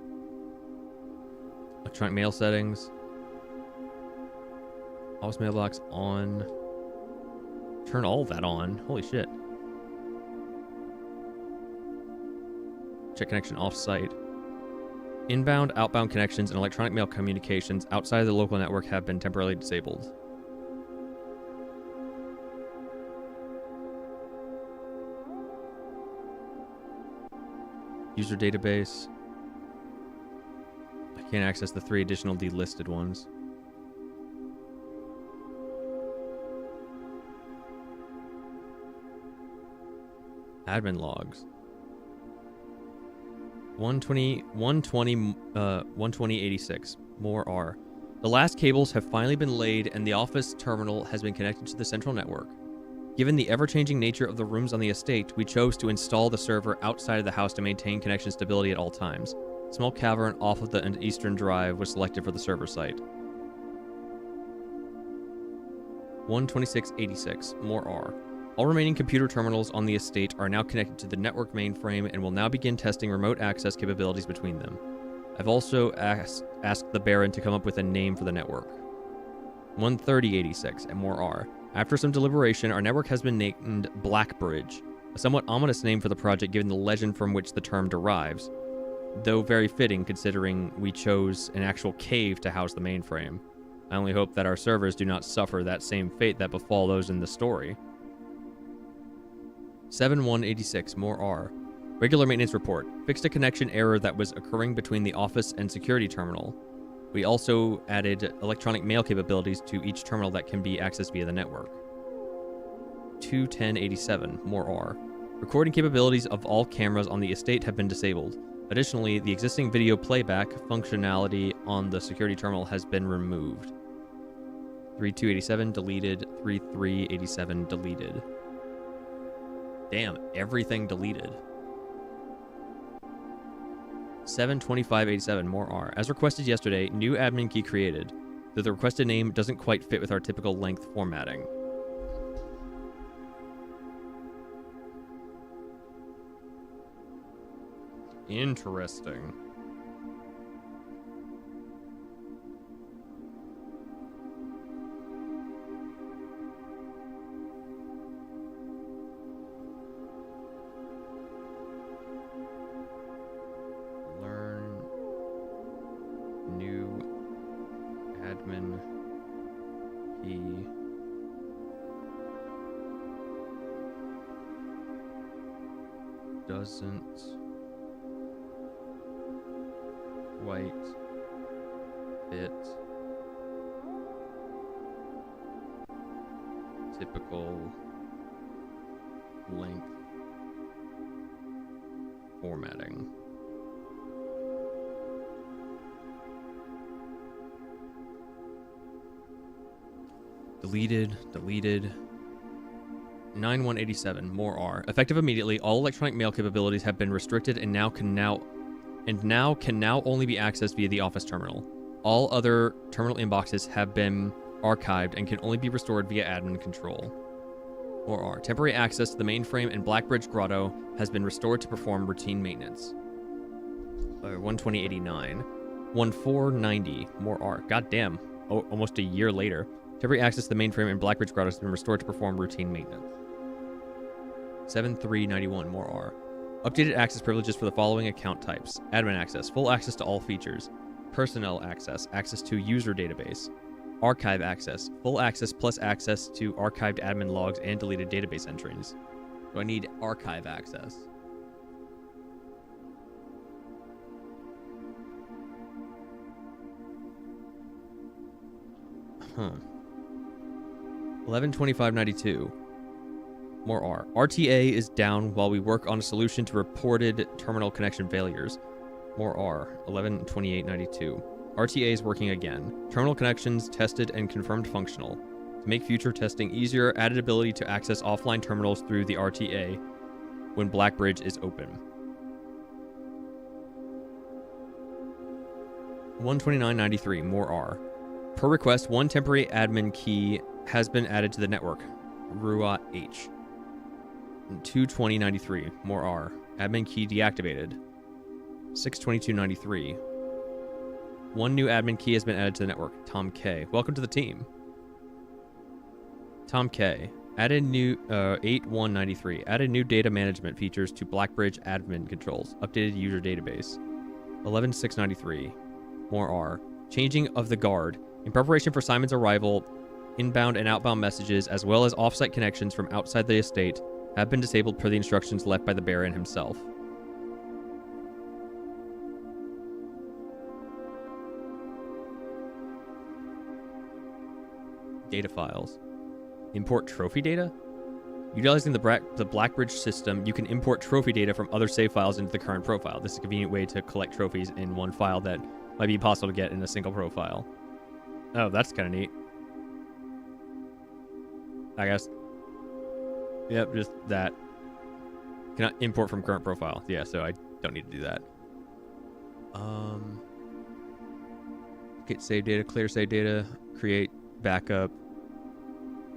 Electronic mail settings. Office mailbox on. Turn all of that on. Holy shit. Check connection off-site. Inbound, outbound connections, and electronic mail communications outside of the local network have been temporarily disabled. User database. I can't access the 3 additional delisted ones. Admin logs. 12086. More R. The last cables have finally been laid and the office terminal has been connected to the central network. Given the ever-changing nature of the rooms on the estate, we chose to install the server outside of the house to maintain connection stability at all times. A small cavern off of the eastern drive was selected for the server site. 12686, more R. All remaining computer terminals on the estate are now connected to the network mainframe and will now begin testing remote access capabilities between them. I've also asked the Baron to come up with a name for the network. 13086, and more R. After some deliberation, our network has been named Blackbridge, a somewhat ominous name for the project given the legend from which the term derives, though very fitting considering we chose an actual cave to house the mainframe. I only hope that our servers do not suffer that same fate that befall those in the story. 7186, more R. Regular maintenance report. Fixed a connection error that was occurring between the office and security terminal. We also added electronic mail capabilities to each terminal that can be accessed via the network. 21087, more R. Recording capabilities of all cameras on the estate have been disabled. Additionally, the existing video playback functionality on the security terminal has been removed. 3287 deleted, 3387 deleted. Damn, everything deleted. 72587, more R. As requested yesterday, new admin key created, though the requested name doesn't quite fit with our typical length formatting. Interesting. Learn new admin key. Doesn't quite fit typical length formatting. Deleted. 9187, more R. Effective immediately, all electronic mail capabilities have been restricted and now can only be accessed via the office terminal. All other terminal inboxes have been archived and can only be restored via admin control. More R. Temporary access to the mainframe and Blackbridge Grotto has been restored to perform routine maintenance. 12089. 1490, more R. Goddamn. Oh, almost a year later. Temporary access to the mainframe and Blackbridge Grotto has been restored to perform routine maintenance. 7391, more R. Updated access privileges for the following account types. Admin access, full access to all features. Personnel access, access to user database. Archive access, full access plus access to archived admin logs and deleted database entries. Do I need archive access? Huh. 112592. More R. RTA is down while we work on a solution to reported terminal connection failures. More R. 112892. RTA is working again. Terminal connections tested and confirmed functional. To make future testing easier, added ability to access offline terminals through the RTA when Blackbridge is open. 12993. More R. Per request, one temporary admin key has been added to the network. Ruat H. 22093. More R. Admin key deactivated. 62293. One new admin key has been added to the network. Tom K. Welcome to the team. Tom K. Added new 8193. Added new data management features to Blackbridge admin controls. Updated user database. 11693. More R. Changing of the guard. In preparation for Simon's arrival, inbound and outbound messages, as well as offsite connections from outside the estate, have been disabled per the instructions left by the Baron himself. Data files. Import trophy data? Utilizing the Blackbridge system, you can import trophy data from other save files into the current profile. This is a convenient way to collect trophies in one file that might be impossible to get in a single profile. Oh, that's kind of neat. I guess Yep, just that. Cannot import from current profile. Yeah, so I don't need to do that. Get save data, clear save data, create backup,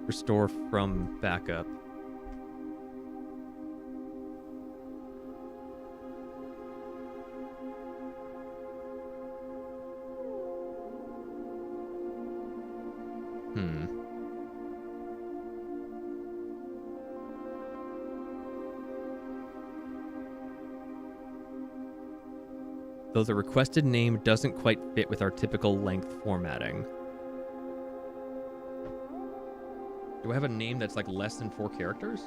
restore from backup. Though the requested name doesn't quite fit with our typical length formatting. Do I have a name that's like less than 4 characters?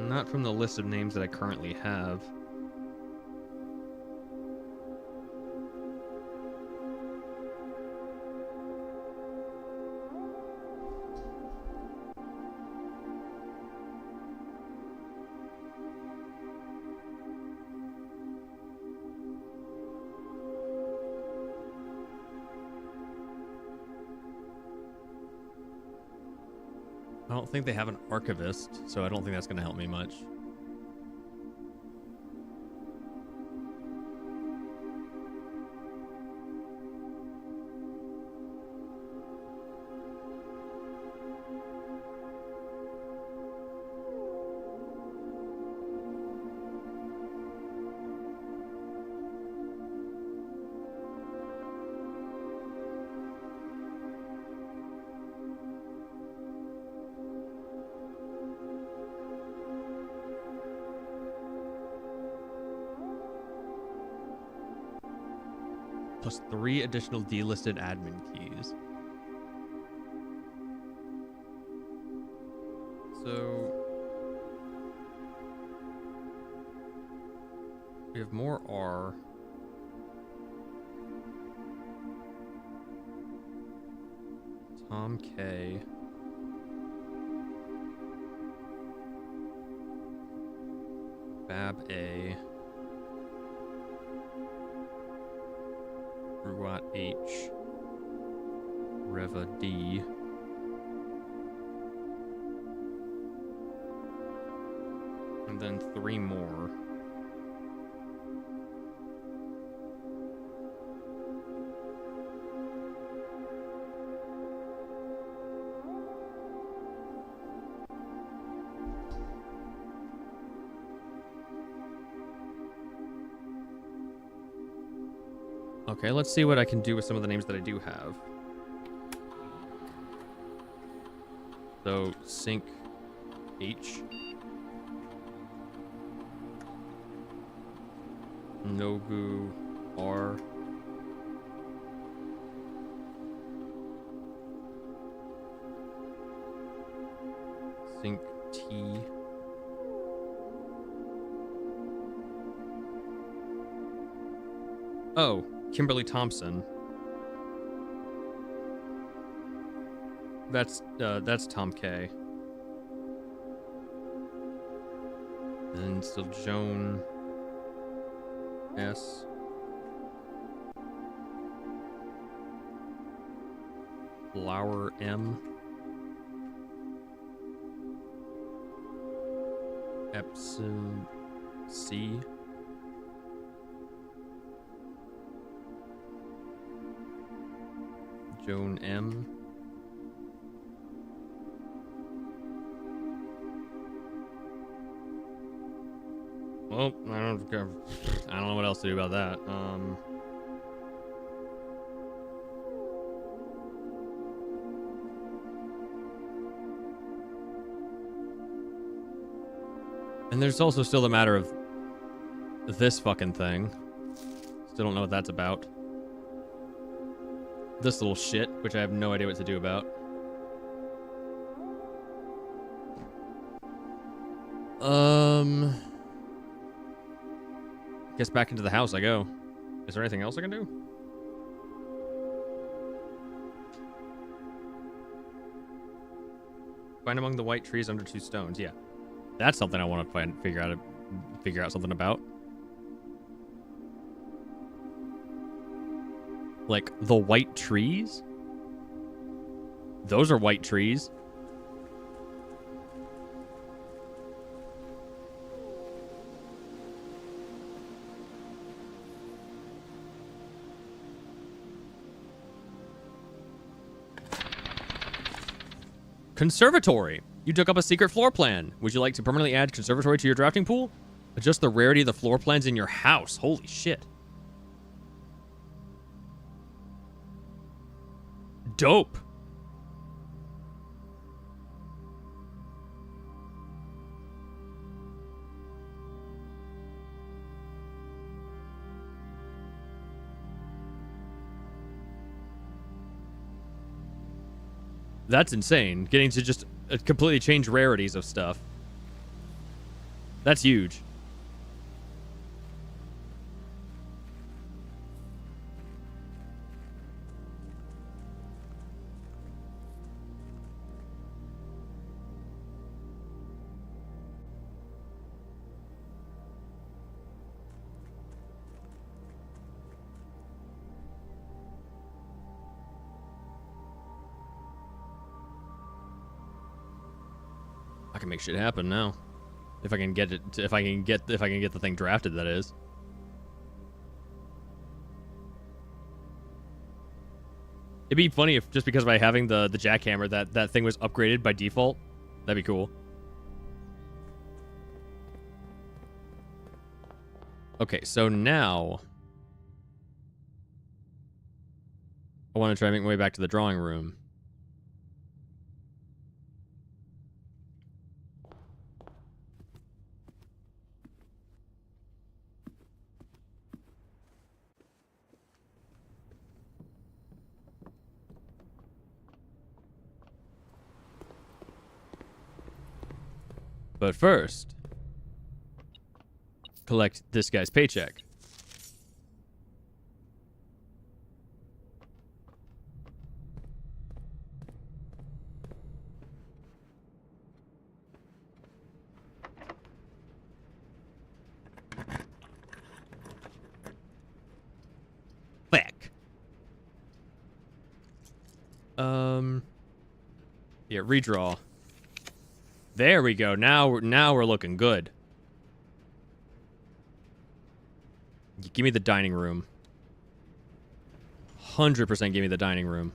Not from the list of names that I currently have. I don't think they have an archivist, so I don't think that's going to help me much. Plus 3 additional delisted admin keys. So we have more R. Tom K. Bab A. Ruat H. Reva D. And then 3 more. Okay, let's see what I can do with some of the names that I do have. So, sync H. Nogu R. Sync T. Oh, Kimberly Thompson. That's Tom K. And still Joan S. Flower M. Epson C. Joan M. Well, I don't know what else to do about that. And there's also still the matter of this fucking thing. Still don't know what that's about. This little shit, which I have no idea what to do about. Guess back into the house I go. Is there anything else I can do? Find among the white trees under 2 stones. Yeah, that's something I want to figure out something about. Like the white trees. Those are white trees. Conservatory. You took up a secret floor plan. Would you like to permanently add conservatory to your drafting pool? Adjust the rarity of the floor plans in your house. Holy shit. Dope. That's insane. Getting to just completely change rarities of stuff. That's huge. I can make shit happen now. If I can get it, if I can get the thing drafted, that is. It'd be funny if just because by having the jackhammer that thing was upgraded by default. That'd be cool. Okay, so now I want to try and make my way back to the drawing room. But first, collect this guy's paycheck. Back. Yeah, redraw. There we go. Now we're looking good. Give me the dining room. 100% give me the dining room.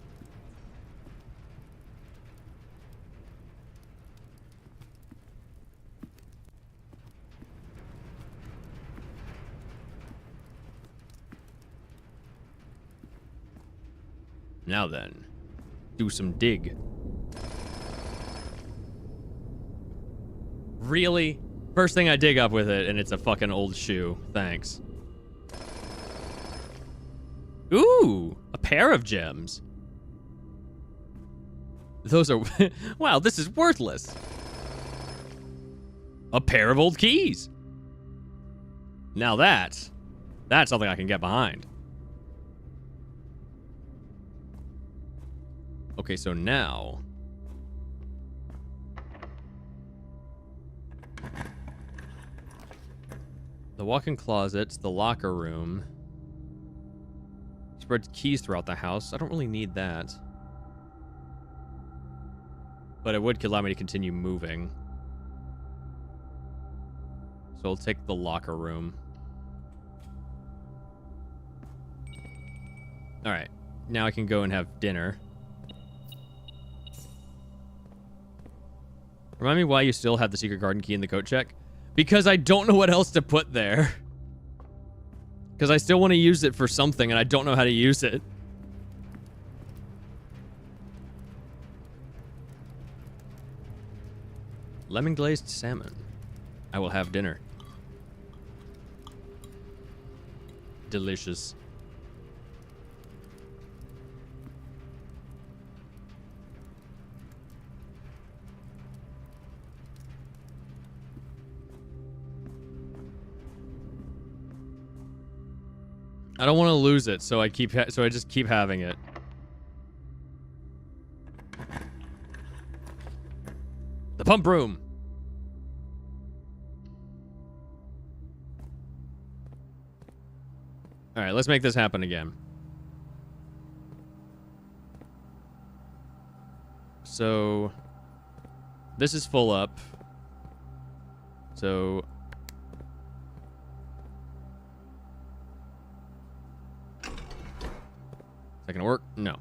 Now then, do some dig. Really? First thing I dig up with it, and it's a fucking old shoe. Thanks. Ooh, a pair of gems. Those are... Wow, this is worthless. A pair of old keys. Now that's something I can get behind. Okay, so now... the walk-in closets, the locker room. Spread keys throughout the house. I don't really need that. But it would allow me to continue moving. So I'll take the locker room. Alright. Now I can go and have dinner. Remind me why you still have the secret garden key in the coat check? Because I don't know what else to put there. Because I still want to use it for something, and I don't know how to use it. Lemon glazed salmon. I will have dinner. delicious. I don't want to lose it, so I just keep having it. The pump room. All right, let's make this happen again. So this is full up. So is that gonna work? No.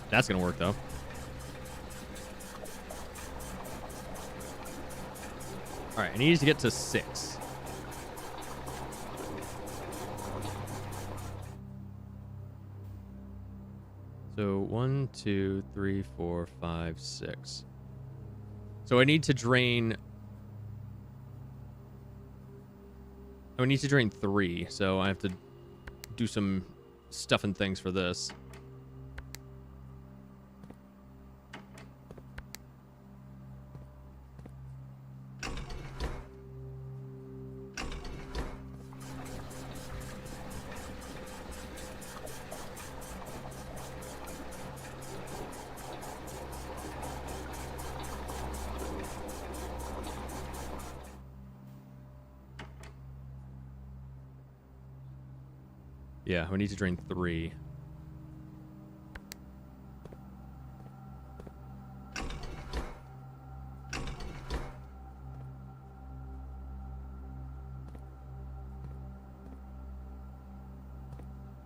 That's gonna work though. All right, I need to get to 6. So 1, 2, 3, 4, 5, 6. So I need to drain. I need to drain 3. So I have to do some stuff and things for this. Yeah, we need to drain 3.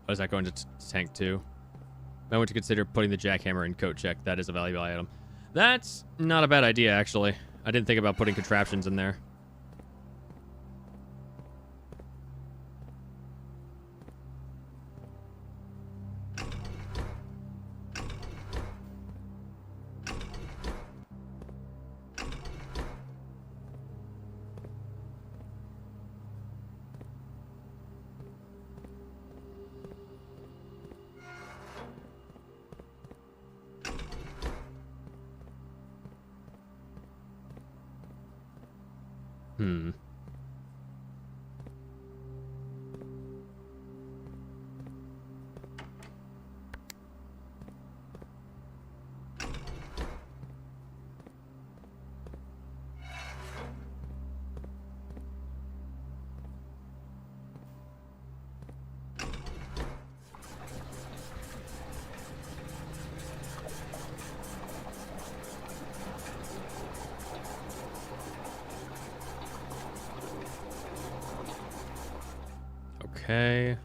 Oh, is that going to tank 2? I want to consider putting the jackhammer in coat check. That is a valuable item. That's not a bad idea, actually. I didn't think about putting contraptions in there. Okay.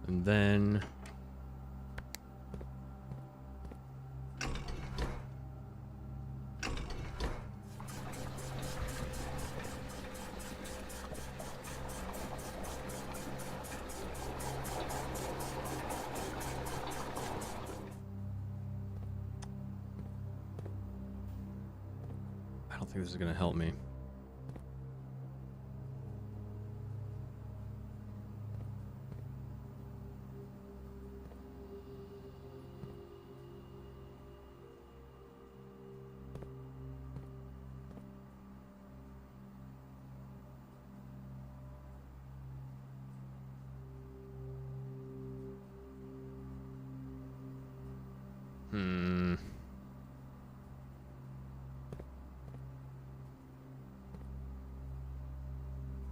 And then I don't think this is going to help me.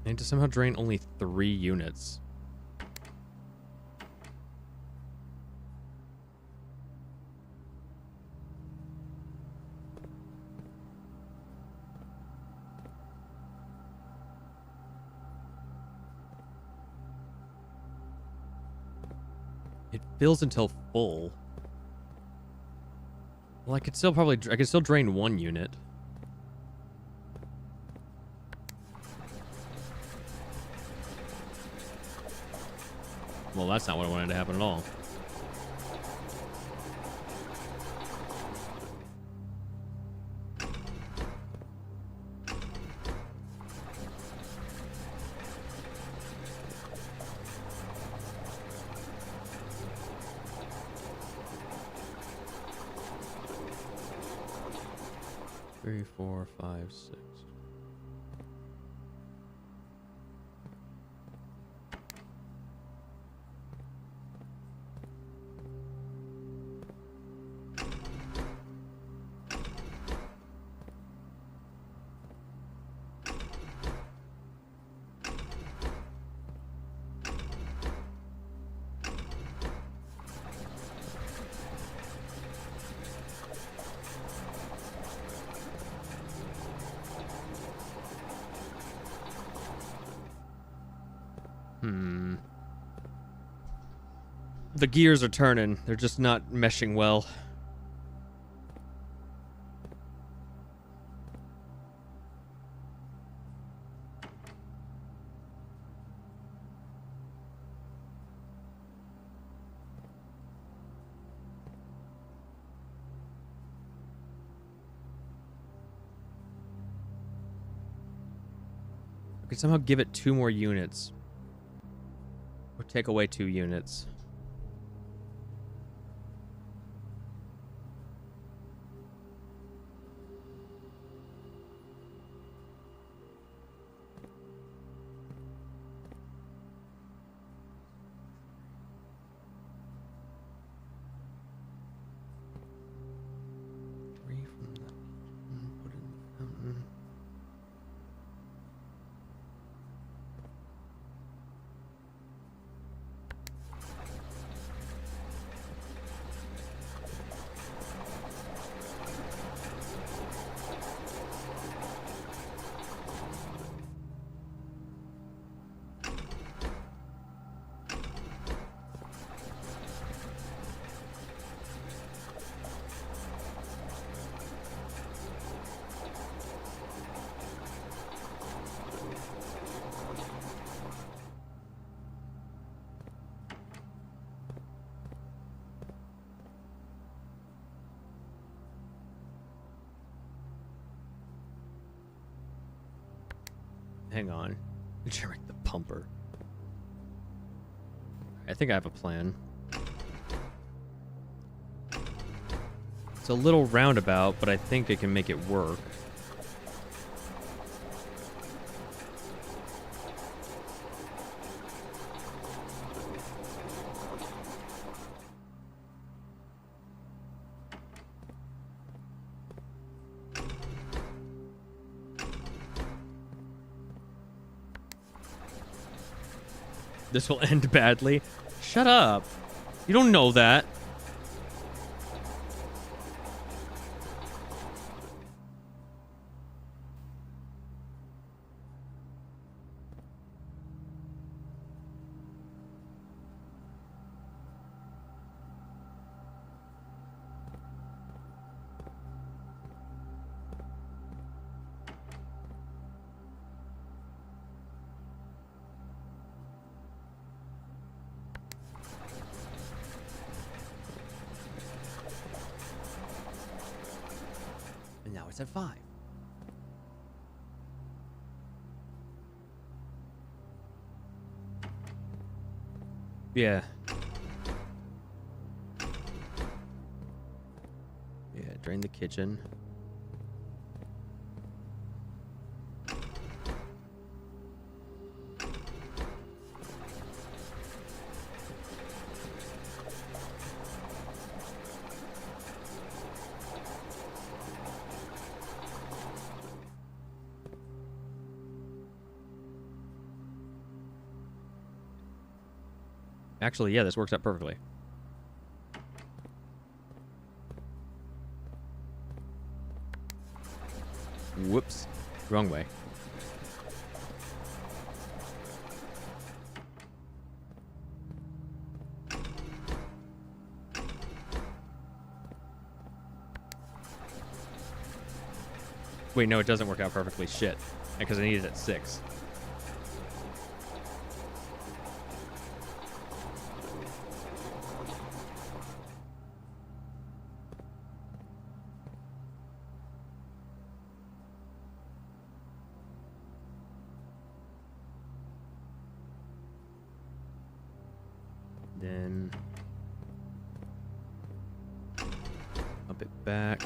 I need to somehow drain only 3 units. It fills until full. Well, I could still drain 1 unit. Well, that's not what I wanted to happen at all. 3, 4, 5, 6. The gears are turning. They're just not meshing well. I could somehow give it 2 more units. Or take away 2 units. Hang on. Direct the pumper. I think I have a plan. It's a little roundabout, but I think I can make it work. This will end badly. Shut up. You don't know that. It's at 5. Yeah. Yeah, drain the kitchen. Actually, yeah, this works out perfectly. Whoops. Wrong way. Wait, no, it doesn't work out perfectly. Shit. Because I need it at 6. Then up it back.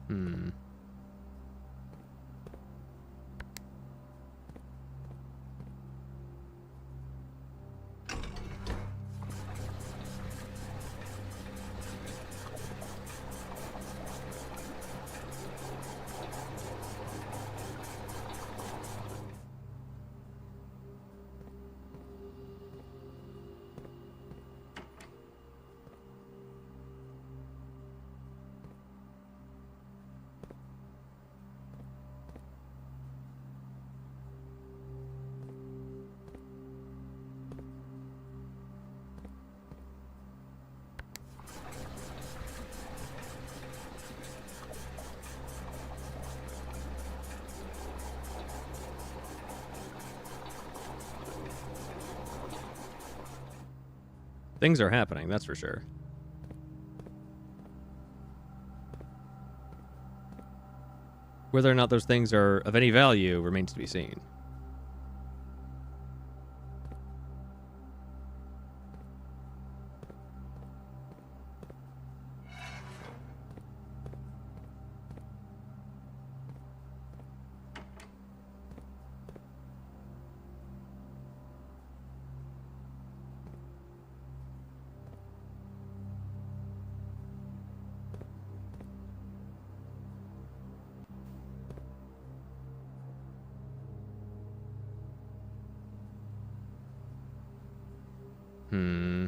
Hmm. Things are happening, that's for sure. Whether or not those things are of any value remains to be seen. Hmm.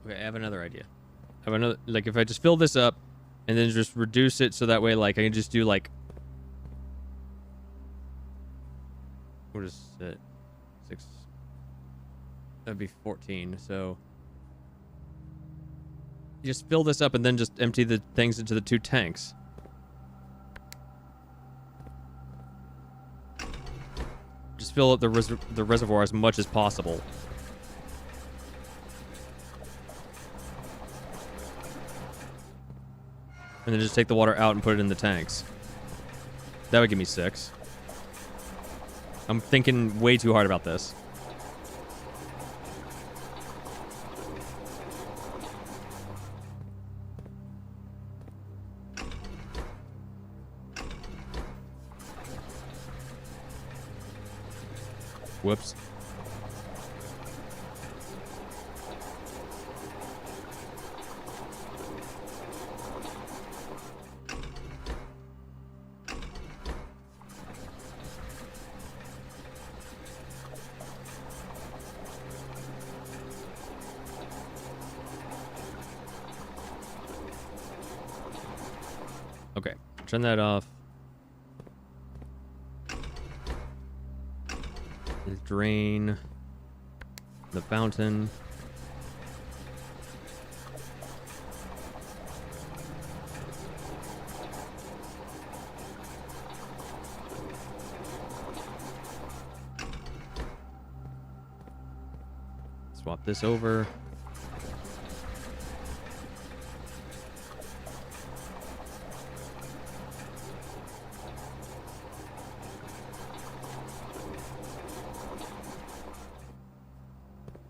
Okay, I have another idea. I have another, like, if I just fill this up and then just reduce it so that way, like, I can just do, like, what is it? 6. That'd be 14, so you just fill this up and then just empty the things into the 2 tanks. Just fill up the reservoir as much as possible. And then just take the water out and put it in the tanks. That would give me 6. I'm thinking way too hard about this. Whoops. Okay, turn that off. Drain the fountain. Swap this over.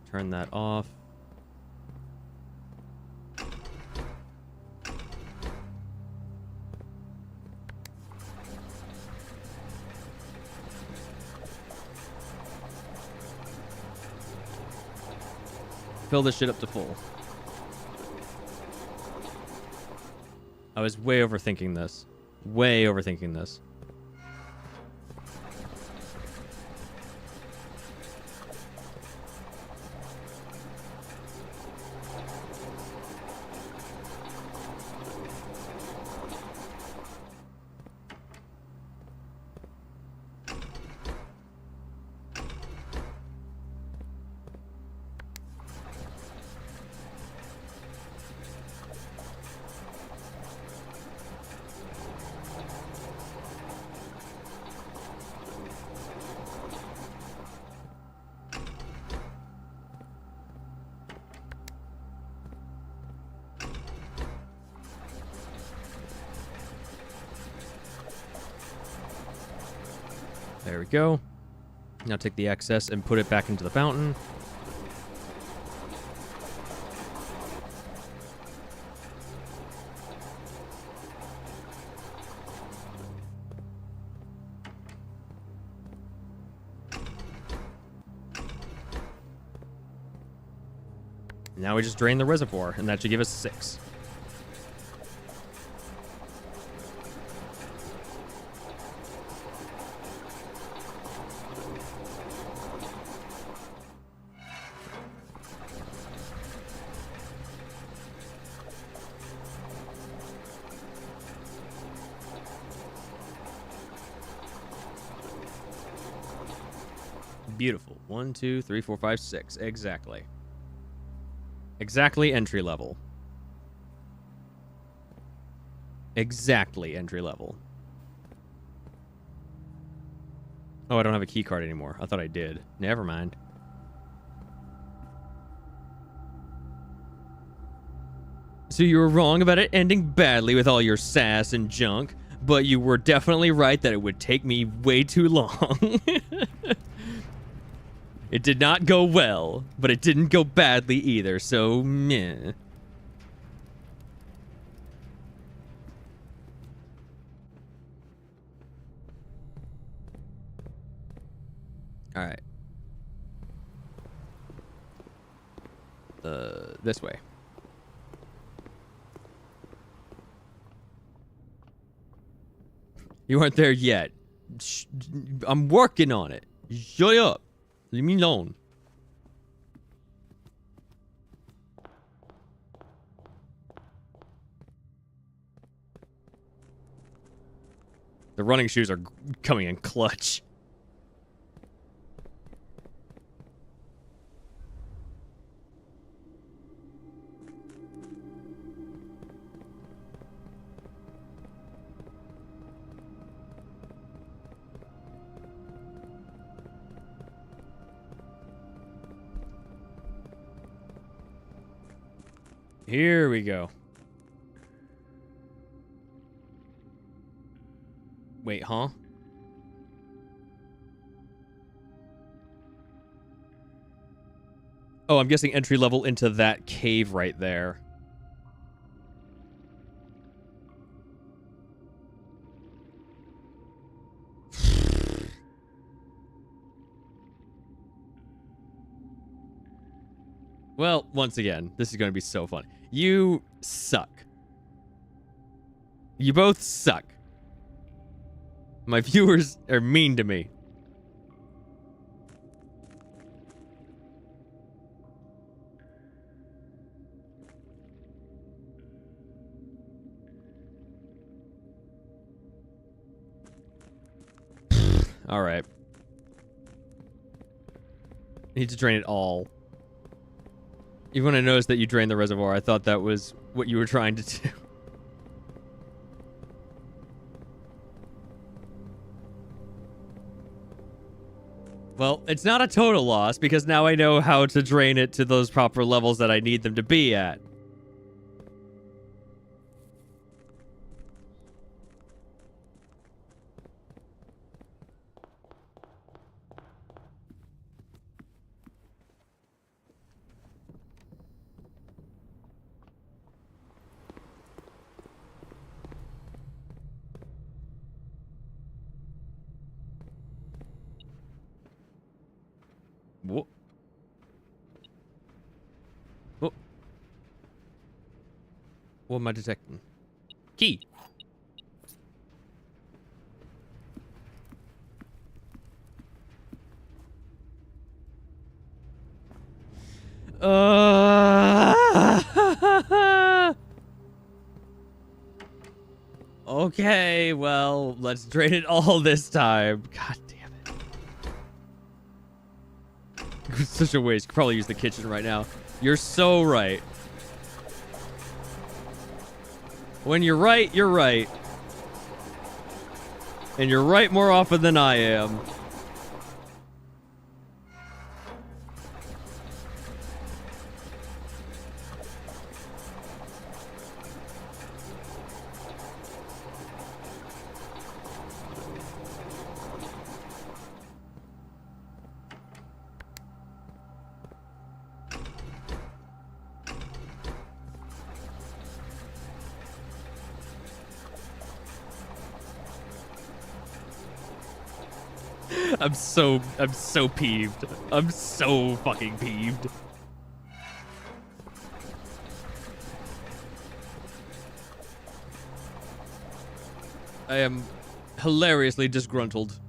Turn that off. Fill this shit up to full. I was way overthinking this. Way overthinking this. There we go. Now take the excess and put it back into the fountain. Now we just drain the reservoir, and that should give us 6. Beautiful. 1, 2, 3, 4, 5, 6. Exactly. Exactly entry level. Exactly entry level. Oh, I don't have a key card anymore. I thought I did. Never mind. So you were wrong about it ending badly with all your sass and junk, but you were definitely right that it would take me way too long. It did not go well, but it didn't go badly either, so meh. Alright. This way. You aren't there yet. I'm working on it. Shut up. Leave me alone. The running shoes are coming in clutch. Here we go. Wait, huh? Oh, I'm guessing entry level into that cave right there. Well, once again, this is going to be so fun. You suck. You both suck. My viewers are mean to me. All right. Need to drain it all. Even when I noticed that you drained the reservoir, I thought that was what you were trying to do. Well, it's not a total loss, because now I know how to drain it to those proper levels that I need them to be at. What? What? What am I detecting? Key. Okay, well, let's drain it all this time. God damn it. It's such a waste. Could probably use the kitchen right now. You're so right. When you're right, you're right. And you're right more often than I am. I'm so peeved. I'm so fucking peeved. I am hilariously disgruntled.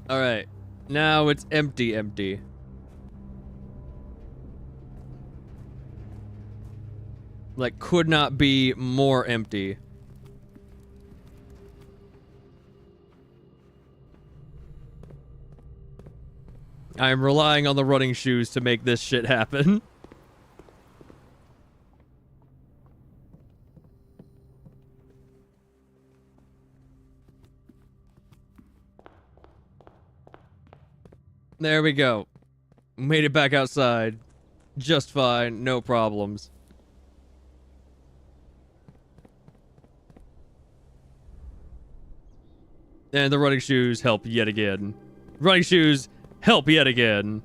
All right, now it's empty. Like, could not be more empty. I am relying on the running shoes to make this shit happen. There we go. Made it back outside. Just fine, no problems. And the running shoes help yet again. Running shoes help yet again.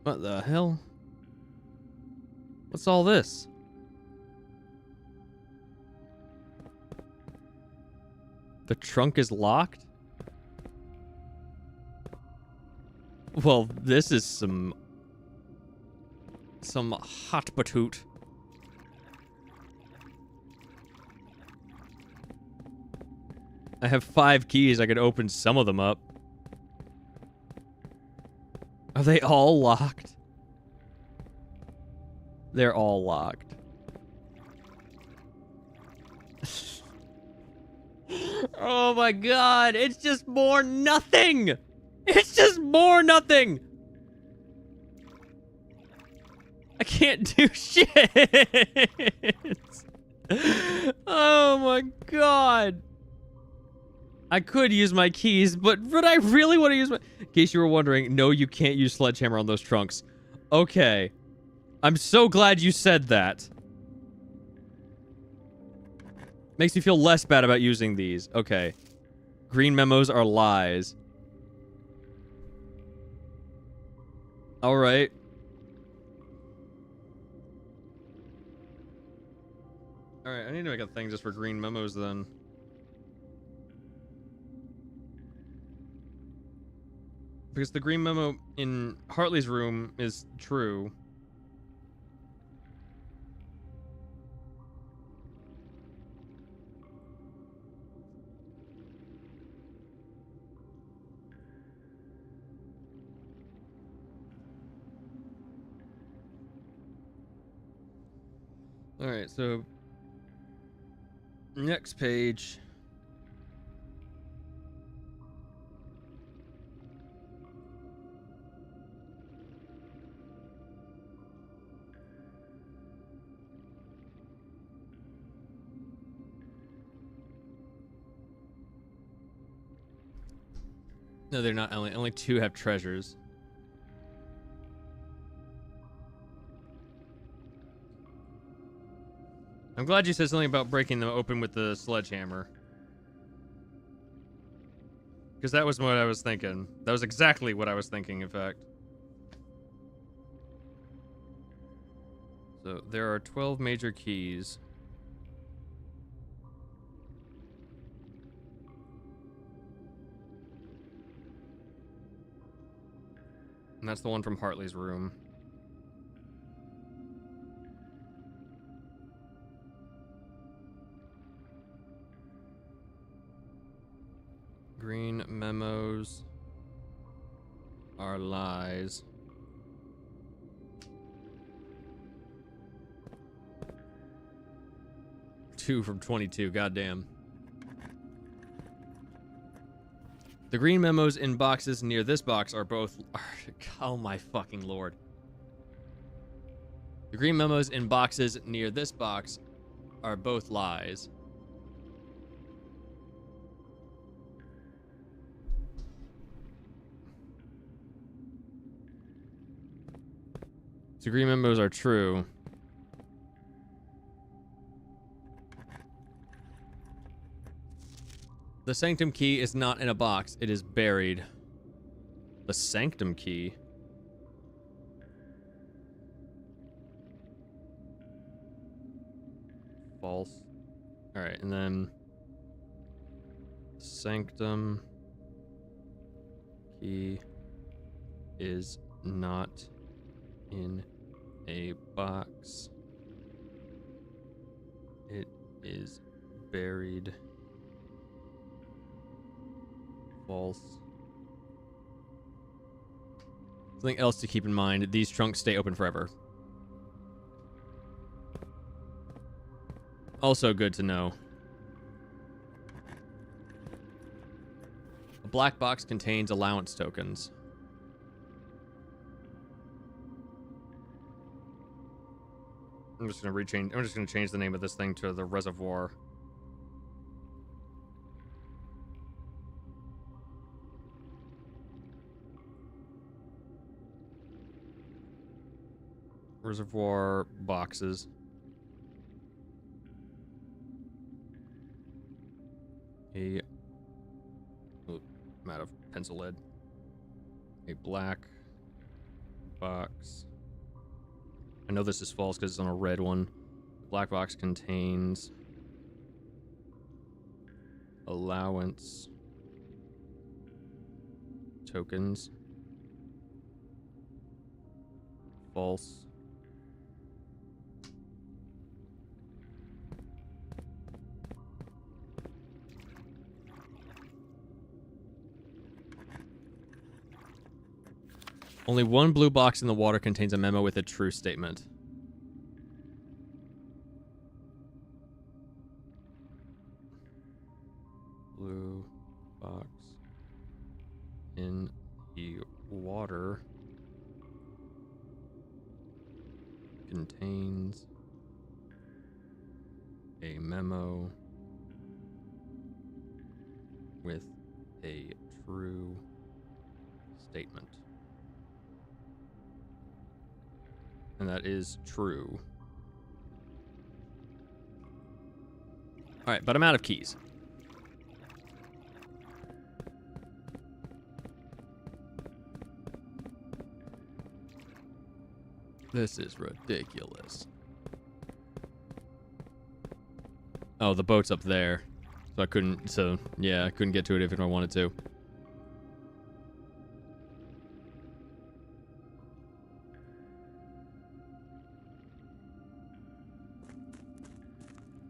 What the hell? What's all this? The trunk is locked? Well, this is some hot patoot. I have 5 keys. I could open some of them up. Are they all locked? They're all locked. Oh my god, it's just more nothing! It's just more nothing! I can't do shit! Oh my god! I could use my keys, but would I really want to use my... In case you were wondering, no, you can't use Sledgehammer on those trunks. Okay. I'm so glad you said that. Makes me feel less bad about using these. Okay. Green memos are lies. Alright. Alright, I need to make a thing just for green memos then. Because the green memo in Hartley's room is true. Alright, so next page. No, they're not. Only 2 have treasures. I'm glad you said something about breaking them open with the sledgehammer. Because that was what I was thinking. That was exactly what I was thinking, in fact. So, there are 12 major keys. And that's the one from Hartley's room. Green memos are lies. Two from 22, goddamn. The green memos in boxes near this box are both... Oh my fucking lord. The green memos in boxes near this box are both lies. The green memos are true. The sanctum key is not in a box. It is buried. The Sanctum key. False. Alright, and then Sanctum key is not in a box. It is buried. False. Something else to keep in mind, these trunks stay open forever. Also good to know. A black box contains allowance tokens. I'm just gonna change the name of this thing to the reservoir. Reservoir boxes. I'm out of pencil lead. A black box. I know this is false because it's on a red one. The black box contains allowance tokens. False. Only one blue box in the water contains a memo with a true statement. Blue box in the water contains a memo with a true statement. And that is true. Alright, but I'm out of keys. This is ridiculous. Oh, the boat's up there. So I couldn't, yeah, I couldn't get to it if I wanted to.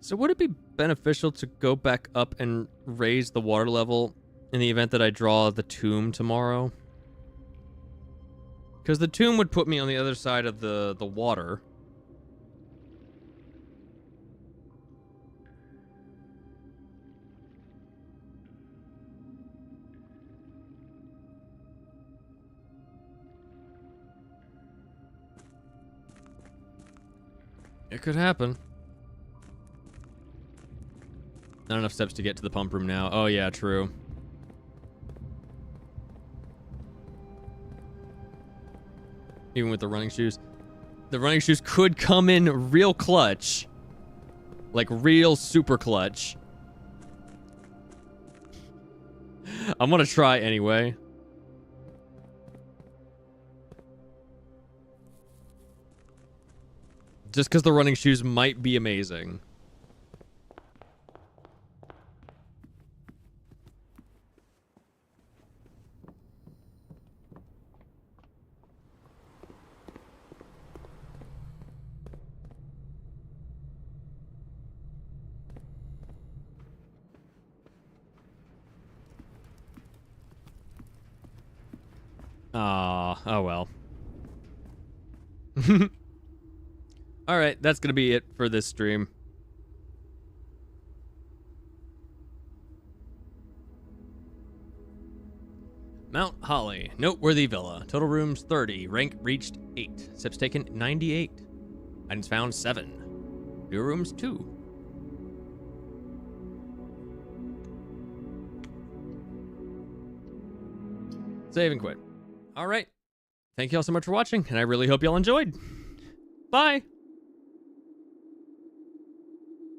So would it be beneficial to go back up and raise the water level in the event that I draw the tomb tomorrow? Because the tomb would put me on the other side of the water. It could happen. Not enough steps to get to the pump room now. Oh yeah, true. Even with the running shoes. The running shoes could come in real clutch. Like real super clutch. I'm gonna try anyway. Just because the running shoes might be amazing. Oh well. Alright, that's gonna be it for this stream. Mount Holly, noteworthy villa. Total rooms 30. Rank reached 8. Steps taken 98. Items found 7. New rooms 2. Save and quit. Alright. Thank you all so much for watching, and I really hope y'all enjoyed. Bye!